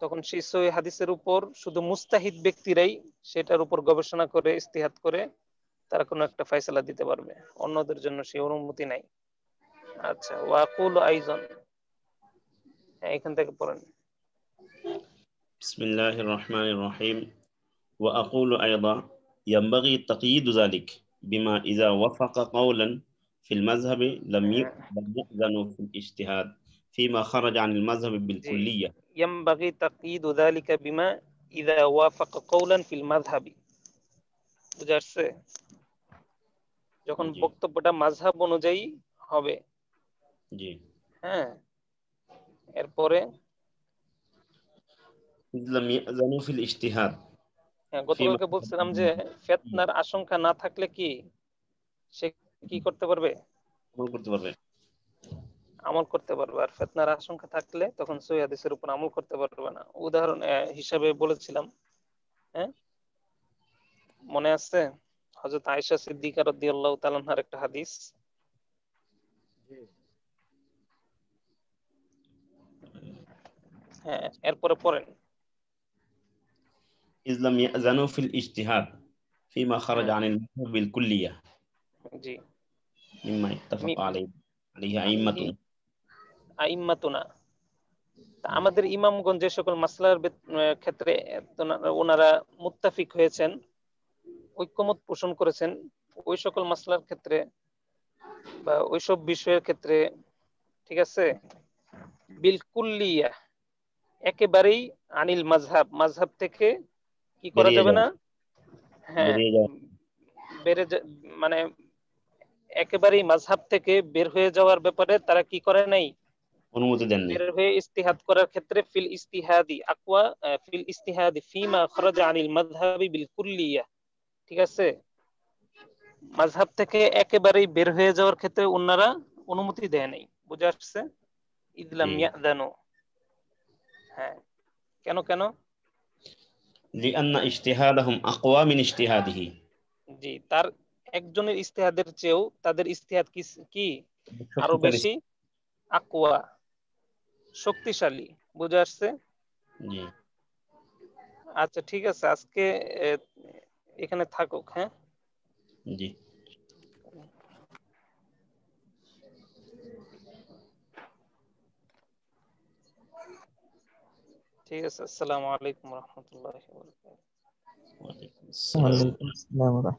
তখন সেই সহিহ হাদিসের উপর শুধু মুস্তাহিদ ব্যক্তিরাই সেটার উপর গবেষণা করে ইজতিহাদ করে তারা কোনো একটা ফয়সালা দিতে পারবে, অন্যদের জন্য সেই অনুমতি নাই। আচ্ছা, ওয়াকুল আইজন, এখান থেকে পড়েন। বিসমিল্লাহির রাহমানির রহিম। وأقول أيضا ينبغي تقييد ذلك بما إذا وافق قولا في المذهب لم يأذن في الاجتهاد فيما خرج عن المذهب بالكلية. ينبغي تقييد ذلك بما إذا وافق قولا في المذهب। বুঝা আসছে? যখন বক্তব্যটা মাযহাব অনুযায়ী হবে। জি। হ্যাঁ, এরপরে لم يأذن في الاجتهاد। গতকালকে বলছিলাম যে ফিতনার আশঙ্কা না থাকলে কি সে কি করতে পারবে? আমল করতে পারবে। আর ফিতনার আশঙ্কা থাকলে তখন সহিহ হাদিসের উপর আমল করতে পারবে না। উদাহরণ হিসাবে বলেছিলাম, হ্যাঁ, মনে আছে হযরত আয়েশা সিদ্দিকা রাদিয়াল্লাহু তাআলা আনহার একটা হাদিস। হ্যাঁ, এরপরে পড়েন। إذ لم يأذنوا في الاجتهاد فيما خرج হ্যাঁ عن المذهب بالكلية জি مما اتفق মি- عليه আলাইহি أئمتنا আইম্মাতুনা। তা আমাদের ইমামগণ যে সকল মাসলার ক্ষেত্রে ওনারা মুত্তাফিক হয়েছেন, ঐক্যমত পোষণ করেছেন, ওই সকল মাসলার ক্ষেত্রে বা ওইসব বিষয়ের ক্ষেত্রে, ঠিক আছে, বিলকুল্লিয়া একেবারেই আনিল মাযহাব, মাযহাব থেকে কি করা বেরিয়ে যাবে যাওয়া না, হ্যাঁ বেরিয়ে যাওয়া বেড়ে মানে একেবারেই মাযহাব থেকে বের হয়ে যাওয়ার ব্যাপারে তারা কি করে নাই, অনুমতি দেননি। বের হয়ে ইস্তিহাদ করার ক্ষেত্রে ফিল ইস্তিহাদি আকওয়া, ফিল ইস্তিহাদি ফিমা খরাজা আনিল মাযহাবি বিল কুল্লিয়া, ঠিক আছে, মাযহাব থেকে একেবারেই বের হয়ে যাওয়ার ক্ষেত্রে ওনারা অনুমতি দেয় নাই। বুঝে আসছে? ইদলাম জি ইয়াদানু। হ্যাঁ, কেন কেন? لأن اجتهادهم أقوى من اجتهاده জি, তার একজনের ইস্তিহাদের চেয়েও তাদের ইস্তিহাদ কি কি আরো শক্তিশালী। বেশি আকওয়া, শক্তিশালী। বুঝে আসছে? জি আচ্ছা ঠিক আছে, আজকে এখানে থাকুক। হ্যাঁ জি ঠিক আছে, আসসালামু আলাইকুম রহমতুল্লাহি ওয়া বারাকাতুহু। ওয়ালাইকুম আসসালাম। ওয়ালাইকুম আসসালাম।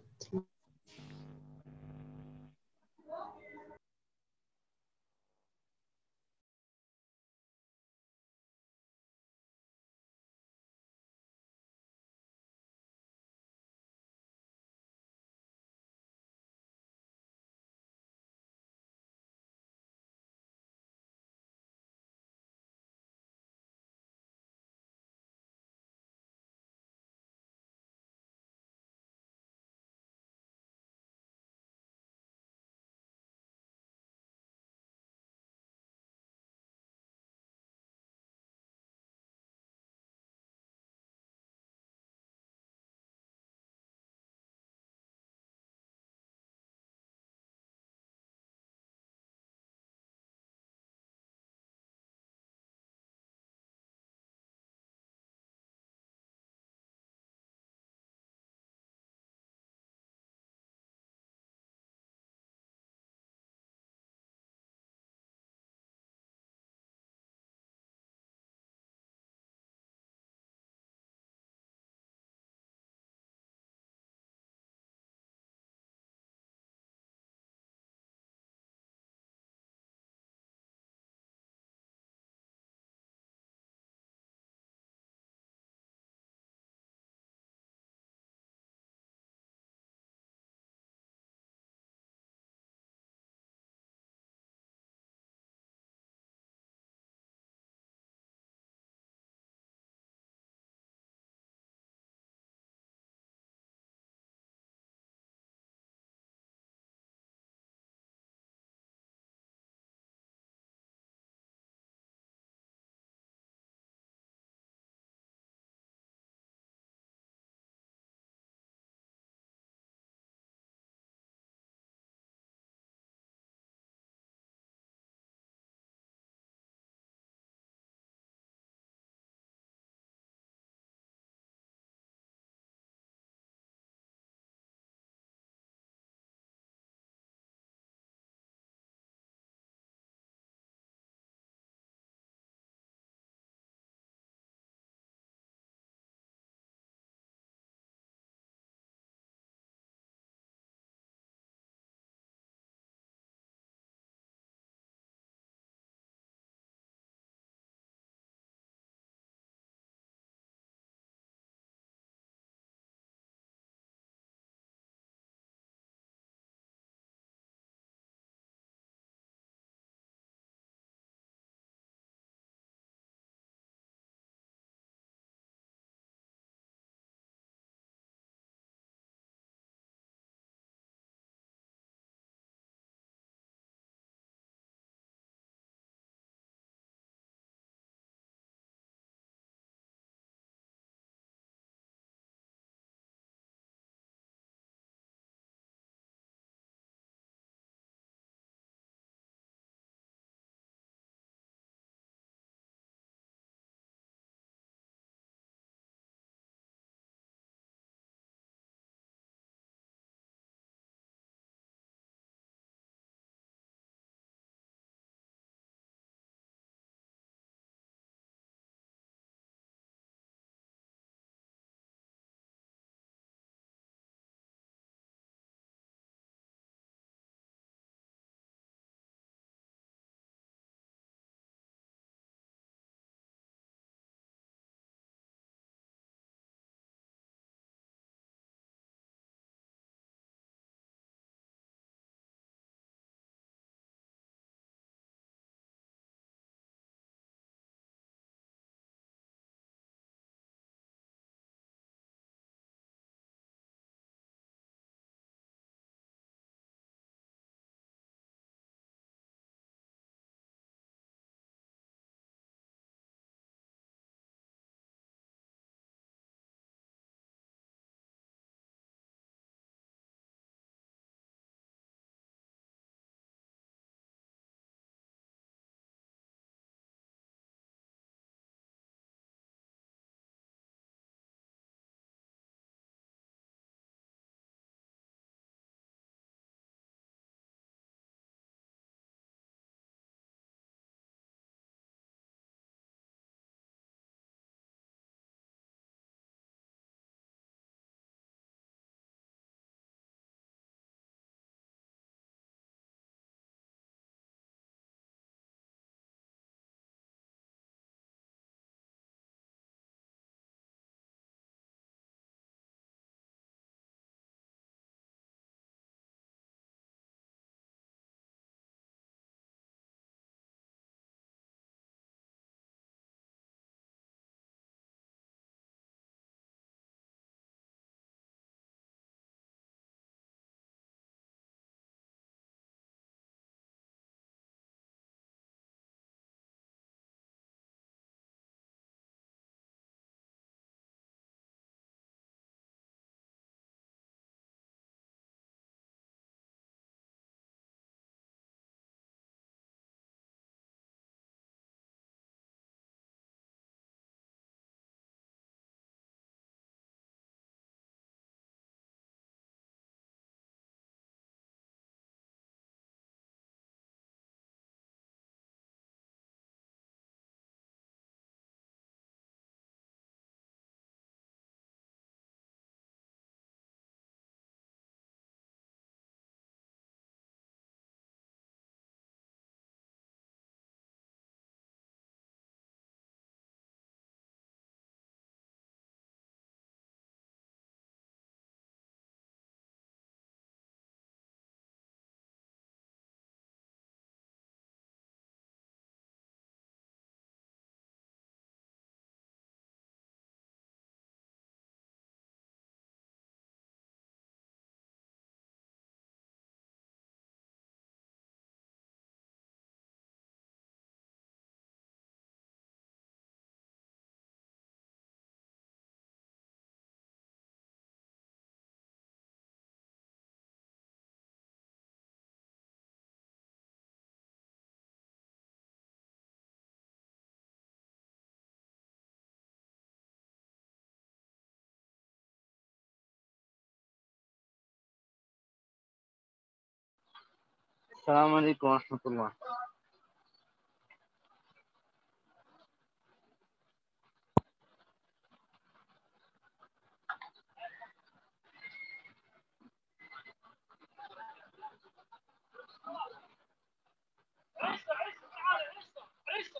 আসসালামু আলাইকুম ওয়া রাহমাতুল্লাহ।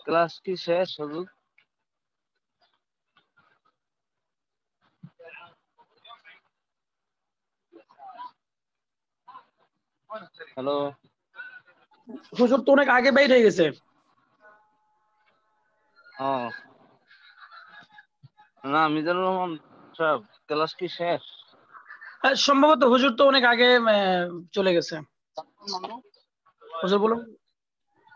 ক্লাস কি শেষ হুজুর? হ্যালো হুজুর তো অনেক আগে বাইরে হয়ে গেছে। ও না, মিজানুর রহমান সাহেব ক্লাস কি শেষ? সম্ভবত হুজুর তো অনেক আগে চলে গেছে। হুজুর বলুন।